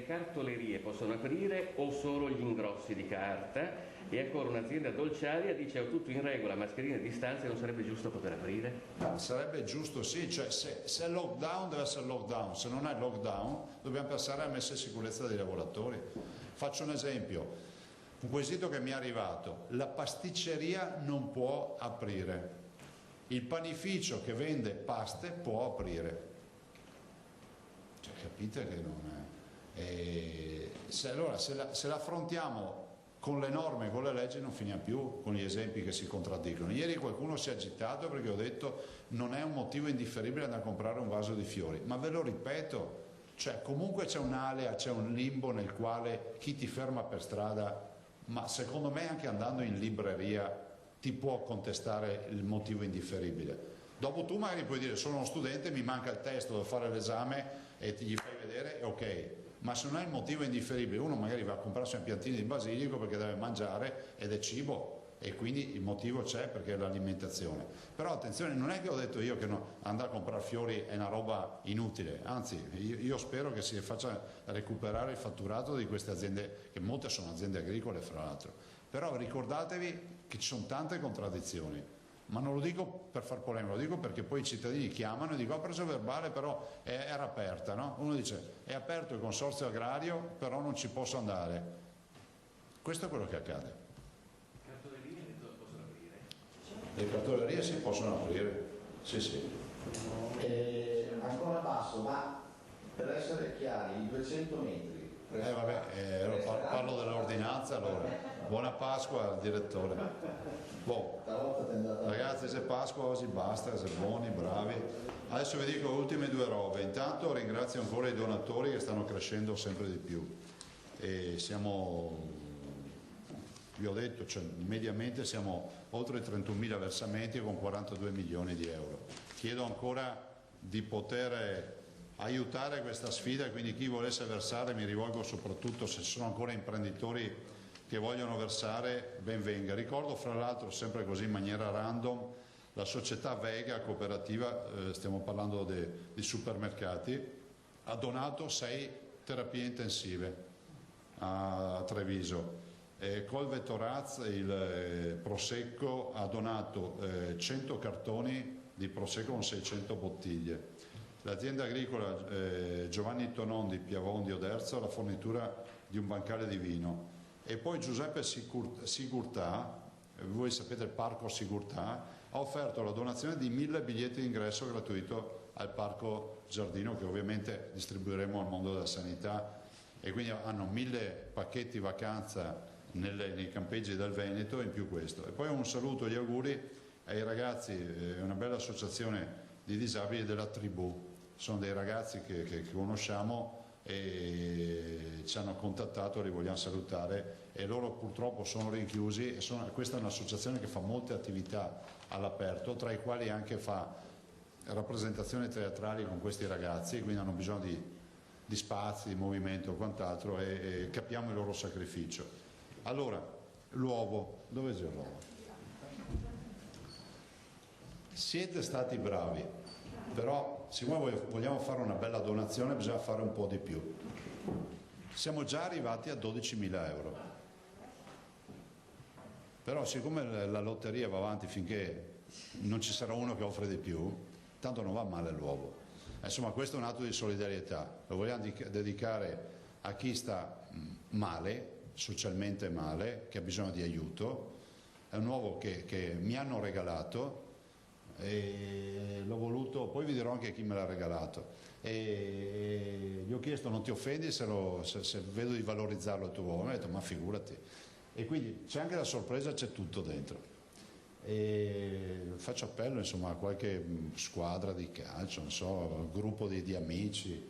cartolerie possono aprire o solo gli ingrossi di carta, e ancora un'azienda dolciaria dice: ho tutto in regola, mascherine a distanza, non sarebbe giusto poter aprire?
Sarebbe giusto, sì, cioè se è lockdown deve essere lockdown, se non è lockdown dobbiamo passare alla messa in sicurezza dei lavoratori. Faccio un esempio, un quesito che mi è arrivato: la pasticceria non può aprire, il panificio che vende paste può aprire, cioè, capite che non è... se la affrontiamo con le norme, con le leggi, non finiamo più con gli esempi che si contraddicono. Ieri qualcuno si è agitato perché ho detto non è un motivo indifferibile andare a comprare un vaso di fiori, ma ve lo ripeto, cioè comunque c'è un'alea, c'è un limbo nel quale chi ti ferma per strada, ma secondo me anche andando in libreria ti può contestare il motivo indifferibile. Dopo tu magari puoi dire: sono uno studente, mi manca il testo, devo fare l'esame, e gli fai vedere, ok, ma se non è il motivo indifferibile, uno magari va a comprarsi un piantino di basilico perché deve mangiare ed è cibo, e quindi il motivo c'è perché è l'alimentazione. Però attenzione, non è che ho detto io che andare a comprare fiori è una roba inutile, anzi io spero che si faccia recuperare il fatturato di queste aziende, che molte sono aziende agricole fra l'altro. Però ricordatevi che ci sono tante contraddizioni, ma non lo dico per far polemica, lo dico perché poi i cittadini chiamano e dicono: ho preso verbale, però era aperta, no? Uno dice: è aperto il consorzio agrario, però non ci posso andare. Questo è quello che accade. Le cartolerie si possono aprire, sì sì.
Ancora basso, ma per essere chiari, i 200 metri...
parlo dell'ordinanza, allora. Buona Pasqua al direttore. Boh. Ragazzi, se Pasqua oggi basta, siete buoni, bravi. Adesso vi dico le ultime due robe. Intanto ringrazio ancora i donatori che stanno crescendo sempre di più. E vi ho detto, cioè, mediamente siamo oltre i 31.000 versamenti con 42 milioni di euro. Chiedo ancora di poter aiutare questa sfida, quindi chi volesse versare, mi rivolgo soprattutto se ci sono ancora imprenditori che vogliono versare, ben venga. Ricordo fra l'altro, sempre così in maniera random, la società Vega cooperativa, stiamo parlando di supermercati, ha donato 6 terapie intensive a Treviso. Colve Toraz, il Prosecco, ha donato 100 cartoni di Prosecco con 600 bottiglie. L'azienda agricola Giovanni Tonon di Piavon di Oderzo, la fornitura di un bancale di vino. E poi Giuseppe Sigurtà, voi sapete il parco Sigurtà, ha offerto la donazione di 1000 biglietti di ingresso gratuito al parco Giardino, che ovviamente distribuiremo al mondo della sanità, e quindi hanno 1000 pacchetti vacanza nei campeggi del Veneto, in più questo. E poi un saluto e gli auguri ai ragazzi, una bella associazione di disabili della Tribù, sono dei ragazzi che conosciamo e ci hanno contattato, li vogliamo salutare, e loro purtroppo sono rinchiusi, e questa è un'associazione che fa molte attività all'aperto, tra i quali anche fa rappresentazioni teatrali con questi ragazzi, quindi hanno bisogno di spazi, di movimento e quant'altro, e capiamo il loro sacrificio. Allora, l'uovo, dove c'è l'uovo? Siete stati bravi, però siccome vogliamo fare una bella donazione bisogna fare un po' di più. Siamo già arrivati a 12.000 euro, però siccome la lotteria va avanti finché non ci sarà uno che offre di più, tanto non va male l'uovo. Insomma, questo è un atto di solidarietà, lo vogliamo dedicare a chi sta male, socialmente male, che ha bisogno di aiuto. È un uovo che mi hanno regalato e l'ho voluto, poi vi dirò anche chi me l'ha regalato, e gli ho chiesto: non ti offendi se vedo di valorizzarlo il tuo uovo? Mi ha detto: ma figurati. E quindi c'è anche la sorpresa, c'è tutto dentro. E faccio appello insomma a qualche squadra di calcio, non so, gruppo di amici,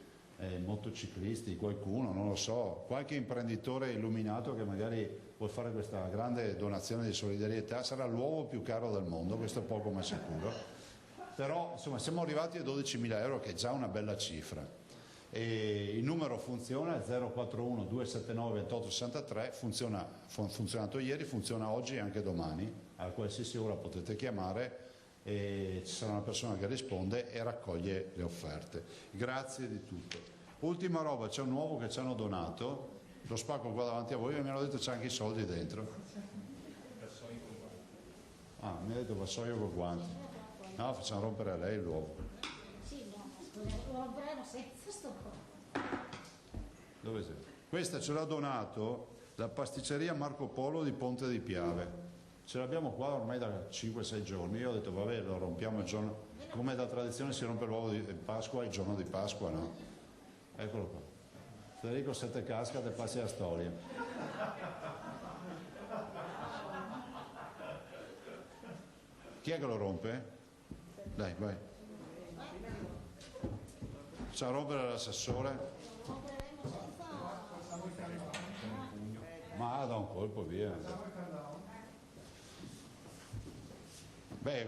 motociclisti, qualcuno, non lo so, qualche imprenditore illuminato che magari vuol fare questa grande donazione di solidarietà. Sarà l'uovo più caro del mondo, questo è poco ma sicuro, però insomma siamo arrivati a 12.000 euro, che è già una bella cifra, e il numero funziona, è 041 279 2863, funzionato ieri, funziona oggi e anche domani, a qualsiasi ora potete chiamare e ci sarà una persona che risponde e raccoglie le offerte. Grazie di tutto. Ultima roba, c'è un uovo che ci hanno donato, lo spacco qua davanti a voi e mi hanno detto c'è anche i soldi dentro. Ah, mi ha detto vassoio con guanti. No, facciamo rompere a lei l'uovo.
Sì, no, lo romperemo senza sto po'.
Dove sei? Questa ce l'ha donato la pasticceria Marco Polo di Ponte di Piave. Ce l'abbiamo qua ormai da 5-6 giorni. Io ho detto vabbè, lo rompiamo il giorno, come da tradizione si rompe l'uovo di Pasqua il giorno di Pasqua, no? Eccolo qua. Federico Sette Casca te passi la storia. Chi è che lo rompe? Dai, vai. Facciamo rompere l'assessore. Ma da un colpo via. Beh,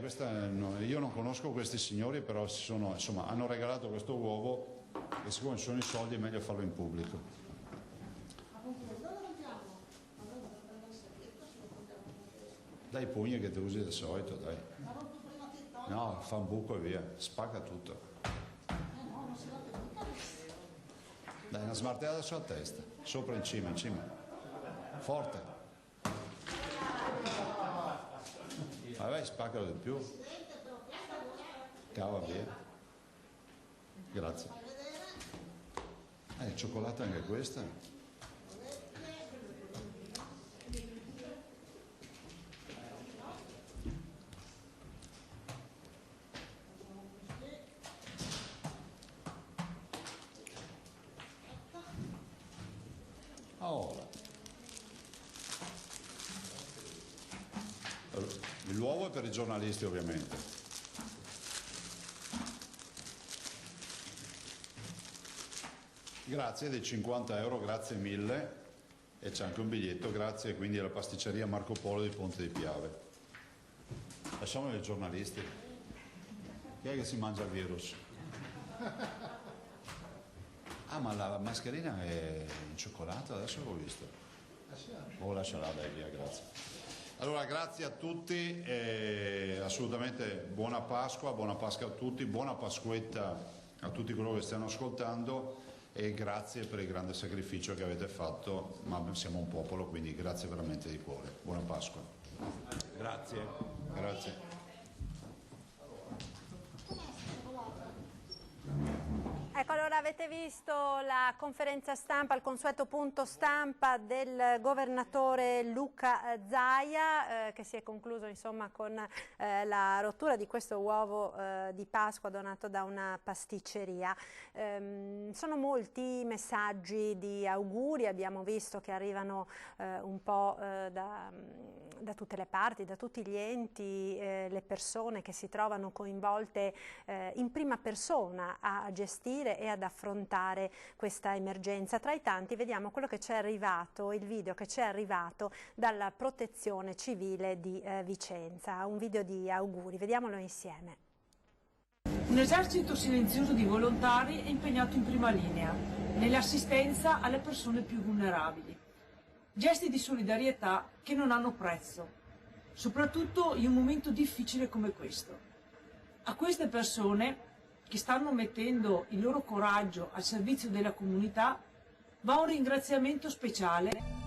io non conosco questi signori, però insomma, hanno regalato questo uovo e siccome ci sono i soldi è meglio farlo in pubblico. Dai i pugni che ti usi del solito, dai. No, fa un buco e via, spacca tutto. Dai, una smartellata sulla testa, sopra in cima, forte. Vabbè, spaccalo di più. Cava via. Grazie. È cioccolata anche questa? Ora. L'uovo è per i giornalisti ovviamente. Grazie dei 50 euro, grazie mille. E c'è anche un biglietto, grazie quindi alla pasticceria Marco Polo di Ponte di Piave. Lasciamo i giornalisti. Chi è che si mangia il virus? Ah, ma la mascherina è in cioccolato, adesso l'ho visto. Oh, lasciala, dai, via, grazie. Allora, grazie a tutti, assolutamente buona Pasqua a tutti, buona Pasquetta a tutti coloro che stanno ascoltando e grazie per il grande sacrificio che avete fatto, ma siamo un popolo, quindi grazie veramente di cuore. Buona Pasqua. Grazie. Grazie.
Ecco, allora avete visto la conferenza stampa, il consueto punto stampa del governatore Luca Zaia che si è concluso insomma con la rottura di questo uovo di Pasqua donato da una pasticceria. Sono molti messaggi di auguri, abbiamo visto che arrivano un po' da tutte le parti, da tutti gli enti, le persone che si trovano coinvolte in prima persona a gestire e ad affrontare questa emergenza. Tra i tanti vediamo quello che ci è arrivato, il video che ci è arrivato dalla Protezione Civile di Vicenza, un video di auguri, vediamolo insieme.
Un esercito silenzioso di volontari è impegnato in prima linea, nell'assistenza alle persone più vulnerabili. Gesti di solidarietà che non hanno prezzo, soprattutto in un momento difficile come questo. A queste persone che stanno mettendo il loro coraggio al servizio della comunità va un ringraziamento speciale.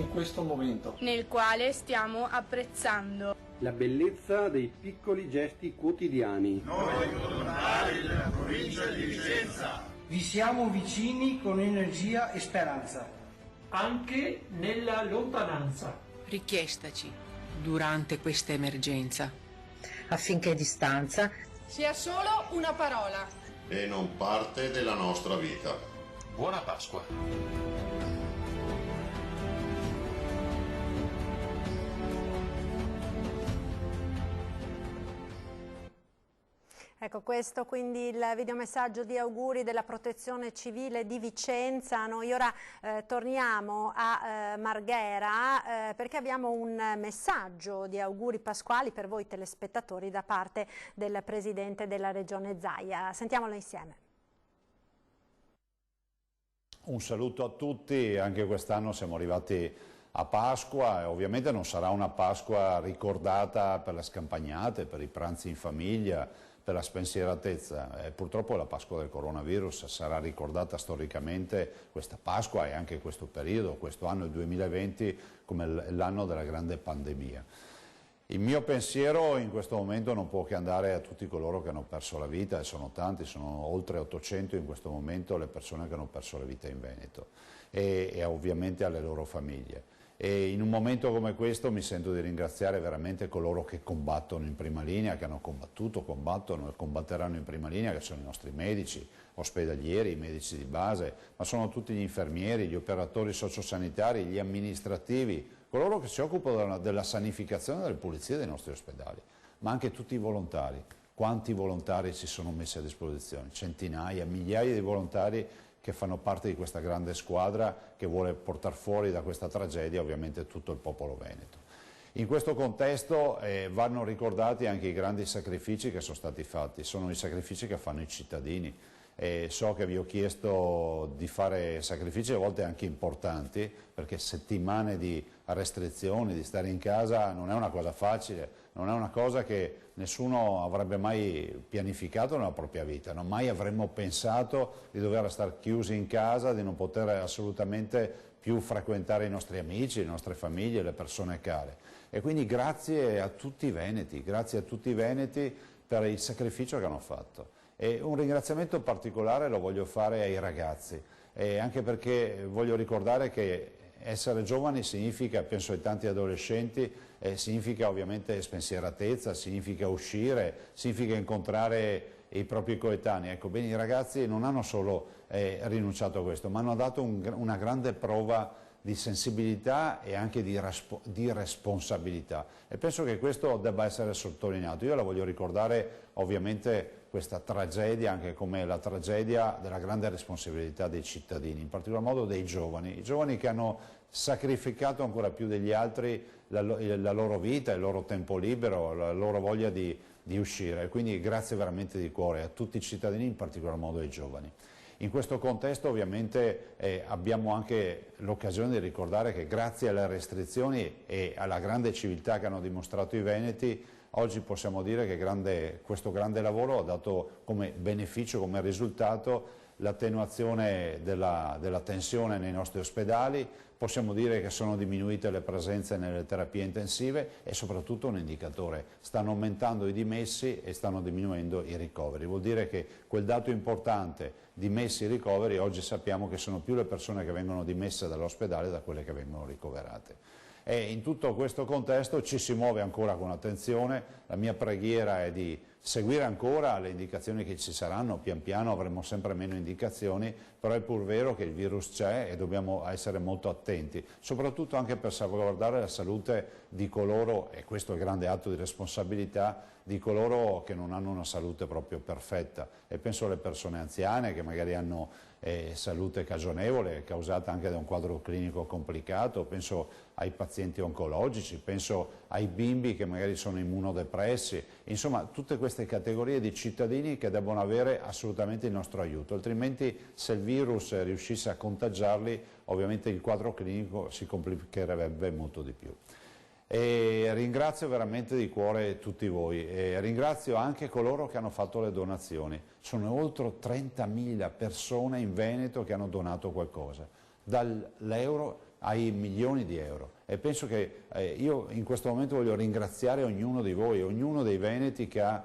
in questo momento,
nel quale stiamo apprezzando
la bellezza dei piccoli gesti quotidiani.
Noi volontari della provincia di Vicenza
vi siamo vicini con energia e speranza,
anche nella lontananza.
Richiestaci durante questa emergenza,
affinché distanza
sia solo una parola
e non parte della nostra vita.
Buona Pasqua!
Ecco, questo quindi il videomessaggio di auguri della Protezione Civile di Vicenza. Noi ora torniamo a Marghera perché abbiamo un messaggio di auguri pasquali per voi telespettatori da parte del Presidente della Regione Zaia. Sentiamolo insieme.
Un saluto a tutti, anche quest'anno siamo arrivati a Pasqua e ovviamente non sarà una Pasqua ricordata per le scampagnate, per i pranzi in famiglia, per la spensieratezza. Purtroppo la Pasqua del coronavirus sarà ricordata storicamente, questa Pasqua e anche questo periodo, questo anno, il 2020, come l'anno della grande pandemia. Il mio pensiero in questo momento non può che andare a tutti coloro che hanno perso la vita, e sono tanti, sono oltre 800 in questo momento le persone che hanno perso la vita in Veneto, e ovviamente alle loro famiglie. E in un momento come questo mi sento di ringraziare veramente coloro che combattono in prima linea, che hanno combattuto, combattono e combatteranno in prima linea, che sono i nostri medici, ospedalieri, i medici di base, ma sono tutti gli infermieri, gli operatori sociosanitari, gli amministrativi, coloro che si occupano della sanificazione e delle pulizie dei nostri ospedali, ma anche tutti i volontari. Quanti volontari si sono messi a disposizione? Centinaia, migliaia di volontari che fanno parte di questa grande squadra che vuole portare fuori da questa tragedia ovviamente tutto il popolo veneto. In questo contesto vanno ricordati anche i grandi sacrifici che sono stati fatti, sono i sacrifici che fanno i cittadini. So che vi ho chiesto di fare sacrifici a volte anche importanti, perché settimane di restrizioni, di stare in casa non è una cosa facile, non è una cosa che nessuno avrebbe mai pianificato nella propria vita, non mai avremmo pensato di dover stare chiusi in casa, di non poter assolutamente più frequentare i nostri amici, le nostre famiglie, le persone care. E quindi grazie a tutti i veneti per il sacrificio che hanno fatto. E un ringraziamento particolare lo voglio fare ai ragazzi, anche perché voglio ricordare che essere giovani significa, penso ai tanti adolescenti, significa ovviamente spensieratezza, significa uscire, significa incontrare i propri coetanei. Ecco, bene, i ragazzi non hanno solo rinunciato a questo, ma hanno dato una grande prova di sensibilità e anche di responsabilità. E penso che questo debba essere sottolineato. Io la voglio ricordare ovviamente questa tragedia anche come la tragedia della grande responsabilità dei cittadini, in particolar modo dei giovani, i giovani che hanno sacrificato ancora più degli altri la loro vita, il loro tempo libero, la loro voglia di uscire. Quindi grazie veramente di cuore a tutti i cittadini, in particolar modo ai giovani. In questo contesto ovviamente abbiamo anche l'occasione di ricordare che grazie alle restrizioni e alla grande civiltà che hanno dimostrato i veneti, oggi possiamo dire che questo grande lavoro ha dato come beneficio, come risultato, l'attenuazione della tensione nei nostri ospedali, possiamo dire che sono diminuite le presenze nelle terapie intensive e soprattutto un indicatore, stanno aumentando i dimessi e stanno diminuendo i ricoveri. Vuol dire che quel dato importante, dimessi e ricoveri, oggi sappiamo che sono più le persone che vengono dimesse dall'ospedale da quelle che vengono ricoverate. E in tutto questo contesto ci si muove ancora con attenzione, la mia preghiera è di seguire ancora le indicazioni che ci saranno, pian piano avremo sempre meno indicazioni, però è pur vero che il virus c'è e dobbiamo essere molto attenti, soprattutto anche per salvaguardare la salute di coloro, e questo è il grande atto di responsabilità, di coloro che non hanno una salute proprio perfetta, e penso alle persone anziane che magari hanno salute cagionevole causata anche da un quadro clinico complicato, penso ai pazienti oncologici, penso ai bimbi che magari sono immunodepressi, insomma tutte queste categorie di cittadini che debbono avere assolutamente il nostro aiuto, altrimenti se il virus riuscisse a contagiarli ovviamente il quadro clinico si complicherebbe molto di più. E ringrazio veramente di cuore tutti voi e ringrazio anche coloro che hanno fatto le donazioni. Sono oltre 30.000 persone in Veneto che hanno donato qualcosa, dall'euro ai milioni di euro. E penso che io in questo momento voglio ringraziare ognuno di voi, ognuno dei veneti che ha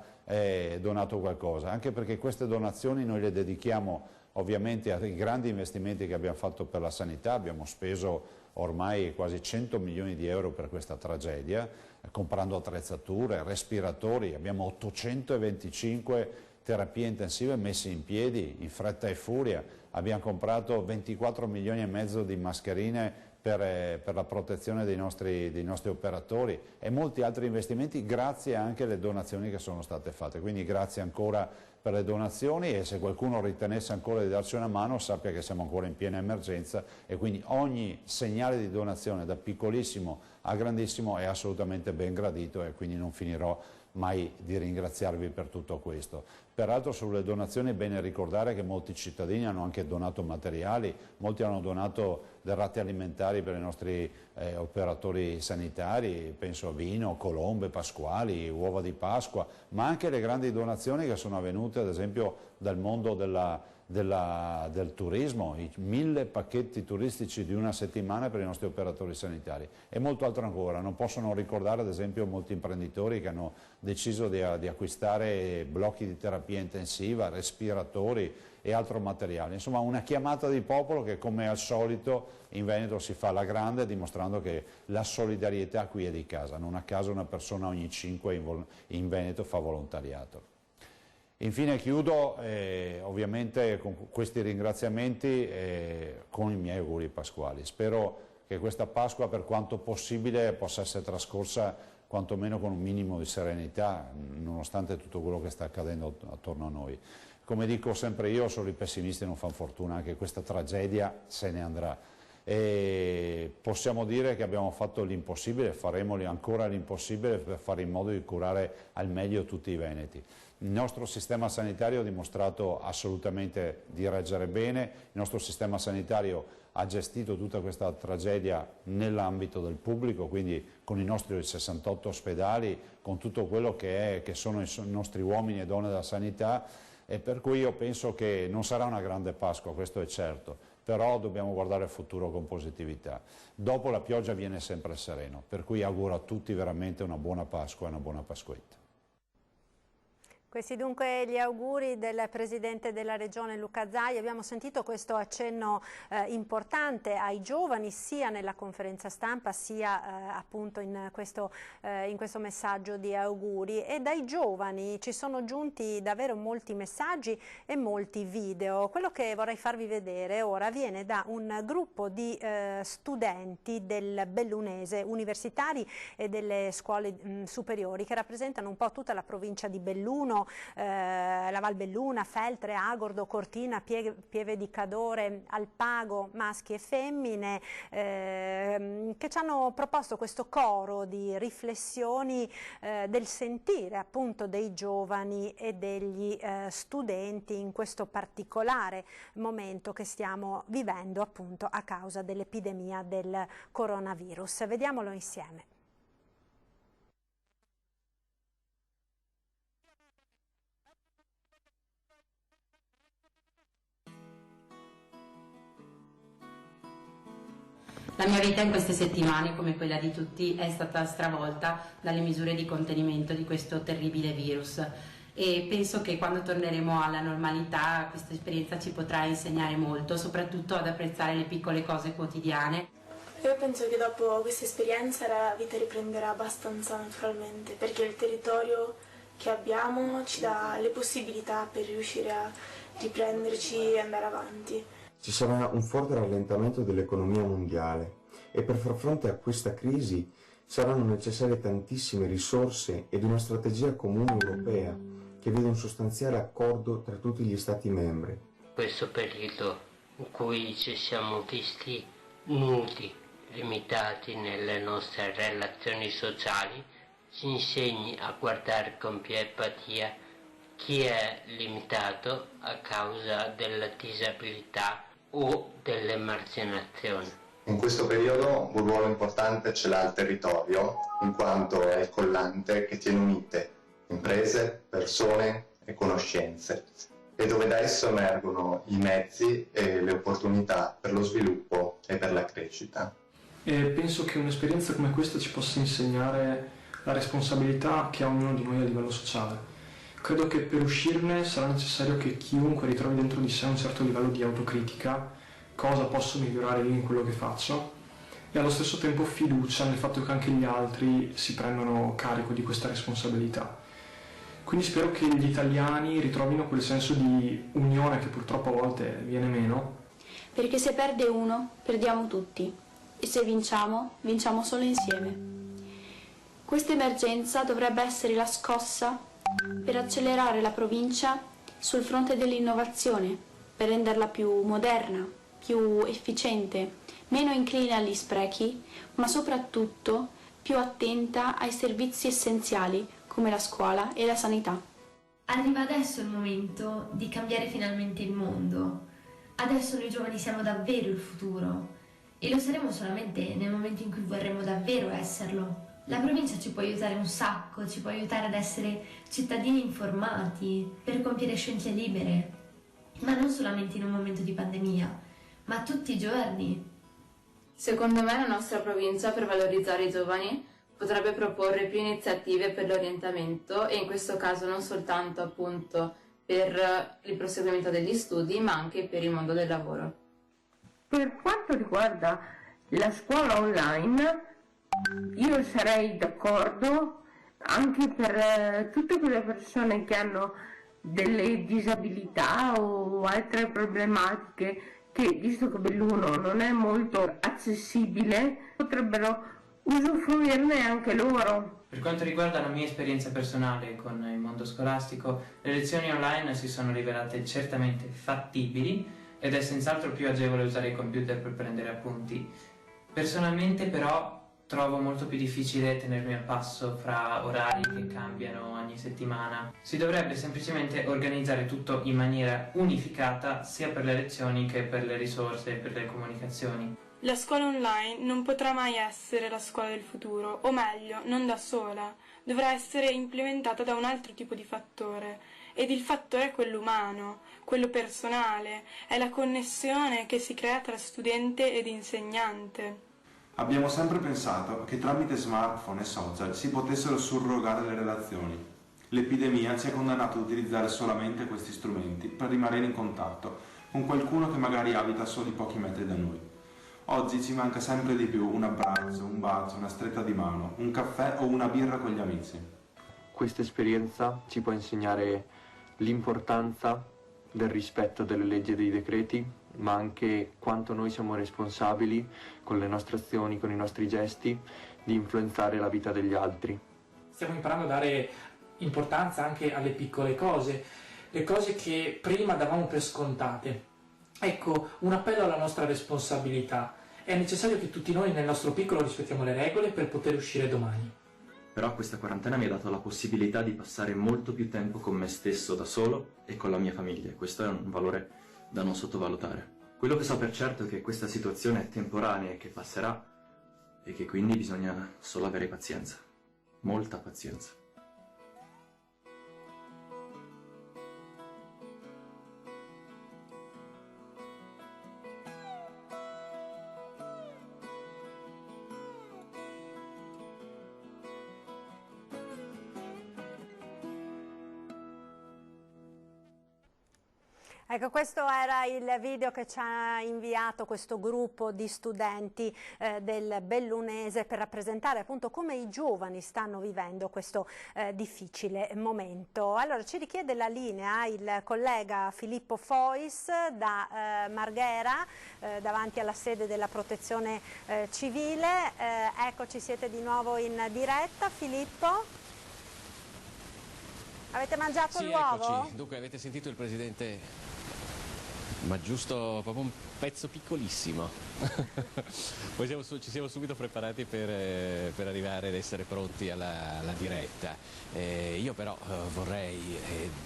donato qualcosa, anche perché queste donazioni noi le dedichiamo ovviamente ai grandi investimenti che abbiamo fatto per la sanità. Abbiamo speso ormai quasi 100 milioni di euro per questa tragedia, comprando attrezzature, respiratori. Abbiamo 825 terapie intensive messe in piedi in fretta e furia. Abbiamo comprato 24 milioni e mezzo di mascherine per la protezione dei nostri operatori e molti altri investimenti, grazie anche alle donazioni che sono state fatte. Quindi grazie ancora per le donazioni, e se qualcuno ritenesse ancora di darci una mano sappia che siamo ancora in piena emergenza, e quindi ogni segnale di donazione da piccolissimo a grandissimo è assolutamente ben gradito, e quindi non finirò mai di ringraziarvi per tutto questo. Peraltro sulle donazioni è bene ricordare che molti cittadini hanno anche donato materiali, molti hanno donato derrate alimentari per i nostri operatori sanitari, penso a vino, colombe pasquali, uova di Pasqua, ma anche le grandi donazioni che sono avvenute ad esempio dal mondo del turismo, i 1000 pacchetti turistici di una settimana per i nostri operatori sanitari e molto altro ancora. Non posso non ricordare ad esempio molti imprenditori che hanno deciso di acquistare blocchi di terapia intensiva, respiratori e altro materiale. Insomma, una chiamata di popolo che, come al solito, in Veneto si fa alla grande, dimostrando che la solidarietà qui è di casa. Non a caso una persona ogni 5 in Veneto fa volontariato. Infine chiudo ovviamente con questi ringraziamenti con i miei auguri pasquali. Spero che questa Pasqua, per quanto possibile, possa essere trascorsa quantomeno con un minimo di serenità, nonostante tutto quello che sta accadendo attorno a noi. Come dico sempre io, solo i pessimisti non fanno fortuna, anche questa tragedia se ne andrà. E possiamo dire che abbiamo fatto l'impossibile, faremo ancora l'impossibile per fare in modo di curare al meglio tutti i veneti. Il nostro sistema sanitario ha dimostrato assolutamente di reggere bene, il nostro sistema sanitario ha gestito tutta questa tragedia nell'ambito del pubblico, quindi con i nostri 68 ospedali, con tutto quello che sono i nostri uomini e donne della sanità, e per cui io penso che non sarà una grande Pasqua, questo è certo, però dobbiamo guardare al futuro con positività. Dopo la pioggia viene sempre sereno, per cui auguro a tutti veramente una buona Pasqua e una buona Pasquetta.
Questi dunque gli auguri del Presidente della Regione Luca Zaia. Abbiamo sentito questo accenno importante ai giovani sia nella conferenza stampa sia appunto in questo messaggio di auguri, e dai giovani ci sono giunti davvero molti messaggi e molti video. Quello che vorrei farvi vedere ora viene da un gruppo di studenti del Bellunese, universitari e delle scuole superiori, che rappresentano un po' tutta la provincia di Belluno, la Val Belluna, Feltre, Agordo, Cortina, Pieve di Cadore, Alpago, maschi e femmine, che ci hanno proposto questo coro di riflessioni del sentire appunto dei giovani e degli studenti in questo particolare momento che stiamo vivendo appunto a causa dell'epidemia del coronavirus. Vediamolo insieme.
La mia vita in queste settimane, come quella di tutti, è stata stravolta dalle misure di contenimento di questo terribile virus, e penso che quando torneremo alla normalità questa esperienza ci potrà insegnare molto, soprattutto ad apprezzare le piccole cose quotidiane.
Io penso che dopo questa esperienza la vita riprenderà abbastanza naturalmente, perché il territorio che abbiamo ci dà le possibilità per riuscire a riprenderci e andare avanti.
Ci sarà un forte rallentamento dell'economia mondiale e per far fronte a questa crisi saranno necessarie tantissime risorse ed una strategia comune europea che vede un sostanziale accordo tra tutti gli Stati membri.
Questo periodo in cui ci siamo visti nudi, limitati nelle nostre relazioni sociali, ci insegni a guardare con più empatia chi è limitato a causa della disabilità o dell'emarginazione.
In questo periodo un ruolo importante ce l'ha il territorio, in quanto è il collante che tiene unite imprese, persone e conoscenze, e dove da esso emergono i mezzi e le opportunità per lo sviluppo e per la crescita.
e penso che un'esperienza come questa ci possa insegnare la responsabilità che ha ognuno di noi a livello sociale. Credo che per uscirne sarà necessario che chiunque ritrovi dentro di sé un certo livello di autocritica, cosa posso migliorare io in quello che faccio, e allo stesso tempo fiducia nel fatto che anche gli altri si prendano carico di questa responsabilità. Quindi spero che gli italiani ritrovino quel senso di unione che purtroppo a volte viene meno.
Perché se perde uno, perdiamo tutti, e se vinciamo, vinciamo solo insieme. Questa emergenza dovrebbe essere la scossa per accelerare la provincia sul fronte dell'innovazione, per renderla più moderna, più efficiente, meno incline agli sprechi, ma soprattutto più attenta ai servizi essenziali come la scuola e la sanità.
Arriva adesso il momento di cambiare finalmente il mondo. Adesso noi giovani siamo davvero il futuro e lo saremo solamente nel momento in cui vorremmo davvero esserlo. La provincia ci può aiutare un sacco, ci può aiutare ad essere cittadini informati, per compiere scelte libere, ma non solamente in un momento di pandemia, ma tutti i giorni.
Secondo me la nostra provincia, per valorizzare i giovani, potrebbe proporre più iniziative per l'orientamento e in questo caso non soltanto appunto per il proseguimento degli studi, ma anche per il mondo del lavoro.
Per quanto riguarda la scuola online, io sarei d'accordo anche per tutte quelle persone che hanno delle disabilità o altre problematiche che, visto che Belluno non è molto accessibile, potrebbero usufruirne anche loro.
Per quanto riguarda la mia esperienza personale con il mondo scolastico, le lezioni online si sono rivelate certamente fattibili ed è senz'altro più agevole usare il computer per prendere appunti. Personalmente però trovo molto più difficile tenermi al passo fra orari che cambiano ogni settimana. Si dovrebbe semplicemente organizzare tutto in maniera unificata sia per le lezioni che per le risorse e per le comunicazioni.
La scuola online non potrà mai essere la scuola del futuro, o meglio, non da sola. Dovrà essere implementata da un altro tipo di fattore. Ed il fattore è quello umano, quello personale, è la connessione che si crea tra studente ed insegnante.
Abbiamo sempre pensato che tramite smartphone e social si potessero surrogare le relazioni. L'epidemia ci ha condannato ad utilizzare solamente questi strumenti per rimanere in contatto con qualcuno che magari abita a soli pochi metri da noi. Oggi ci manca sempre di più un abbraccio, un bacio, una stretta di mano, un caffè o una birra con gli amici.
Questa esperienza ci può insegnare l'importanza del rispetto delle leggi e dei decreti, ma anche quanto noi siamo responsabili con le nostre azioni, con i nostri gesti, di influenzare la vita degli altri.
Stiamo imparando a dare importanza anche alle piccole cose, le cose che prima davamo per scontate. Ecco, un appello alla nostra responsabilità. È necessario che tutti noi nel nostro piccolo rispettiamo le regole per poter uscire domani.
Però questa quarantena mi ha dato la possibilità di passare molto più tempo con me stesso da solo e con la mia famiglia. Questo è un valore da non sottovalutare. Quello che so per certo è che questa situazione è temporanea e che passerà e che quindi bisogna solo avere pazienza, molta pazienza.
Ecco, questo era il video che ci ha inviato questo gruppo di studenti del Bellunese per rappresentare appunto come i giovani stanno vivendo questo difficile momento. Allora ci richiede la linea il collega Filippo Fois da Marghera, davanti alla sede della Protezione Civile. Eccoci, siete di nuovo in diretta. Filippo? Avete mangiato l'uovo?
Eccoci. Dunque avete sentito il Presidente, ma giusto proprio un pezzo piccolissimo. Poi ci siamo subito preparati per arrivare ad essere pronti alla diretta. Io però vorrei,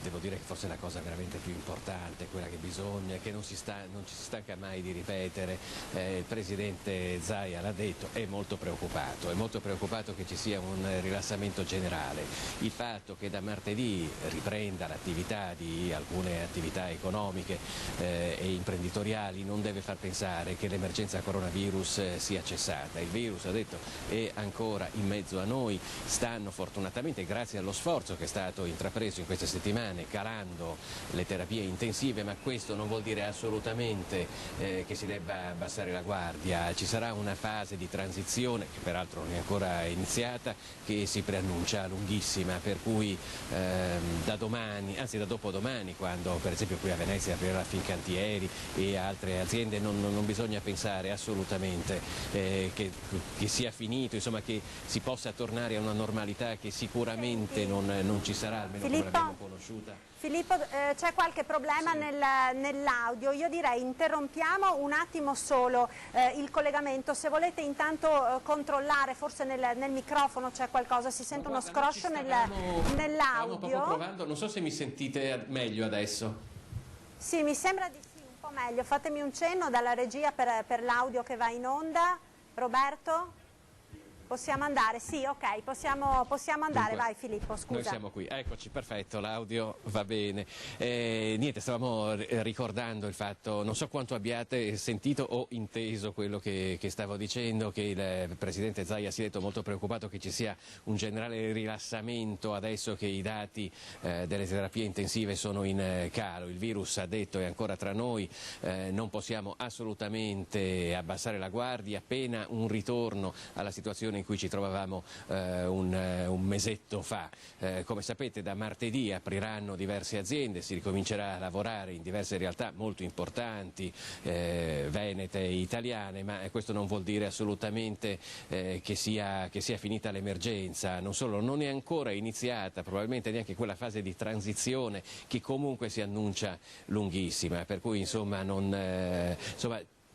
devo dire che forse la cosa veramente più importante, quella che bisogna, che non ci si stanca mai di ripetere, il Presidente Zaia l'ha detto, è molto preoccupato che ci sia un rilassamento generale. Il fatto che da martedì riprenda l'attività di alcune attività economiche e imprenditoriali non deve far pensare che l'emergenza coronavirus sia cessata. Il virus, ha detto, è ancora in mezzo a noi. Stanno fortunatamente, grazie allo sforzo che è stato intrapreso in queste settimane, calando le terapie intensive, ma questo non vuol dire assolutamente che si debba abbassare la guardia. Ci sarà una fase di transizione, che peraltro non è ancora iniziata, che si preannuncia lunghissima, per cui da domani, anzi da dopodomani, quando per esempio qui a Venezia aprirà Fincantieri e altre aziende, non bisogna pensare assolutamente che sia finito, insomma, che si possa tornare a una normalità che sicuramente non ci sarà, almeno come l'abbiamo conosciuta.
Filippo, c'è qualche problema nell'audio? Io direi interrompiamo un attimo solo il collegamento, se volete intanto controllare, forse nel microfono c'è qualcosa, si sente uno scroscio nell'audio.
Stavamo proprio provando, non so se mi sentite meglio adesso.
Sì, mi sembra di sì, un po' meglio. Fatemi un cenno dalla regia per l'audio che va in onda. Roberto? Possiamo andare? Sì, ok, possiamo andare. Dunque, vai Filippo, scusa.
Noi siamo qui, eccoci, perfetto, l'audio va bene. Niente, stavamo ricordando il fatto, non so quanto abbiate sentito o inteso quello che stavo dicendo, che il Presidente Zaia si è detto molto preoccupato che ci sia un generale rilassamento adesso che i dati delle terapie intensive sono in calo. Il virus, ha detto, è ancora tra noi, non possiamo assolutamente abbassare la guardia, appena un ritorno alla situazione in cui ci trovavamo un mesetto fa. Come sapete, da martedì apriranno diverse aziende, si ricomincerà a lavorare in diverse realtà molto importanti, venete e italiane, ma questo non vuol dire assolutamente che sia finita l'emergenza. Non solo, non è ancora iniziata probabilmente neanche quella fase di transizione che comunque si annuncia lunghissima, per cui insomma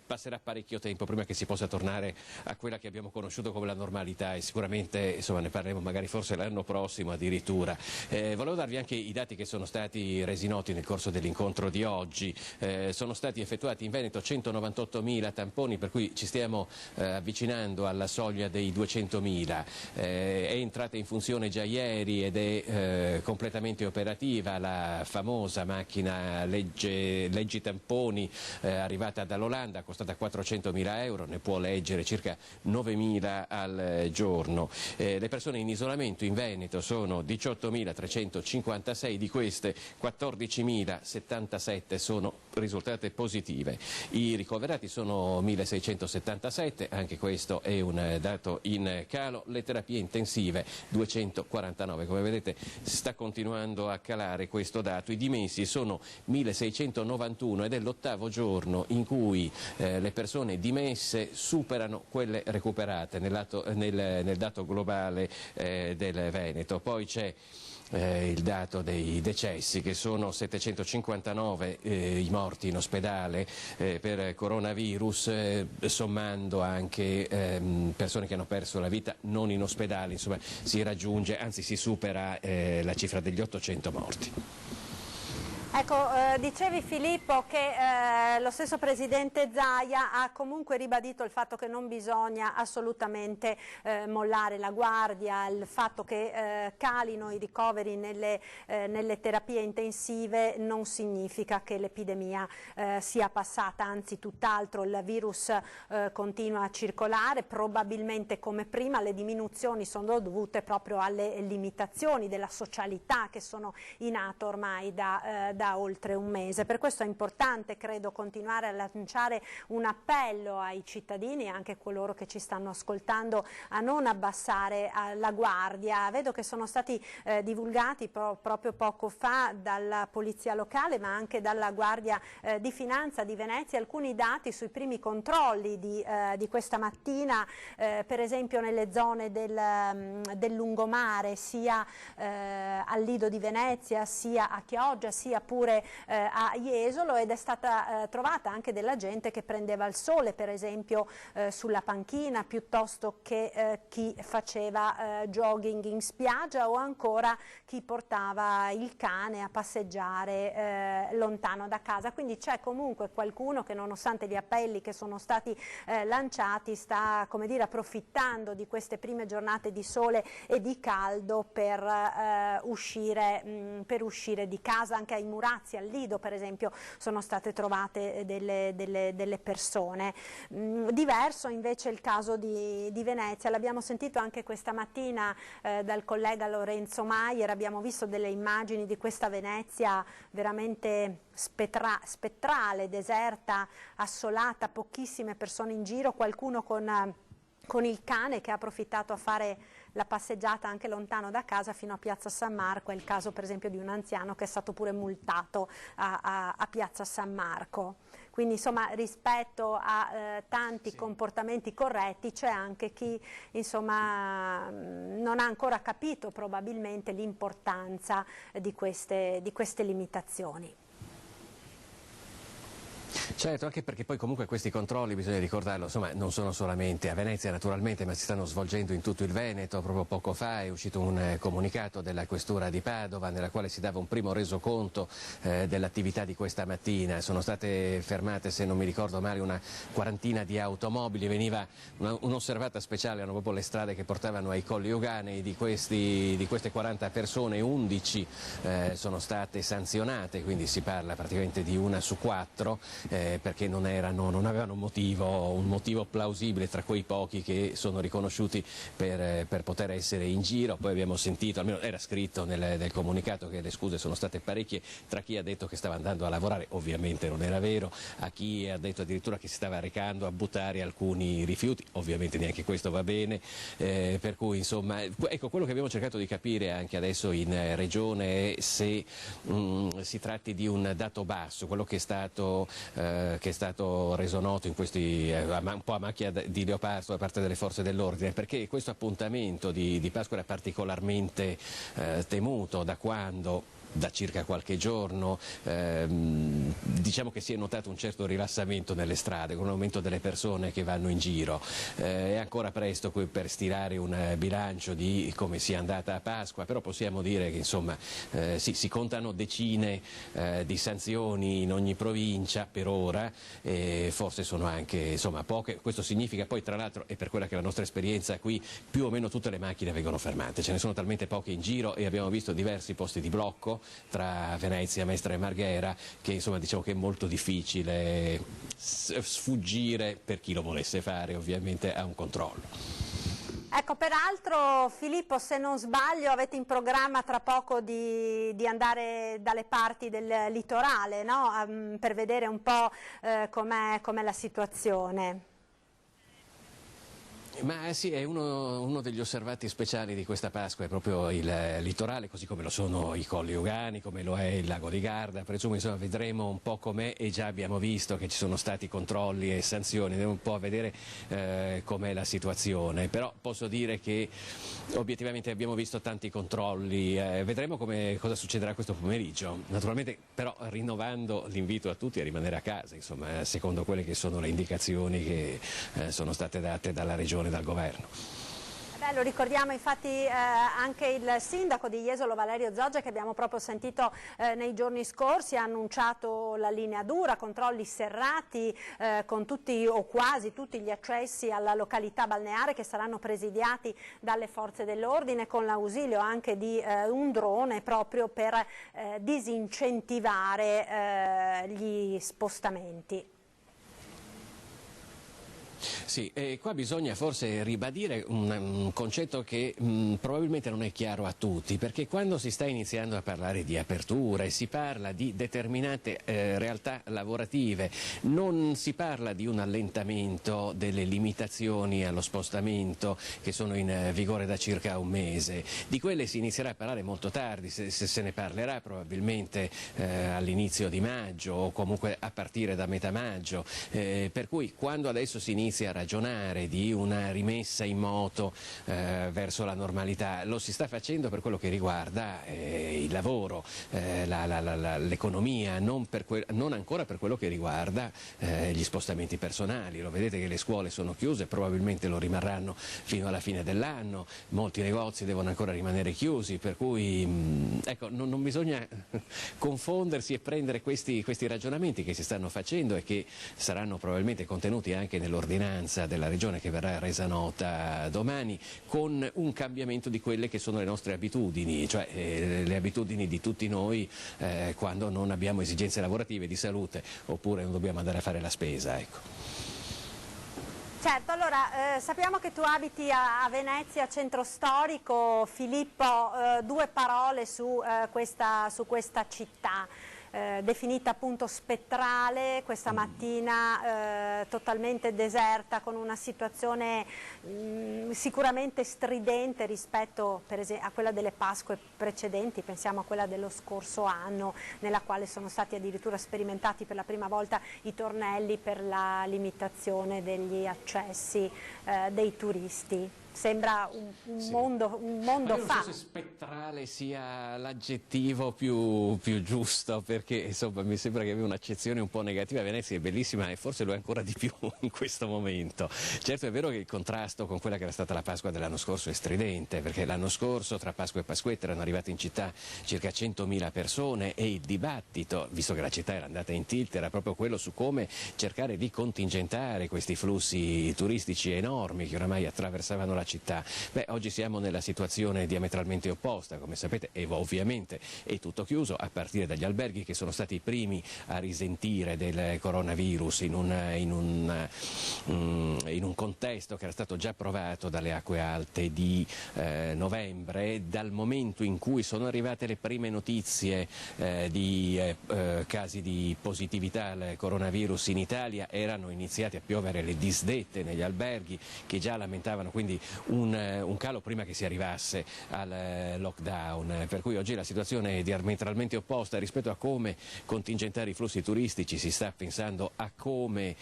passerà parecchio tempo prima che si possa tornare a quella che abbiamo conosciuto come la normalità, e sicuramente ne parleremo magari forse l'anno prossimo addirittura. Volevo darvi anche i dati che sono stati resi noti nel corso dell'incontro di oggi. Sono stati effettuati in Veneto 198.000 tamponi, per cui ci stiamo avvicinando alla soglia dei 200.000. È entrata in funzione già ieri ed è completamente operativa la famosa macchina leggi tamponi arrivata dall'Olanda, costata 400.000 euro, ne può leggere circa 9.000 al giorno. Le persone in isolamento in Veneto sono 18.356, di queste 14.077 sono risultate positive. I ricoverati sono 1.677, anche questo è un dato in calo. Le terapie intensive 249, come vedete sta continuando a calare questo dato. I dimessi sono 1.691 ed è l'8° giorno in cui le persone dimesse superano quelle recuperate nel dato globale del Veneto. Poi c'è il dato dei decessi, che sono 759 i morti in ospedale per coronavirus, sommando anche persone che hanno perso la vita non in ospedale, insomma si raggiunge, anzi si supera la cifra degli 800 morti.
Ecco, dicevi Filippo che lo stesso Presidente Zaia ha comunque ribadito il fatto che non bisogna assolutamente mollare la guardia, il fatto che calino i ricoveri nelle terapie intensive non significa che l'epidemia sia passata, anzi tutt'altro, il virus continua a circolare, probabilmente come prima. Le diminuzioni sono dovute proprio alle limitazioni della socialità che sono in atto ormai da oltre un mese. Per questo è importante, credo, continuare a lanciare un appello ai cittadini e anche a coloro che ci stanno ascoltando a non abbassare la guardia. Vedo che sono stati divulgati proprio poco fa dalla Polizia Locale, ma anche dalla Guardia di Finanza di Venezia, alcuni dati sui primi controlli di questa mattina, per esempio nelle zone del lungomare, sia al Lido di Venezia, sia a Chioggia, sia pure a Jesolo, ed è stata trovata anche della gente che prendeva il sole, per esempio sulla panchina, piuttosto che chi faceva jogging in spiaggia, o ancora chi portava il cane a passeggiare lontano da casa. Quindi c'è comunque qualcuno che, nonostante gli appelli che sono stati lanciati, sta, come dire, approfittando di queste prime giornate di sole e di caldo per uscire di casa. Anche ai murati Murazzi, al Lido per esempio, sono state trovate delle persone. Diverso invece il caso di Venezia, l'abbiamo sentito anche questa mattina dal collega Lorenzo Maier, abbiamo visto delle immagini di questa Venezia veramente spettrale, deserta, assolata, pochissime persone in giro, qualcuno con il cane che ha approfittato a fare la passeggiata anche lontano da casa fino a Piazza San Marco. È il caso per esempio di un anziano che è stato pure multato a Piazza San Marco. Quindi insomma rispetto a tanti comportamenti corretti c'è anche chi insomma non ha ancora capito probabilmente l'importanza di queste limitazioni.
Certo, anche perché poi comunque questi controlli, bisogna ricordarlo, insomma, non sono solamente a Venezia naturalmente, ma si stanno svolgendo in tutto il Veneto. Proprio poco fa è uscito un comunicato della Questura di Padova nella quale si dava un primo resoconto dell'attività di questa mattina. Sono state fermate, se non mi ricordo male, una quarantina di automobili, veniva un'osservata speciale, erano proprio le strade che portavano ai Colli Euganei. Di queste 40 persone 11 sono state sanzionate, quindi si parla praticamente di 1 su 4. Perché non avevano un motivo plausibile tra quei pochi che sono riconosciuti per poter essere in giro. Poi abbiamo sentito, almeno era scritto nel comunicato, che le scuse sono state parecchie tra chi ha detto che stava andando a lavorare, ovviamente non era vero, a chi ha detto addirittura che si stava recando a buttare alcuni rifiuti, ovviamente neanche questo va bene, per cui insomma, ecco, quello che abbiamo cercato di capire anche adesso in Regione è se si tratti di un dato basso, quello che è stato reso noto in questi un po' a macchia di leopardo da parte delle forze dell'ordine, perché questo appuntamento di Pasqua era particolarmente temuto da circa qualche giorno. Diciamo che si è notato un certo rilassamento nelle strade, con un aumento delle persone che vanno in giro. È ancora presto per stilare un bilancio di come sia andata a Pasqua, però possiamo dire che insomma si contano decine di sanzioni in ogni provincia per ora, forse sono anche insomma poche. Questo significa poi, tra l'altro, e per quella che è la nostra esperienza qui, più o meno tutte le macchine vengono fermate, ce ne sono talmente poche in giro e abbiamo visto diversi posti di blocco tra Venezia, Mestre e Marghera, che insomma diciamo che è molto difficile sfuggire, per chi lo volesse fare ovviamente, a un controllo.
Ecco, peraltro Filippo, se non sbaglio avete in programma tra poco di andare dalle parti del litorale, no? Per vedere un po' com'è la situazione.
Ma sì, è uno degli osservati speciali di questa Pasqua, è proprio il litorale, così come lo sono i Colli Euganei, come lo è il lago di Garda. Presumo, insomma, vedremo un po' com'è, e già abbiamo visto che ci sono stati controlli e sanzioni, andiamo un po' a vedere com'è la situazione. Però posso dire che obiettivamente abbiamo visto tanti controlli, vedremo cosa succederà questo pomeriggio. Naturalmente però rinnovando l'invito a tutti a rimanere a casa, insomma, secondo quelle che sono le indicazioni che sono state date dalla Regione e dal Governo.
Lo ricordiamo infatti anche il sindaco di Jesolo, Valerio Zoggia, che abbiamo proprio sentito nei giorni scorsi, ha annunciato la linea dura, controlli serrati con tutti o quasi tutti gli accessi alla località balneare, che saranno presidiati dalle forze dell'ordine, con l'ausilio anche di un drone proprio per disincentivare gli spostamenti.
Sì, e qua bisogna forse ribadire un concetto che probabilmente non è chiaro a tutti, perché quando si sta iniziando a parlare di aperture, si parla di determinate realtà lavorative, non si parla di un allentamento delle limitazioni allo spostamento che sono in vigore da circa un mese. Di quelle si inizierà a parlare molto tardi, se ne parlerà probabilmente all'inizio di maggio o comunque a partire da metà maggio, per cui quando adesso si inizia a ragionare di una rimessa in moto verso la normalità, lo si sta facendo per quello che riguarda il lavoro, l'economia, non ancora per quello che riguarda gli spostamenti personali. Lo vedete che le scuole sono chiuse, probabilmente lo rimarranno fino alla fine dell'anno, molti negozi devono ancora rimanere chiusi, per cui ecco, non bisogna confondersi e prendere questi ragionamenti che si stanno facendo e che saranno probabilmente contenuti anche nell'ordinanza maggioranza della regione che verrà resa nota domani, con un cambiamento di quelle che sono le nostre abitudini, cioè le abitudini di tutti noi quando non abbiamo esigenze lavorative, di salute, oppure non dobbiamo andare a fare la spesa, ecco.
Certo, allora sappiamo che tu abiti a Venezia, centro storico. Filippo, due parole su questa città. Definita appunto spettrale, questa mattina totalmente deserta, con una situazione sicuramente stridente rispetto per esempio a quella delle Pasque precedenti. Pensiamo a quella dello scorso anno, nella quale sono stati addirittura sperimentati per la prima volta i tornelli per la limitazione degli accessi dei turisti. Sembra un mondo fa.
Non so se spettrale sia l'aggettivo più giusto, perché insomma mi sembra che abbia un'accezione un po' negativa. Venezia è bellissima e forse lo è ancora di più in questo momento. Certo è vero che il contrasto con quella che era stata la Pasqua dell'anno scorso è stridente, perché l'anno scorso tra Pasqua e Pasquetta erano arrivate in città circa 100.000 persone e il dibattito, visto che la città era andata in tilt, era proprio quello su come cercare di contingentare questi flussi turistici enormi che oramai attraversavano la città. Beh, oggi siamo nella situazione diametralmente opposta, come sapete, e ovviamente è tutto chiuso, a partire dagli alberghi che sono stati i primi a risentire del coronavirus in un contesto che era stato già provato dalle acque alte di novembre. Dal momento in cui sono arrivate le prime notizie di casi di positività al coronavirus in Italia, erano iniziati a piovere le disdette negli alberghi, che già lamentavano quindi un calo prima che si arrivasse al lockdown, per cui oggi la situazione è diametralmente opposta. Rispetto a come contingentare i flussi turistici si sta pensando a come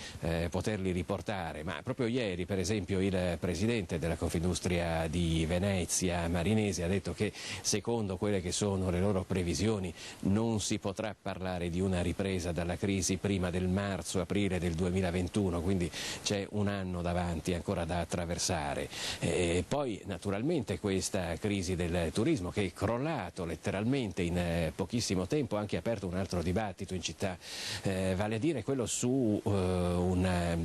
poterli riportare, ma proprio ieri per esempio il presidente della Confindustria di Venezia, Marinesi, ha detto che secondo quelle che sono le loro previsioni non si potrà parlare di una ripresa dalla crisi prima del marzo-aprile del 2021, quindi c'è un anno davanti ancora da attraversare. E poi naturalmente questa crisi del turismo, che è crollato letteralmente in pochissimo tempo, ha anche aperto un altro dibattito in città, vale a dire quello su una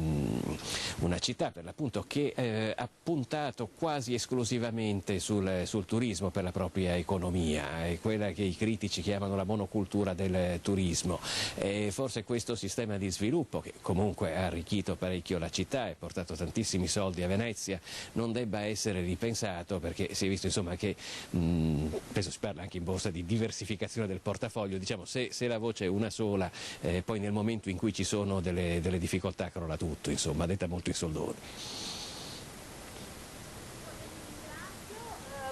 città per l'appunto che ha puntato quasi esclusivamente sul turismo per la propria economia, è quella che i critici chiamano la monocultura del turismo. E forse questo sistema di sviluppo, che comunque ha arricchito parecchio la città e portato tantissimi soldi a Venezia, non debba essere ripensato, perché si è visto insomma che penso si parla anche in borsa di diversificazione del portafoglio, diciamo se la voce è una sola, poi nel momento in cui ci sono delle difficoltà crolla tutto, insomma, detta molto in soldoni.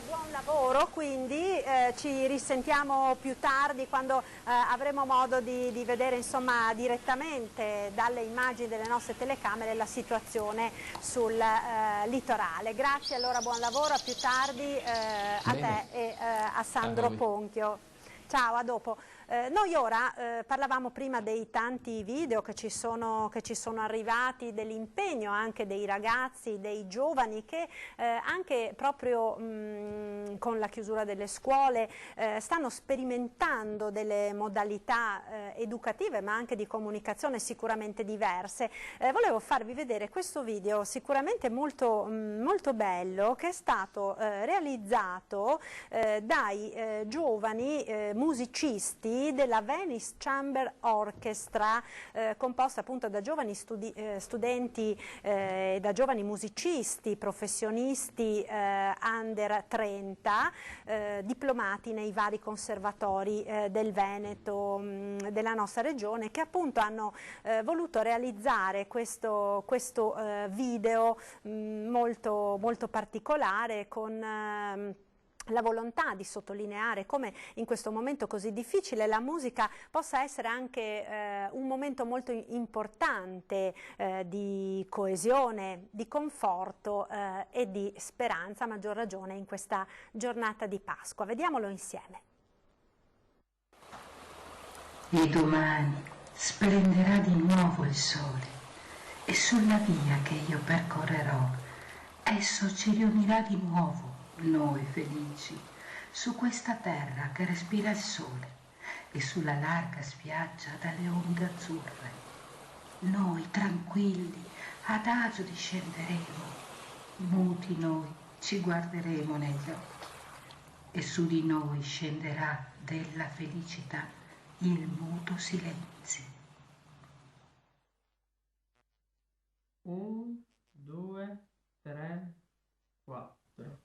Buon lavoro, quindi ci risentiamo più tardi quando avremo modo di vedere insomma direttamente dalle immagini delle nostre telecamere la situazione sul litorale. Grazie, allora buon lavoro, a più tardi a te e a Sandro Ponchio. Ciao, a dopo. Noi ora parlavamo prima dei tanti video che ci sono arrivati, dell'impegno anche dei ragazzi, dei giovani che anche proprio con la chiusura delle scuole stanno sperimentando delle modalità educative ma anche di comunicazione sicuramente diverse. Volevo farvi vedere questo video sicuramente molto bello, che è stato realizzato dai giovani musicisti della Venice Chamber Orchestra, composta appunto da giovani studenti, da giovani musicisti, professionisti under 30, diplomati nei vari conservatori del Veneto, della nostra regione, che appunto hanno voluto realizzare questo video molto particolare, con la volontà di sottolineare come in questo momento così difficile la musica possa essere anche un momento molto importante di coesione, di conforto e di speranza, a maggior ragione in questa giornata di Pasqua. Vediamolo insieme.
E domani splenderà di nuovo il sole, e sulla via che io percorrerò esso ci riunirà di nuovo, noi felici, su questa terra che respira il sole e sulla larga spiaggia dalle onde azzurre. Noi tranquilli, adagio discenderemo, muti noi ci guarderemo negli occhi e su di noi scenderà della felicità il muto silenzio.
1, 2, 3, 4.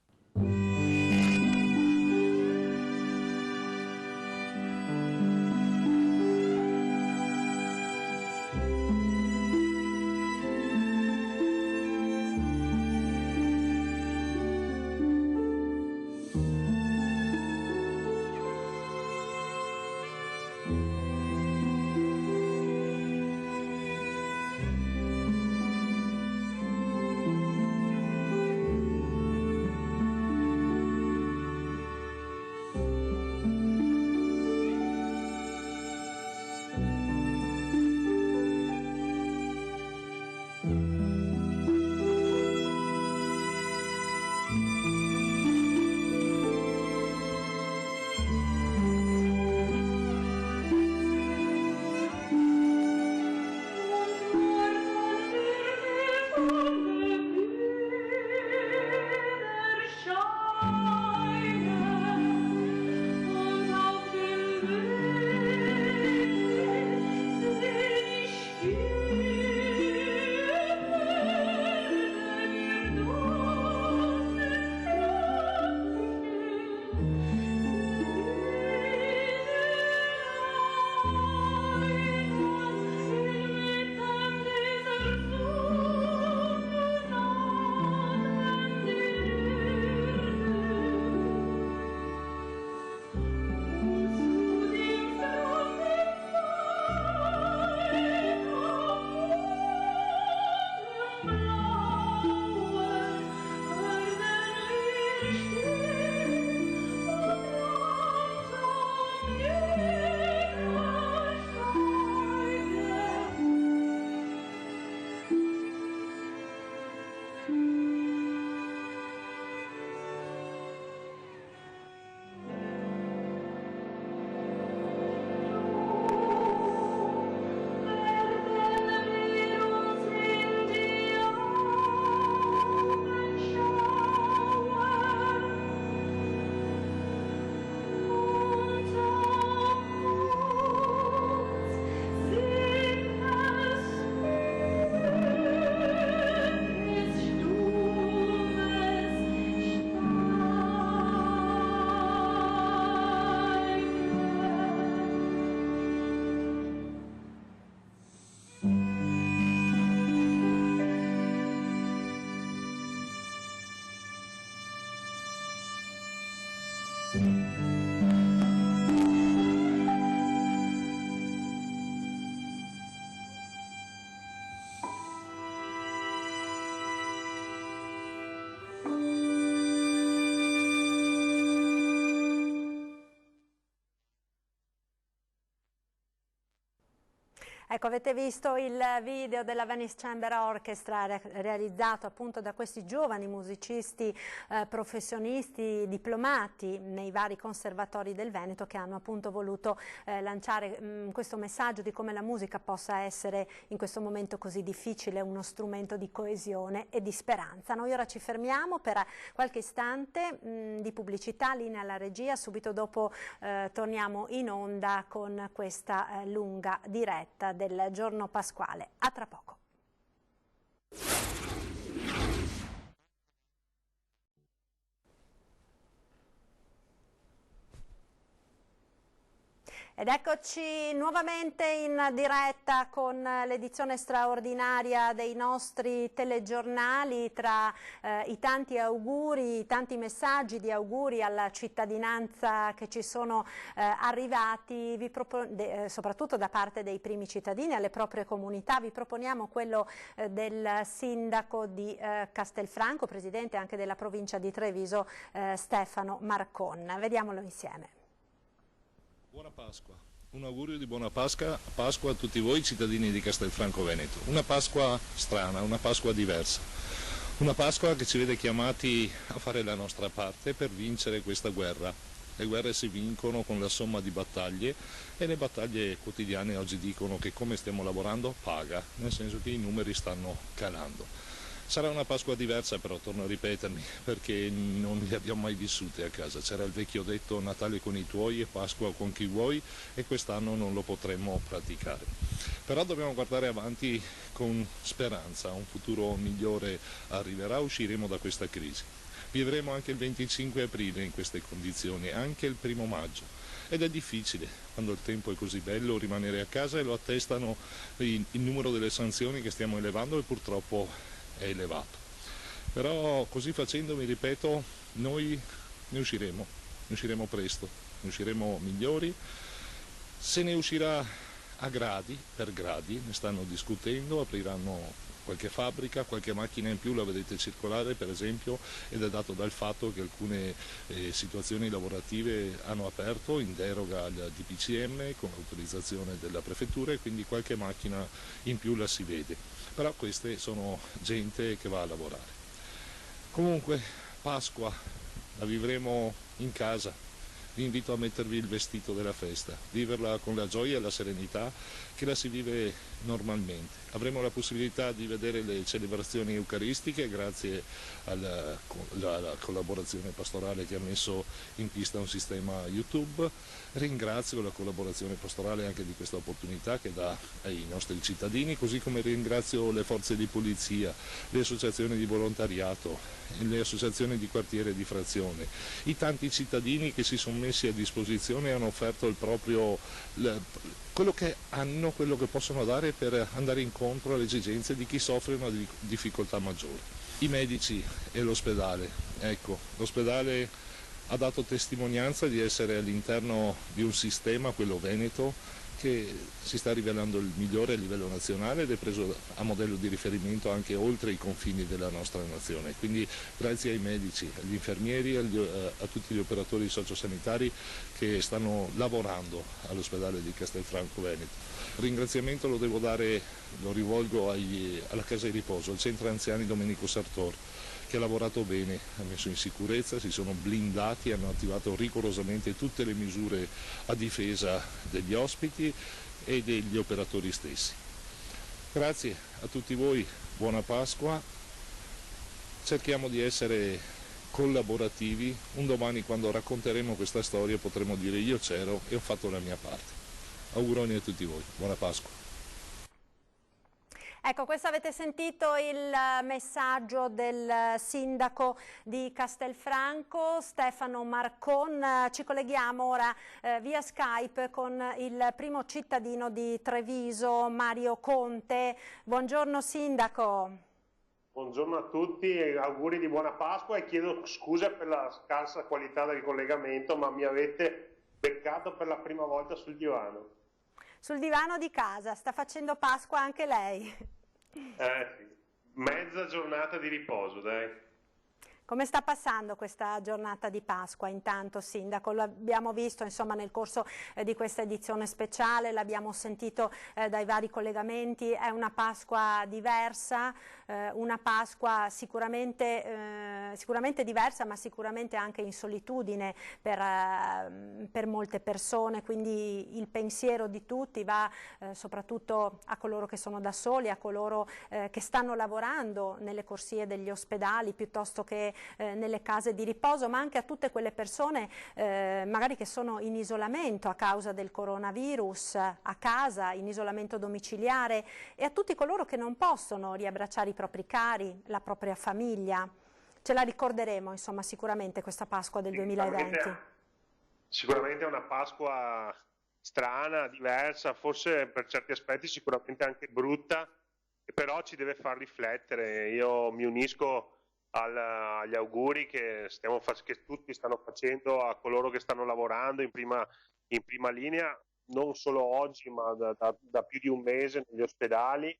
Ecco, avete visto il video della Venice Chamber Orchestra realizzato appunto da questi giovani musicisti professionisti diplomati nei vari conservatori del Veneto, che hanno appunto voluto lanciare questo messaggio di come la musica possa essere in questo momento così difficile uno strumento di coesione e di speranza. Noi ora ci fermiamo per qualche istante di pubblicità, linea alla regia, subito dopo torniamo in onda con questa lunga diretta del giorno pasquale. A tra poco. Ed eccoci nuovamente in diretta con l'edizione straordinaria dei nostri telegiornali. Tra i tanti auguri, i tanti messaggi di auguri alla cittadinanza che ci sono arrivati, soprattutto da parte dei primi cittadini alle proprie comunità, vi proponiamo quello del sindaco di Castelfranco, presidente anche della provincia di Treviso, Stefano Marcon. Vediamolo insieme.
Buona Pasqua, un augurio di buona Pasqua a tutti voi cittadini di Castelfranco Veneto. Una Pasqua strana, una Pasqua diversa, una Pasqua che ci vede chiamati a fare la nostra parte per vincere questa guerra Le guerre si vincono con la somma di battaglie e le battaglie quotidiane oggi dicono che come stiamo lavorando paga, nel senso che i numeri stanno calando. Sarà una Pasqua diversa però, torno a ripetermi, perché non le abbiamo mai vissute a casa. C'era il vecchio detto Natale con i tuoi e Pasqua con chi vuoi e quest'anno non lo potremmo praticare. Però dobbiamo guardare avanti con speranza, un futuro migliore arriverà, usciremo da questa crisi. Vivremo anche il 25 aprile in queste condizioni, anche il 1° maggio. Ed è difficile, quando il tempo è così bello, rimanere a casa e lo attestano il numero delle sanzioni che stiamo elevando e purtroppo è elevato. Però così facendo, mi ripeto, noi ne usciremo presto, ne usciremo migliori. Se ne uscirà a gradi, per gradi, ne stanno discutendo, apriranno qualche fabbrica, qualche macchina in più la vedete circolare per esempio, ed è dato dal fatto che alcune situazioni lavorative hanno aperto in deroga al DPCM con l'autorizzazione della prefettura e quindi qualche macchina in più la si vede, però queste sono gente che va a lavorare. Comunque Pasqua la vivremo in casa, vi invito a mettervi il vestito della festa, viverla con la gioia e la serenità che la si vive normalmente. Avremo la possibilità di vedere le celebrazioni eucaristiche grazie alla collaborazione pastorale che ha messo in pista un sistema YouTube. Ringrazio la collaborazione pastorale anche di questa opportunità che dà ai nostri cittadini, così come ringrazio le forze di polizia, le associazioni di volontariato, le associazioni di quartiere e di frazione, i tanti cittadini che si sono messi a disposizione e hanno offerto il proprio quello che hanno, quello che possono dare per andare incontro alle esigenze di chi soffre una difficoltà maggiore. I medici e l'ospedale, ecco, l'ospedale ha dato testimonianza di essere all'interno di un sistema, quello veneto, che si sta rivelando il migliore a livello nazionale ed è preso a modello di riferimento anche oltre i confini della nostra nazione. Quindi grazie ai medici, agli infermieri, a tutti gli operatori sociosanitari che stanno lavorando all'ospedale di Castelfranco Veneto. Il ringraziamento lo rivolgo alla casa di riposo, al centro anziani Domenico Sartor, che ha lavorato bene, ha messo in sicurezza, si sono blindati, hanno attivato rigorosamente tutte le misure a difesa degli ospiti e degli operatori stessi. Grazie a tutti voi, buona Pasqua, cerchiamo di essere collaborativi, un domani quando racconteremo questa storia potremo dire io c'ero e ho fatto la mia parte. Auguroni a tutti voi, buona Pasqua.
Ecco, questo avete sentito il messaggio del sindaco di Castelfranco, Stefano Marcon. Ci colleghiamo ora via Skype con il primo cittadino di Treviso, Mario Conte. Buongiorno sindaco.
Buongiorno a tutti e auguri di buona Pasqua e chiedo scusa per la scarsa qualità del collegamento, ma mi avete beccato per la prima volta sul divano.
Sul divano di casa, sta facendo Pasqua anche lei?
Sì, mezza giornata di riposo, dai.
Come sta passando questa giornata di Pasqua intanto, sindaco? L'abbiamo visto insomma nel corso di questa edizione speciale, l'abbiamo sentito dai vari collegamenti, è una Pasqua diversa, una Pasqua sicuramente diversa, ma sicuramente anche in solitudine per molte persone, quindi il pensiero di tutti va soprattutto a coloro che sono da soli, a coloro che stanno lavorando nelle corsie degli ospedali piuttosto che nelle case di riposo, ma anche a tutte quelle persone magari che sono in isolamento a causa del coronavirus, a casa, in isolamento domiciliare, e a tutti coloro che non possono riabbracciare i propri cari, la propria famiglia. Ce la ricorderemo insomma sicuramente questa Pasqua del 2020.
Sicuramente è una Pasqua strana, diversa, forse per certi aspetti sicuramente anche brutta, però ci deve far riflettere. Io mi unisco agli auguri che tutti stanno facendo a coloro che stanno lavorando in prima linea, non solo oggi ma da più di un mese negli ospedali.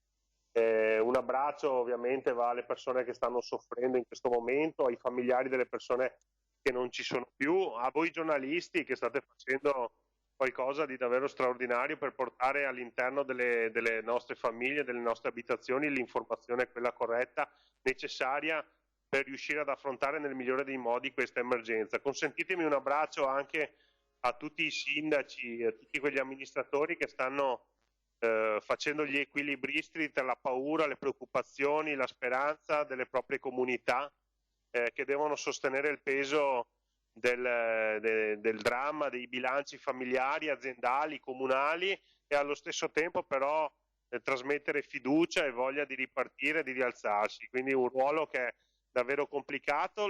Un abbraccio ovviamente va alle persone che stanno soffrendo in questo momento, ai familiari delle persone che non ci sono più, a voi giornalisti che state facendo qualcosa di davvero straordinario per portare all'interno delle nostre famiglie, delle nostre abitazioni l'informazione quella corretta, necessaria per riuscire ad affrontare nel migliore dei modi questa emergenza. Consentitemi un abbraccio anche a tutti i sindaci, a tutti quegli amministratori che stanno facendo gli equilibristi tra la paura, le preoccupazioni, la speranza delle proprie comunità, che devono sostenere il peso del dramma, dei bilanci familiari, aziendali, comunali, e allo stesso tempo però trasmettere fiducia e voglia di ripartire, di rialzarsi. Quindi un ruolo che è davvero complicato.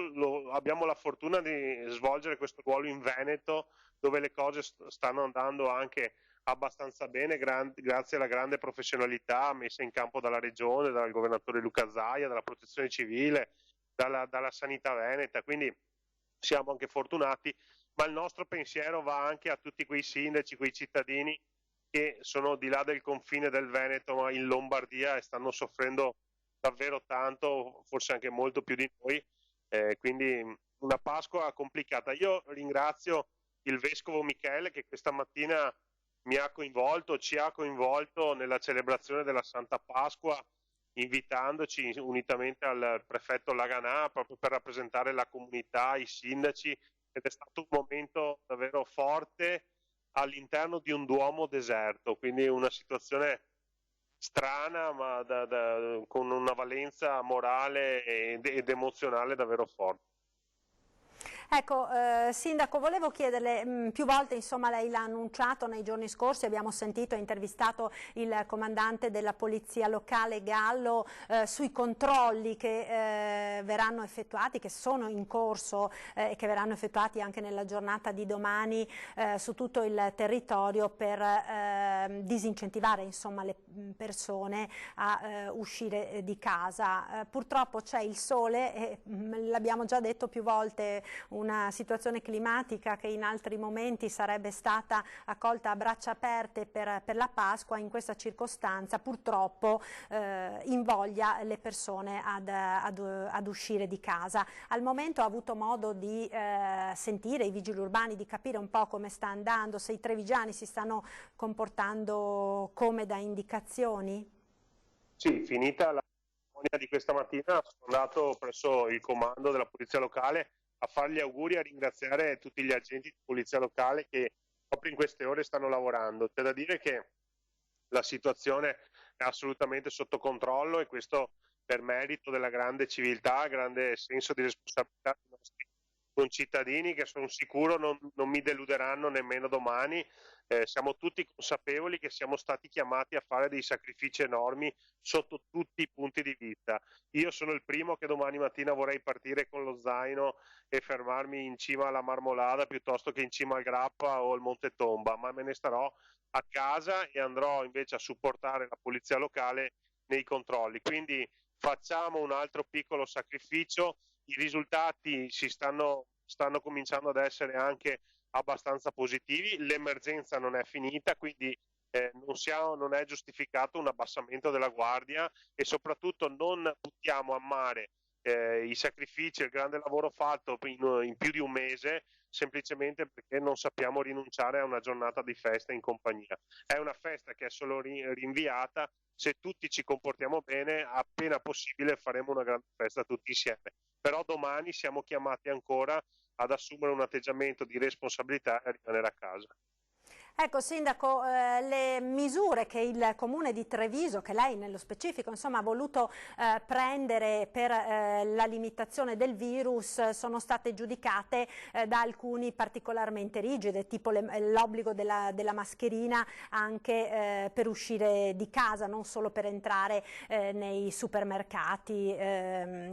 Abbiamo la fortuna di svolgere questo ruolo in Veneto, dove le cose stanno andando anche abbastanza bene, grazie alla grande professionalità messa in campo dalla Regione, dal governatore Luca Zaia, dalla Protezione Civile, dalla Sanità Veneta. Quindi siamo anche fortunati, ma il nostro pensiero va anche a tutti quei sindaci, quei cittadini che sono di là del confine del Veneto, ma in Lombardia, e stanno soffrendo davvero tanto, forse anche molto più di noi, quindi una Pasqua complicata. Io ringrazio il Vescovo Michele che questa mattina ci ha coinvolto nella celebrazione della Santa Pasqua, invitandoci unitamente al prefetto Laganà proprio per rappresentare la comunità, i sindaci, ed è stato un momento davvero forte all'interno di un duomo deserto, quindi una situazione strana ma con una valenza morale ed emozionale davvero forte.
Ecco, Sindaco, volevo chiederle, più volte insomma lei l'ha annunciato nei giorni scorsi, abbiamo sentito e intervistato il comandante della polizia locale Gallo sui controlli che verranno effettuati, che sono in corso e che verranno effettuati anche nella giornata di domani su tutto il territorio per disincentivare insomma le persone a uscire di casa. Purtroppo c'è il sole e l'abbiamo già detto più volte, una situazione climatica che in altri momenti sarebbe stata accolta a braccia aperte per la Pasqua, in questa circostanza purtroppo invoglia le persone ad uscire di casa. Al momento ha avuto modo di sentire i vigili urbani, di capire un po' come sta andando, se i trevigiani si stanno comportando come da indicazioni?
Sì, finita la cerimonia di questa mattina sono andato presso il comando della polizia locale a fare gli auguri e a ringraziare tutti gli agenti di polizia locale che proprio in queste ore stanno lavorando. C'è da dire che la situazione è assolutamente sotto controllo, e questo per merito della grande civiltà, grande senso di responsabilità dei nostri concittadini, che sono sicuro non mi deluderanno nemmeno domani. Siamo tutti consapevoli che siamo stati chiamati a fare dei sacrifici enormi sotto tutti i punti di vista. Io sono il primo che domani mattina vorrei partire con lo zaino e fermarmi in cima alla Marmolada piuttosto che in cima al Grappa o al Monte Tomba, ma me ne starò a casa e andrò invece a supportare la polizia locale nei controlli. Quindi facciamo un altro piccolo sacrificio, i risultati stanno cominciando ad essere anche abbastanza positivi, l'emergenza non è finita, quindi non è giustificato un abbassamento della guardia, e soprattutto non buttiamo a mare i sacrifici e il grande lavoro fatto in più di un mese semplicemente perché non sappiamo rinunciare a una giornata di festa in compagnia. È una festa che è solo rinviata. Se tutti ci comportiamo bene, appena possibile faremo una grande festa tutti insieme. Però domani siamo chiamati ancora ad assumere un atteggiamento di responsabilità e a rimanere a casa.
Ecco Sindaco, le misure che il Comune di Treviso, che lei nello specifico insomma, ha voluto prendere per la limitazione del virus sono state giudicate da alcuni particolarmente rigide, tipo l'obbligo della mascherina anche per uscire di casa, non solo per entrare nei supermercati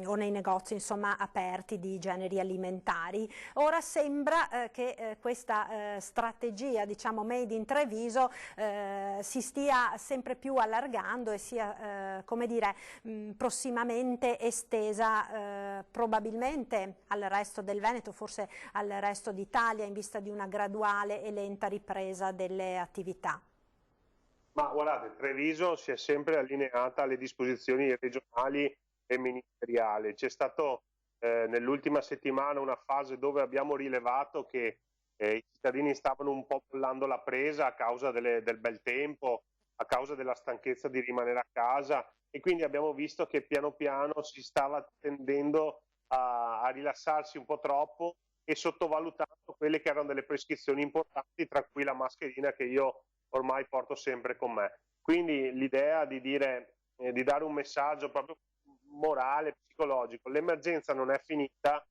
o nei negozi insomma, aperti di generi alimentari. Ora sembra che questa strategia, diciamo, made in Treviso si stia sempre più allargando e sia come dire prossimamente estesa probabilmente al resto del Veneto, forse al resto d'Italia, in vista di una graduale e lenta ripresa delle attività.
Ma guardate, Treviso si è sempre allineata alle disposizioni regionali e ministeriali. C'è stato nell'ultima settimana una fase dove abbiamo rilevato che i cittadini stavano un po' bollando la presa a causa del bel tempo, a causa della stanchezza di rimanere a casa, e quindi abbiamo visto che piano piano si stava tendendo a rilassarsi un po' troppo e sottovalutando quelle che erano delle prescrizioni importanti, tra cui la mascherina che io ormai porto sempre con me. Quindi l'idea di dare un messaggio proprio morale, psicologico: l'emergenza non è finita,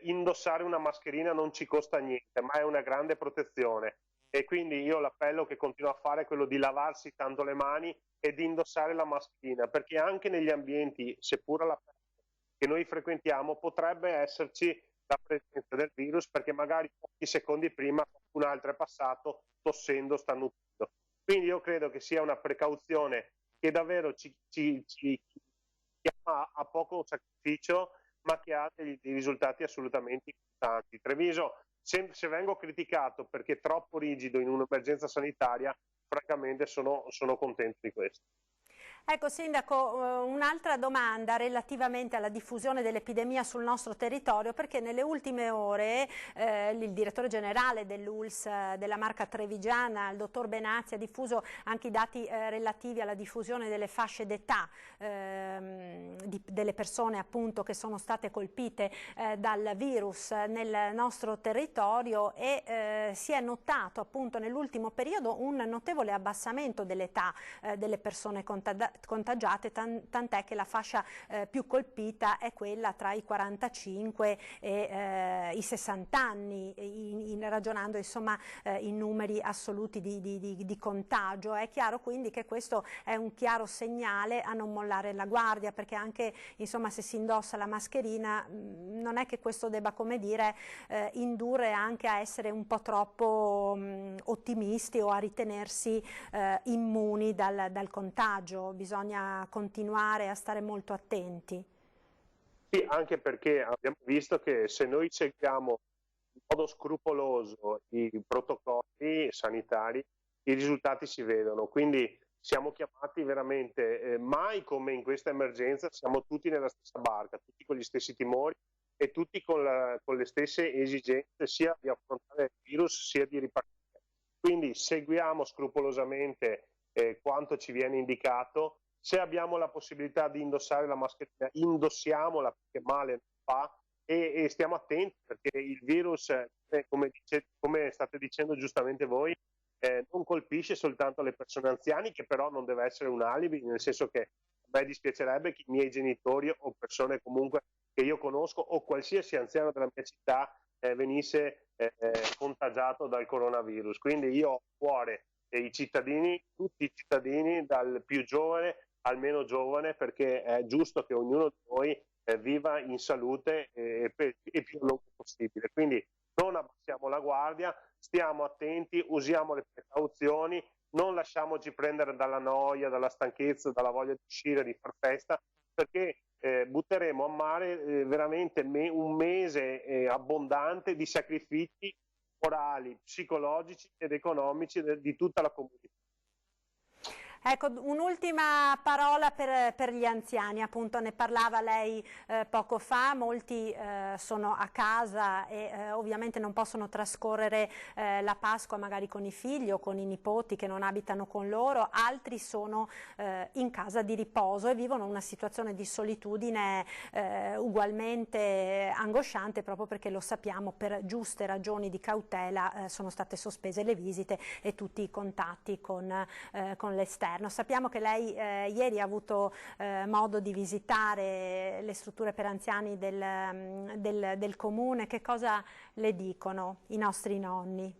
indossare una mascherina non ci costa niente, ma è una grande protezione. E quindi io l'appello che continuo a fare è quello di lavarsi tanto le mani e di indossare la mascherina, perché anche negli ambienti, seppur all'aperto, che noi frequentiamo, potrebbe esserci la presenza del virus, perché magari pochi secondi prima qualcun altro è passato tossendo, starnutendo. Quindi io credo che sia una precauzione che davvero ci chiama a poco sacrificio, ma che ha dei risultati assolutamente importanti. Treviso, se vengo criticato perché è troppo rigido in un'emergenza sanitaria, francamente sono contento di questo.
Ecco Sindaco, un'altra domanda relativamente alla diffusione dell'epidemia sul nostro territorio, perché nelle ultime ore il direttore generale dell'ULSS della Marca Trevigiana, il dottor Benazzi, ha diffuso anche i dati relativi alla diffusione delle fasce d'età delle persone appunto che sono state colpite dal virus nel nostro territorio, e si è notato appunto nell'ultimo periodo un notevole abbassamento dell'età delle persone contagiate, tant'è che la fascia più colpita è quella tra i 45 e i 60 anni, ragionando insomma in numeri assoluti di contagio. È chiaro quindi che questo è un chiaro segnale a non mollare la guardia, perché anche insomma se si indossa la mascherina non è che questo debba, come dire, indurre anche a essere un po' troppo ottimisti o a ritenersi immuni dal contagio. Bisogna continuare a stare molto attenti.
Sì, anche perché abbiamo visto che se noi seguiamo in modo scrupoloso i protocolli sanitari, i risultati si vedono. Quindi siamo chiamati veramente, mai come in questa emergenza, siamo tutti nella stessa barca, tutti con gli stessi timori e tutti con le stesse esigenze, sia di affrontare il virus sia di ripartire. Quindi seguiamo scrupolosamente quanto ci viene indicato. Se abbiamo la possibilità di indossare la mascherina, indossiamola, perché male non fa, e stiamo attenti, perché il virus, come state dicendo giustamente voi, non colpisce soltanto le persone anziane, che però non deve essere un alibi, nel senso che a me dispiacerebbe che i miei genitori o persone comunque che io conosco o qualsiasi anziano della mia città venisse contagiato dal coronavirus. Quindi io ho a cuore i cittadini, tutti i cittadini, dal più giovane al meno giovane, perché è giusto che ognuno di noi viva in salute e più a lungo possibile. Quindi non abbassiamo la guardia, stiamo attenti, usiamo le precauzioni, non lasciamoci prendere dalla noia, dalla stanchezza, dalla voglia di uscire, di far festa, perché butteremo a mare veramente un mese abbondante di sacrifici morali, psicologici ed economici di tutta la comunità.
Ecco, un'ultima parola per gli anziani, appunto ne parlava lei poco fa, molti sono a casa e ovviamente non possono trascorrere la Pasqua magari con i figli o con i nipoti che non abitano con loro, altri sono in casa di riposo e vivono una situazione di solitudine ugualmente angosciante, proprio perché lo sappiamo, per giuste ragioni di cautela sono state sospese le visite e tutti i contatti con l'esterno. Sappiamo che lei ieri ha avuto modo di visitare le strutture per anziani del comune. Che cosa le dicono i nostri nonni?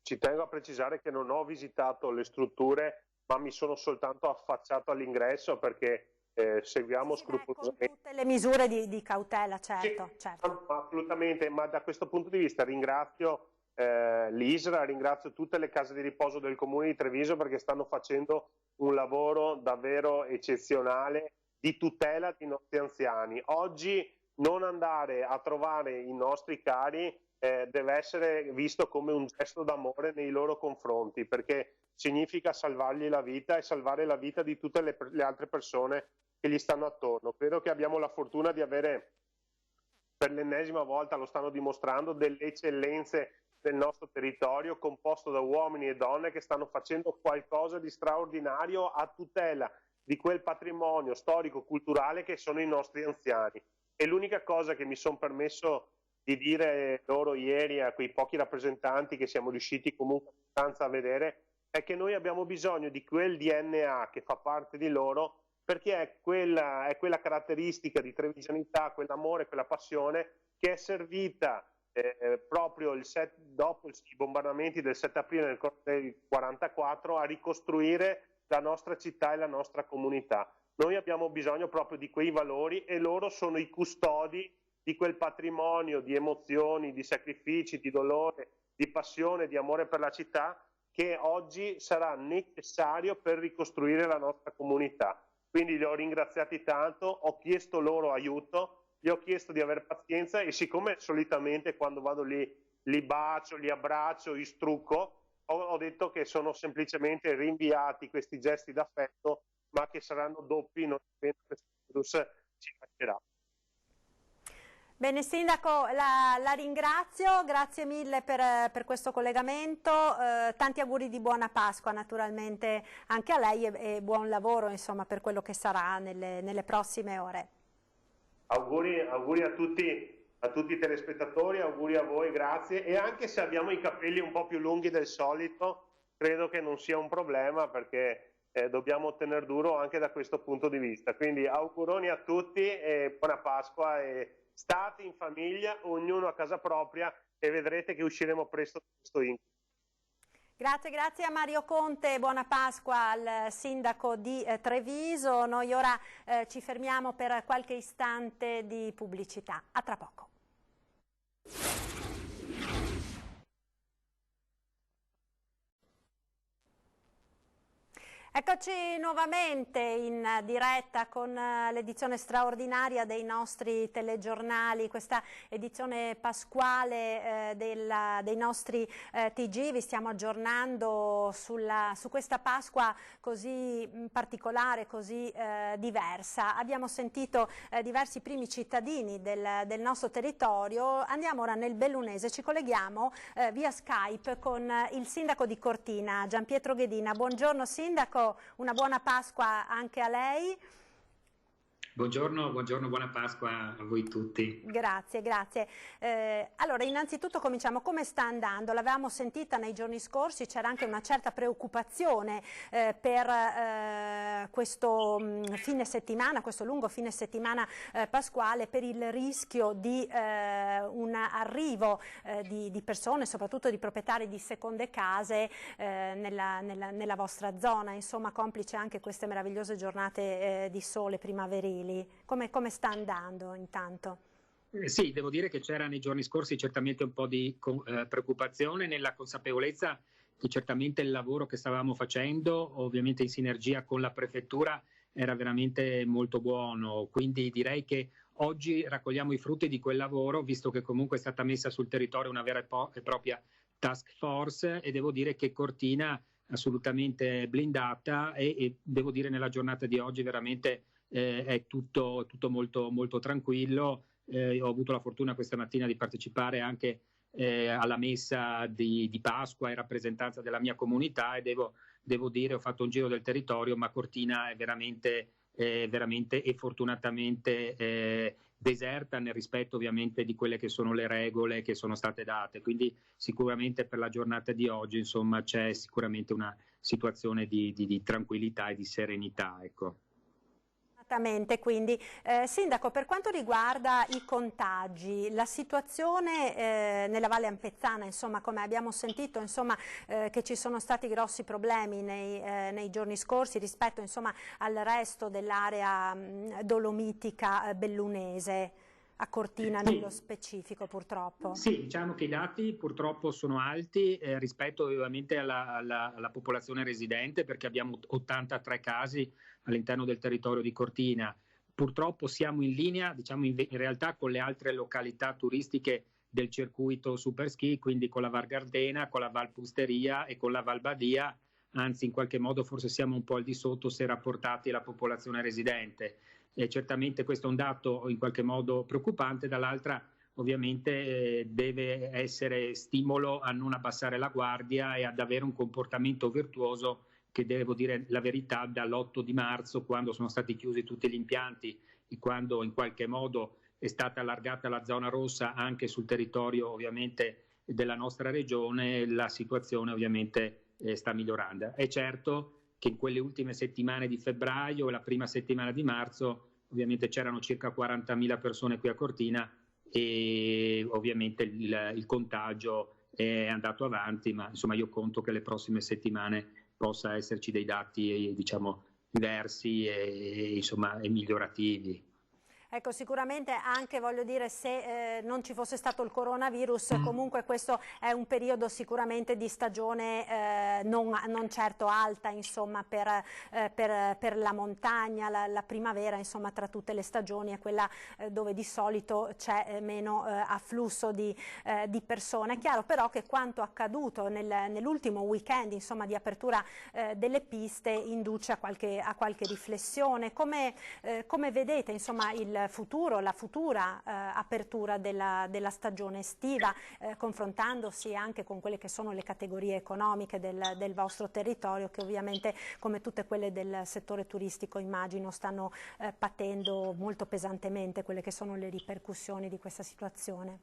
Ci tengo a precisare che non ho visitato le strutture, ma mi sono soltanto affacciato all'ingresso, perché seguiamo scrupolosamente
con tutte le misure di cautela, certo,
sì,
certo.
Assolutamente, ma da questo punto di vista ringrazio l'ISRA, ringrazio tutte le case di riposo del comune di Treviso, perché stanno facendo un lavoro davvero eccezionale di tutela dei nostri anziani. Oggi non andare a trovare i nostri cari deve essere visto come un gesto d'amore nei loro confronti, perché significa salvargli la vita e salvare la vita di tutte le altre persone che gli stanno attorno. Credo che abbiamo la fortuna di avere, per l'ennesima volta lo stanno dimostrando, delle eccellenze del nostro territorio, composto da uomini e donne che stanno facendo qualcosa di straordinario a tutela di quel patrimonio storico-culturale che sono i nostri anziani. E l'unica cosa che mi sono permesso di dire loro ieri a quei pochi rappresentanti che siamo riusciti comunque a vedere è che noi abbiamo bisogno di quel DNA che fa parte di loro, perché è quella caratteristica di trevigianità, quell'amore, quella passione che è servita proprio dopo i bombardamenti del 7 aprile del 1944 a ricostruire la nostra città e la nostra comunità. Noi abbiamo bisogno proprio di quei valori e loro sono i custodi di quel patrimonio di emozioni, di sacrifici, di dolore, di passione, di amore per la città che oggi sarà necessario per ricostruire la nostra comunità. Quindi li ho ringraziati tanto, ho chiesto loro aiuto, gli ho chiesto di avere pazienza e siccome solitamente quando vado lì li bacio, li abbraccio, li strucco, ho detto che sono semplicemente rinviati questi gesti d'affetto, ma che saranno doppi non appena questo virus ci lascerà.
Bene Sindaco, la ringrazio, grazie mille per questo collegamento, tanti auguri di buona Pasqua naturalmente anche a lei e buon lavoro insomma per quello che sarà nelle prossime ore. Auguri
a tutti i telespettatori, auguri a voi, grazie, e anche se abbiamo i capelli un po' più lunghi del solito, credo che non sia un problema perché dobbiamo tenere duro anche da questo punto di vista. Quindi auguroni a tutti e buona Pasqua e state in famiglia, ognuno a casa propria e vedrete che usciremo presto da questo incubo.
Grazie a Mario Conte, buona Pasqua al sindaco di Treviso. Noi ora ci fermiamo per qualche istante di pubblicità. A tra poco. Eccoci nuovamente in diretta con l'edizione straordinaria dei nostri telegiornali, questa edizione pasquale dei nostri TG. Vi stiamo aggiornando su questa Pasqua così particolare, così diversa. Abbiamo sentito diversi primi cittadini del nostro territorio. Andiamo ora nel Bellunese, ci colleghiamo via Skype con il sindaco di Cortina, Gianpietro Ghedina. Buongiorno sindaco. Una buona Pasqua anche a lei.
Buongiorno, buona Pasqua a voi tutti.
Grazie. Allora, innanzitutto cominciamo. Come sta andando? L'avevamo sentita nei giorni scorsi, c'era anche una certa preoccupazione per questo fine settimana, questo lungo fine settimana pasquale, per il rischio di un arrivo di persone, soprattutto di proprietari di seconde case nella vostra zona, insomma, complice anche queste meravigliose giornate di sole primaverili. Come sta andando intanto?
Sì, devo dire che c'era nei giorni scorsi certamente un po' di preoccupazione, nella consapevolezza che certamente il lavoro che stavamo facendo, ovviamente in sinergia con la prefettura, era veramente molto buono. Quindi direi che oggi raccogliamo i frutti di quel lavoro, visto che comunque è stata messa sul territorio una vera e propria task force, e devo dire che Cortina assolutamente blindata e devo dire nella giornata di oggi veramente è tutto molto tranquillo. Ho avuto la fortuna questa mattina di partecipare anche alla messa di Pasqua in rappresentanza della mia comunità e devo dire, ho fatto un giro del territorio, ma Cortina è veramente e fortunatamente deserta nel rispetto ovviamente di quelle che sono le regole che sono state date. Quindi sicuramente per la giornata di oggi insomma c'è sicuramente una situazione di tranquillità e di serenità, ecco.
Esattamente, quindi sindaco, per quanto riguarda i contagi, la situazione nella Valle Ampezzana, insomma, come abbiamo sentito, insomma, che ci sono stati grossi problemi nei giorni scorsi rispetto, insomma, al resto dell'area dolomitica bellunese, a Cortina nello specifico purtroppo.
Sì, diciamo che i dati purtroppo sono alti rispetto ovviamente alla popolazione residente, perché abbiamo 83 casi all'interno del territorio di Cortina. Purtroppo siamo in linea, diciamo in realtà, con le altre località turistiche del circuito super ski, quindi con la Val Gardena, con la Val Pusteria e con la Val Badia, anzi in qualche modo forse siamo un po' al di sotto se rapportati alla popolazione residente. Certamente questo è un dato in qualche modo preoccupante, dall'altra ovviamente deve essere stimolo a non abbassare la guardia e ad avere un comportamento virtuoso che, devo dire la verità, dall'8 di marzo, quando sono stati chiusi tutti gli impianti e quando in qualche modo è stata allargata la zona rossa anche sul territorio ovviamente della nostra regione, la situazione ovviamente sta migliorando. È certo che in quelle ultime settimane di febbraio e la prima settimana di marzo ovviamente c'erano circa 40.000 persone qui a Cortina e ovviamente il contagio è andato avanti, ma insomma io conto che le prossime settimane possa esserci dei dati diciamo diversi e insomma e migliorativi.
Ecco, sicuramente anche, voglio dire, se non ci fosse stato il coronavirus, comunque questo è un periodo sicuramente di stagione non certo alta, insomma, per la montagna, la primavera, insomma, tra tutte le stagioni è quella dove di solito c'è meno afflusso di persone. È chiaro però che quanto accaduto nell'ultimo weekend, insomma, di apertura delle piste induce a qualche riflessione. Come vedete, insomma, la futura apertura della stagione estiva, confrontandosi anche con quelle che sono le categorie economiche del vostro territorio, che ovviamente, come tutte quelle del settore turistico, immagino, stanno patendo molto pesantemente quelle che sono le ripercussioni di questa situazione?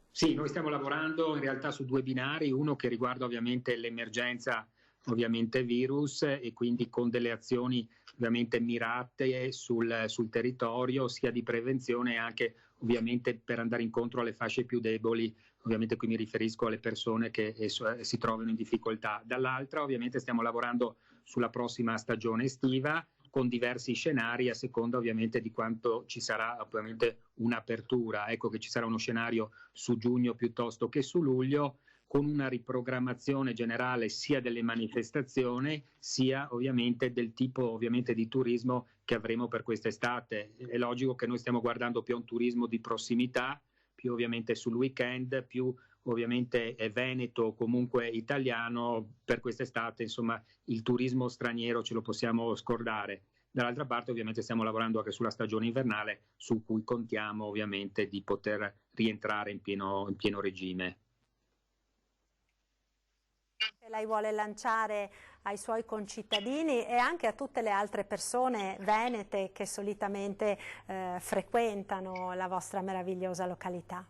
Sì, noi stiamo lavorando in realtà su due binari, uno che riguarda ovviamente l'emergenza ovviamente virus e quindi con delle azioni ovviamente mirate sul territorio, sia di prevenzione e anche ovviamente per andare incontro alle fasce più deboli, ovviamente qui mi riferisco alle persone che si trovano in difficoltà. Dall'altra ovviamente stiamo lavorando sulla prossima stagione estiva con diversi scenari a seconda ovviamente di quanto ci sarà ovviamente un'apertura. Ecco che ci sarà uno scenario su giugno piuttosto che su luglio, con una riprogrammazione generale sia delle manifestazioni sia ovviamente del tipo ovviamente di turismo che avremo per quest'estate. È logico che noi stiamo guardando più a un turismo di prossimità, più ovviamente sul weekend, più ovviamente veneto o comunque italiano. Per quest'estate insomma il turismo straniero ce lo possiamo scordare. Dall'altra parte ovviamente stiamo lavorando anche sulla stagione invernale, su cui contiamo ovviamente di poter rientrare in pieno regime.
Lei vuole lanciare ai suoi concittadini e anche a tutte le altre persone venete che solitamente frequentano la vostra meravigliosa località?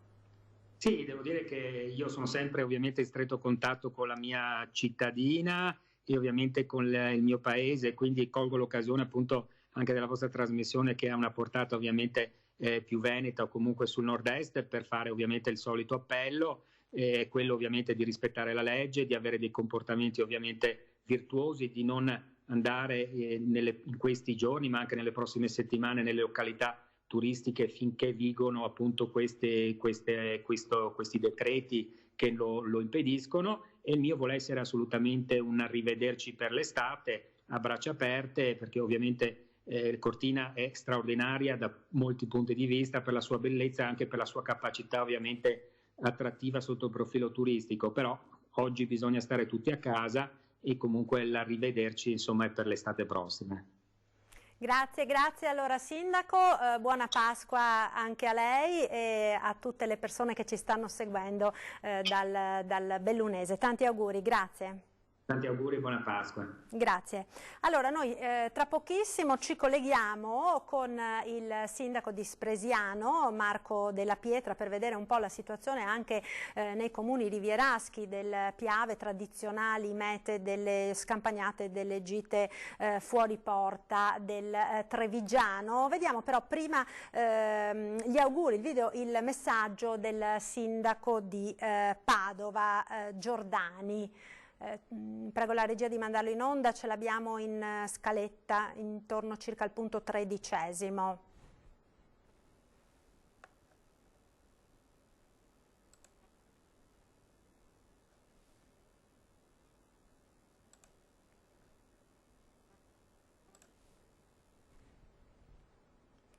Sì, devo dire che io sono sempre ovviamente in stretto contatto con la mia cittadina e ovviamente con il mio paese, quindi colgo l'occasione appunto anche della vostra trasmissione che ha una portata ovviamente più veneta o comunque sul nord-est per fare ovviamente il solito appello. Quello ovviamente di rispettare la legge, di avere dei comportamenti ovviamente virtuosi, di non andare in questi giorni ma anche nelle prossime settimane nelle località turistiche finché vigono appunto questi decreti che lo impediscono. E il mio vuole essere assolutamente un arrivederci per l'estate a braccia aperte, perché ovviamente Cortina è straordinaria da molti punti di vista per la sua bellezza e anche per la sua capacità ovviamente attrattiva sotto il profilo turistico, però oggi bisogna stare tutti a casa e comunque l'arrivederci insomma è per l'estate prossima.
Grazie allora Sindaco, buona Pasqua anche a lei e a tutte le persone che ci stanno seguendo dal Bellunese. Tanti auguri, grazie.
Tanti auguri e buona Pasqua.
Grazie. Allora noi tra pochissimo ci colleghiamo con il sindaco di Spresiano, Marco Della Pietra, per vedere un po' la situazione anche nei comuni rivieraschi del Piave, tradizionali mete delle scampagnate, delle gite fuori porta del Trevigiano. Vediamo però prima gli auguri, il messaggio del sindaco di Padova, Giordani. Prego la regia di mandarlo in onda, ce l'abbiamo in scaletta intorno circa al punto 13°.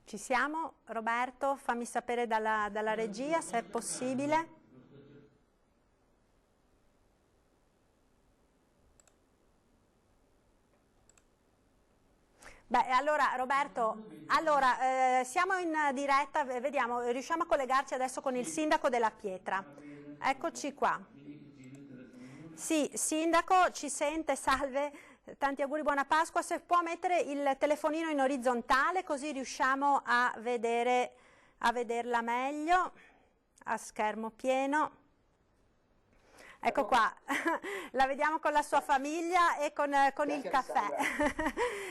Ci siamo? Roberto, fammi sapere dalla regia se è possibile. Beh, allora Roberto, siamo in diretta, vediamo, riusciamo a collegarci adesso con il sindaco Della Pietra. Eccoci qua. Sì, sindaco, ci sente, salve, tanti auguri, buona Pasqua. Se può mettere il telefonino in orizzontale così riusciamo a vedere a vederla meglio, a schermo pieno. Ecco qua, la vediamo con la sua famiglia e con il caffè.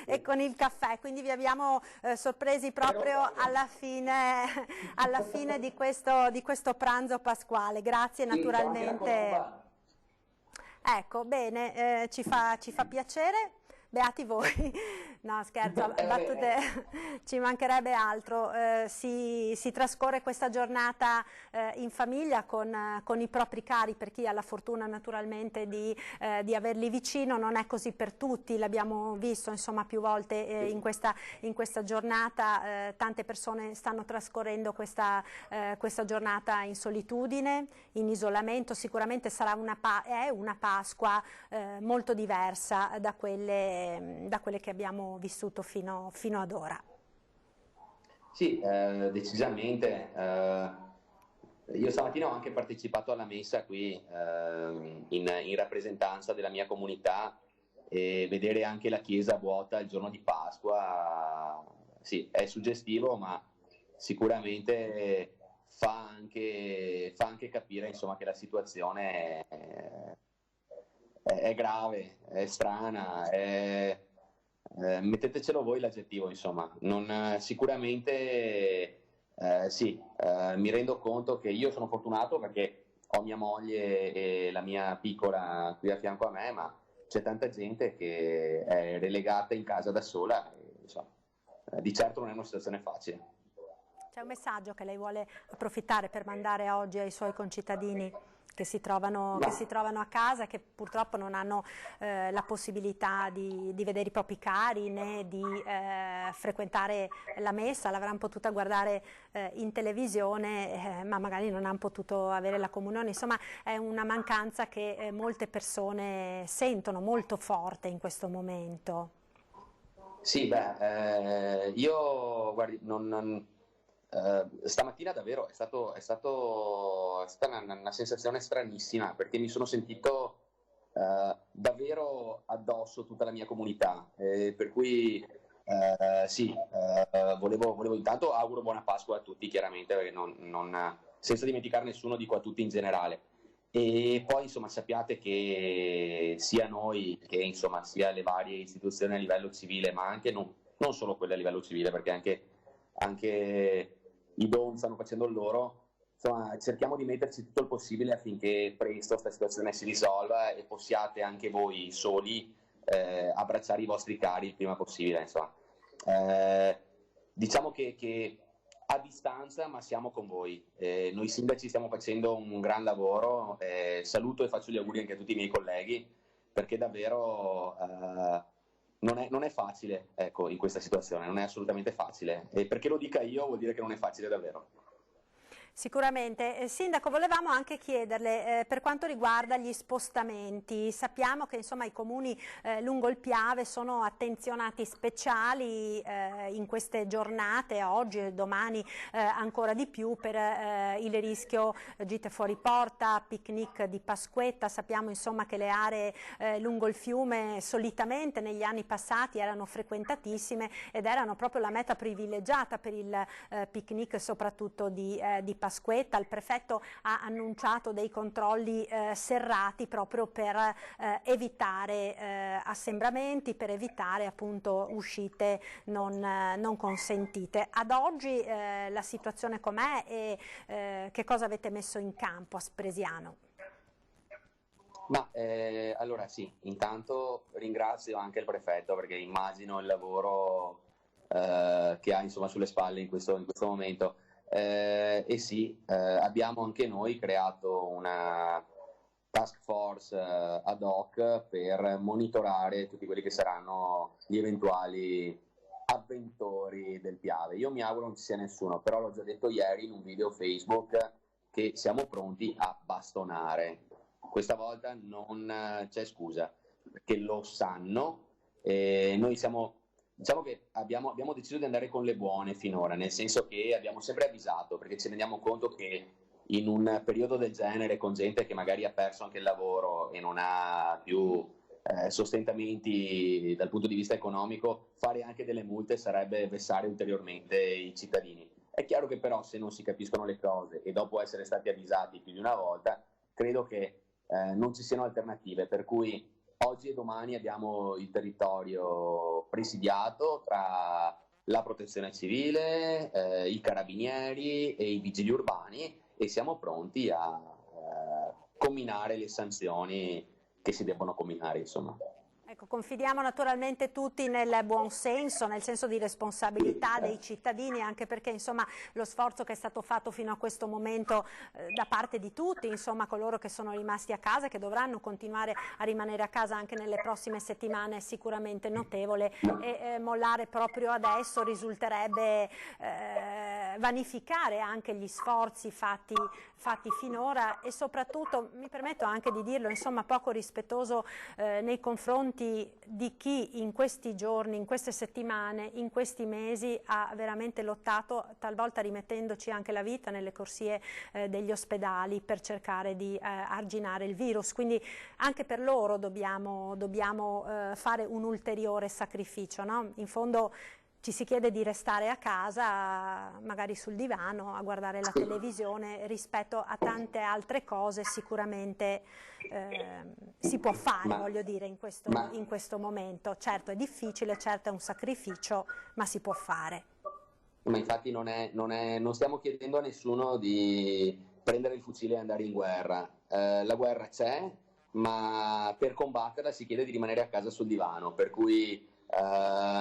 E con il caffè, quindi vi abbiamo sorpresi proprio alla fine di questo pranzo pasquale. Grazie naturalmente. Ecco, bene, ci fa piacere. Beati voi, no scherzo, battute, ci mancherebbe altro, si trascorre questa giornata in famiglia con i propri cari, per chi ha la fortuna naturalmente di averli vicino. Non è così per tutti, l'abbiamo visto insomma più volte in questa giornata, tante persone stanno trascorrendo questa giornata in solitudine, in isolamento. Sicuramente sarà una Pasqua molto diversa da quelle che abbiamo vissuto fino ad ora.
Sì, decisamente. Io stamattina ho anche partecipato alla messa qui in rappresentanza della mia comunità, e vedere anche la chiesa vuota il giorno di Pasqua, sì, è suggestivo, ma sicuramente fa anche capire insomma che la situazione è grave, è strana, mettetecelo voi l'aggettivo, insomma. Sicuramente sì, mi rendo conto che io sono fortunato perché ho mia moglie e la mia piccola qui a fianco a me, ma c'è tanta gente che è relegata in casa da sola, e, insomma, di certo non è una situazione facile.
C'è un messaggio che lei vuole approfittare per mandare oggi ai suoi concittadini che si trovano a casa e che purtroppo non hanno la possibilità di vedere i propri cari né di frequentare la messa? L'avranno potuta guardare in televisione, ma magari non hanno potuto avere la comunione. Insomma, è una mancanza che molte persone sentono molto forte in questo momento.
Sì, io guardi, stamattina davvero è stata una sensazione stranissima, perché mi sono sentito davvero addosso tutta la mia comunità, per cui sì, volevo intanto auguro buona Pasqua a tutti, chiaramente, perché senza dimenticare nessuno, dico a tutti in generale, e poi insomma sappiate che sia noi che insomma sia le varie istituzioni a livello civile, ma anche non solo quelle a livello civile, perché anche i Don stanno facendo il loro, insomma cerchiamo di metterci tutto il possibile affinché presto questa situazione si risolva e possiate anche voi soli abbracciare i vostri cari il prima possibile, insomma. Diciamo che a distanza, ma siamo con voi. Noi sindaci stiamo facendo un gran lavoro, saluto e faccio gli auguri anche a tutti i miei colleghi, perché davvero non è facile, ecco, in questa situazione, non è assolutamente facile, e perché lo dica io vuol dire che non è facile davvero.
Sicuramente. Sindaco, volevamo anche chiederle per quanto riguarda gli spostamenti. Sappiamo che insomma i comuni lungo il Piave sono attenzionati speciali in queste giornate, oggi e domani ancora di più, per il rischio gite fuori porta, picnic di Pasquetta. Sappiamo insomma che le aree lungo il fiume solitamente negli anni passati erano frequentatissime ed erano proprio la meta privilegiata per il picnic, soprattutto di Pasquetta. Il prefetto ha annunciato dei controlli serrati proprio per evitare assembramenti, per evitare appunto uscite non consentite. Ad oggi la situazione com'è e che cosa avete messo in campo a Spresiano?
Ma allora sì, intanto ringrazio anche il prefetto, perché immagino il lavoro che ha insomma sulle spalle in questo momento. E sì, abbiamo anche noi creato una task force ad hoc per monitorare tutti quelli che saranno gli eventuali avventori del Piave. Io mi auguro non ci sia nessuno, però l'ho già detto ieri in un video Facebook che siamo pronti a bastonare. Questa volta non c'è scusa, perché lo sanno, e noi diciamo che abbiamo deciso di andare con le buone finora, nel senso che abbiamo sempre avvisato, perché ci rendiamo conto che in un periodo del genere, con gente che magari ha perso anche il lavoro e non ha più sostentamenti dal punto di vista economico, fare anche delle multe sarebbe vessare ulteriormente i cittadini. È chiaro che però se non si capiscono le cose e dopo essere stati avvisati più di una volta, credo che non ci siano alternative, per cui oggi e domani abbiamo il territorio presidiato tra la protezione civile, i carabinieri e i vigili urbani e siamo pronti a comminare le sanzioni che si debbono comminare, insomma.
Ecco, confidiamo naturalmente tutti nel buon senso, nel senso di responsabilità dei cittadini, anche perché insomma lo sforzo che è stato fatto fino a questo momento da parte di tutti, insomma coloro che sono rimasti a casa e che dovranno continuare a rimanere a casa anche nelle prossime settimane è sicuramente notevole e mollare proprio adesso risulterebbe vanificare anche gli sforzi fatti finora e soprattutto, mi permetto anche di dirlo, insomma poco rispettoso nei confronti di chi in questi giorni, in queste settimane, in questi mesi ha veramente lottato, talvolta rimettendoci anche la vita nelle corsie degli ospedali per cercare di arginare il virus. Quindi anche per loro dobbiamo fare un ulteriore sacrificio, no? In fondo ci si chiede di restare a casa, magari sul divano, a guardare la televisione, rispetto a tante altre cose sicuramente si può fare, voglio dire, in questo momento. Certo è difficile, certo è un sacrificio, ma si può fare.
Ma infatti non stiamo chiedendo a nessuno di prendere il fucile e andare in guerra. La guerra c'è, ma per combatterla si chiede di rimanere a casa sul divano, per cui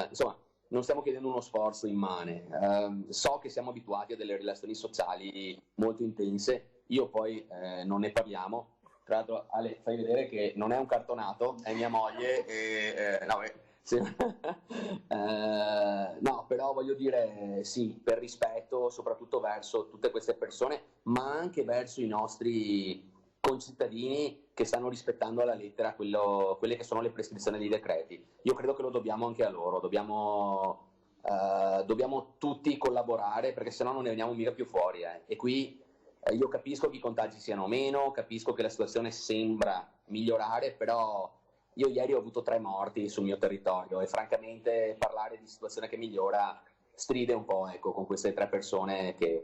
insomma non stiamo chiedendo uno sforzo immane. So che siamo abituati a delle relazioni sociali molto intense, io poi non ne parliamo. Tra l'altro Ale, fai vedere che non è un cartonato, è mia moglie e no, però voglio dire sì, per rispetto soprattutto verso tutte queste persone, ma anche verso i nostri concittadini che stanno rispettando alla lettera quelle che sono le prescrizioni dei decreti. Io credo che lo dobbiamo anche a loro, dobbiamo tutti collaborare, perché sennò non ne veniamo mica più fuori. E qui io capisco che i contagi siano meno, capisco che la situazione sembra migliorare, però io ieri ho avuto 3 morti sul mio territorio e francamente parlare di situazione che migliora stride un po', ecco, con queste 3 persone che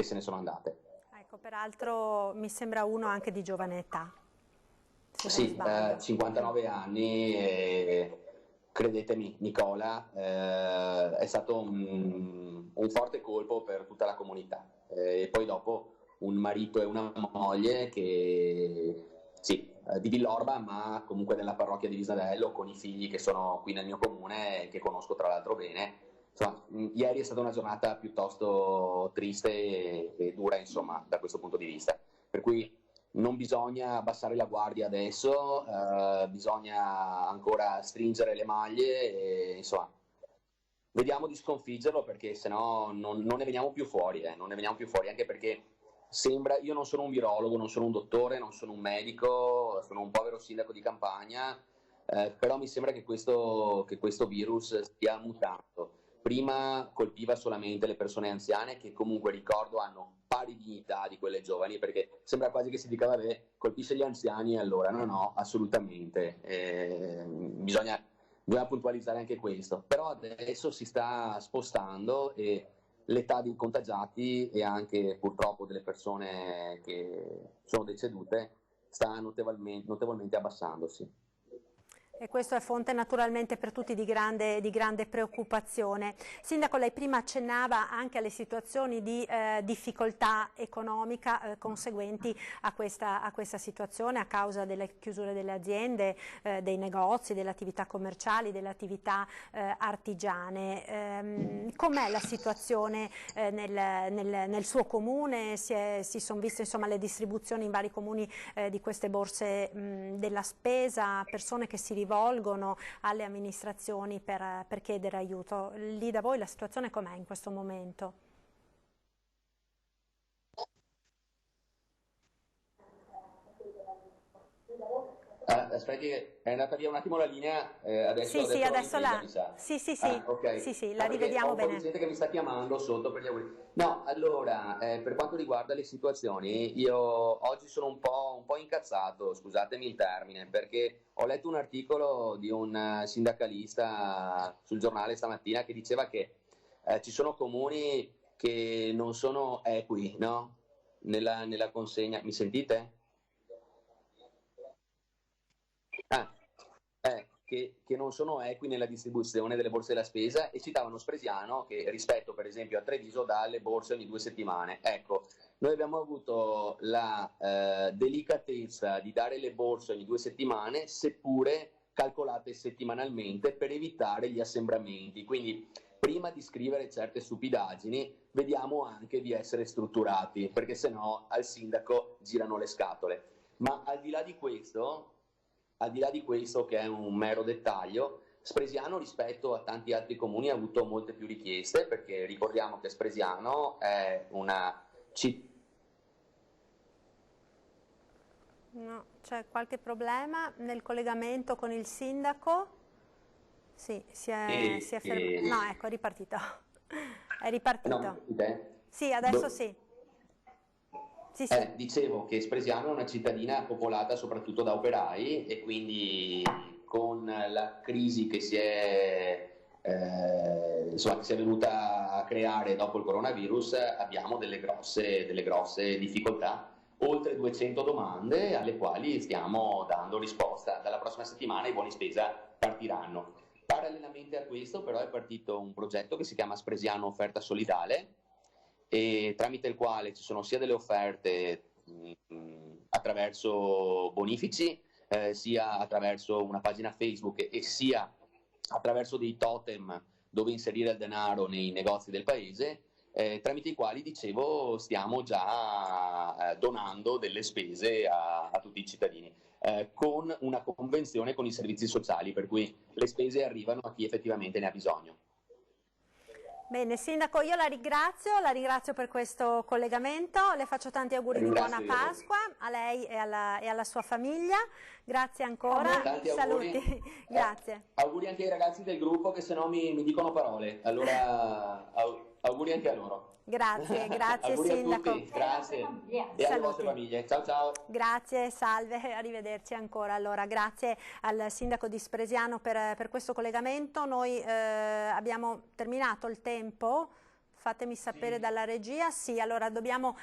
se ne sono andate.
Ecco, peraltro mi sembra uno anche di giovane età.
Sì, 59 anni e credetemi Nicola, è stato un forte colpo per tutta la comunità e poi dopo un marito e una moglie che sì, di Villorba ma comunque della parrocchia di Visadello con i figli che sono qui nel mio comune e che conosco tra l'altro bene. Insomma, ieri è stata una giornata piuttosto triste e dura, insomma, da questo punto di vista. Per cui non bisogna abbassare la guardia adesso, bisogna ancora stringere le maglie e, insomma, vediamo di sconfiggerlo perché sennò non ne veniamo più fuori, non ne veniamo più fuori, anche perché sembra, io non sono un virologo, non sono un dottore, non sono un medico, sono un povero sindaco di campagna, però mi sembra che questo virus stia mutando. Prima colpiva solamente le persone anziane che comunque, ricordo, hanno pari dignità di quelle giovani, perché sembra quasi che si dica vabbè, colpisce gli anziani, allora no, assolutamente, bisogna puntualizzare anche questo, però adesso si sta spostando e l'età dei contagiati e anche purtroppo delle persone che sono decedute sta notevolmente abbassandosi.
E questo è fonte naturalmente per tutti di grande preoccupazione. Sindaco, lei prima accennava anche alle situazioni di difficoltà economica conseguenti a questa situazione a causa delle chiusure delle aziende, dei negozi, delle attività commerciali, delle attività artigiane. Com'è la situazione nel suo comune? Si sono viste insomma le distribuzioni in vari comuni di queste borse della spesa, persone che si rivolgono alle amministrazioni per chiedere aiuto. Lì da voi la situazione com'è in questo momento?
Aspetti, è andata via un attimo la linea, adesso la
rivediamo bene.
C'è gente che mi sta chiamando sotto per gli auguri. No, allora, per quanto riguarda le situazioni, io oggi sono un po' incazzato, scusatemi il termine, perché ho letto un articolo di un sindacalista sul giornale stamattina che diceva che ci sono comuni che non sono equi, no? Nella consegna. Mi sentite? Che non sono equi nella distribuzione delle borse della spesa, e citavano Spresiano che rispetto per esempio a Treviso dà le borse ogni 2 settimane. Ecco, noi abbiamo avuto la delicatezza di dare le borse ogni 2 settimane, seppure calcolate settimanalmente, per evitare gli assembramenti. Quindi prima di scrivere certe stupidaggini vediamo anche di essere strutturati, perché sennò al sindaco girano le scatole. Ma al di là di questo, che è un mero dettaglio, Spresiano rispetto a tanti altri comuni ha avuto molte più richieste, perché ricordiamo che Spresiano è una città.
No, c'è qualche problema nel collegamento con il sindaco? Sì, si è fermato. No, ecco, è ripartito. È ripartito.
No,
sì, adesso sì. Sì.
Dicevo che Spresiano è una cittadina popolata soprattutto da operai, e quindi con la crisi che si è venuta a creare dopo il coronavirus abbiamo delle grosse difficoltà, oltre 200 domande alle quali stiamo dando risposta. Dalla prossima settimana i buoni spesa partiranno. Parallelamente a questo però è partito un progetto che si chiama Spresiano Offerta Solidale, e tramite il quale ci sono sia delle offerte attraverso bonifici, sia attraverso una pagina Facebook e sia attraverso dei totem dove inserire il denaro nei negozi del paese, tramite i quali, dicevo, stiamo già donando delle spese a tutti i cittadini, con una convenzione con i servizi sociali, per cui le spese arrivano a chi effettivamente ne ha bisogno.
Bene, Sindaco, io la ringrazio per questo collegamento, le faccio tanti auguri di buona Pasqua a lei e alla sua famiglia, grazie ancora,
tanti
saluti,
auguri.
grazie.
Auguri anche ai ragazzi del gruppo, che sennò mi dicono parole, allora auguri anche a loro.
Grazie
auguri
Sindaco.
A tutti, grazie. E alle vostre famiglie, ciao ciao.
Grazie, salve, arrivederci ancora. Allora, grazie al Sindaco di Spresiano per questo collegamento. Noi abbiamo terminato il tempo. Fatemi sapere dalla regia. Sì, allora dobbiamo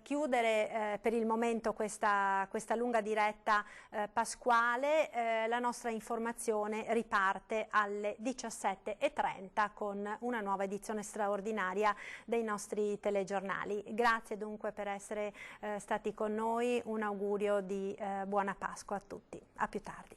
chiudere per il momento questa lunga diretta pasquale. La nostra informazione riparte alle 17:30 con una nuova edizione straordinaria dei nostri telegiornali. Grazie dunque per essere stati con noi. Un augurio di buona Pasqua a tutti. A più tardi.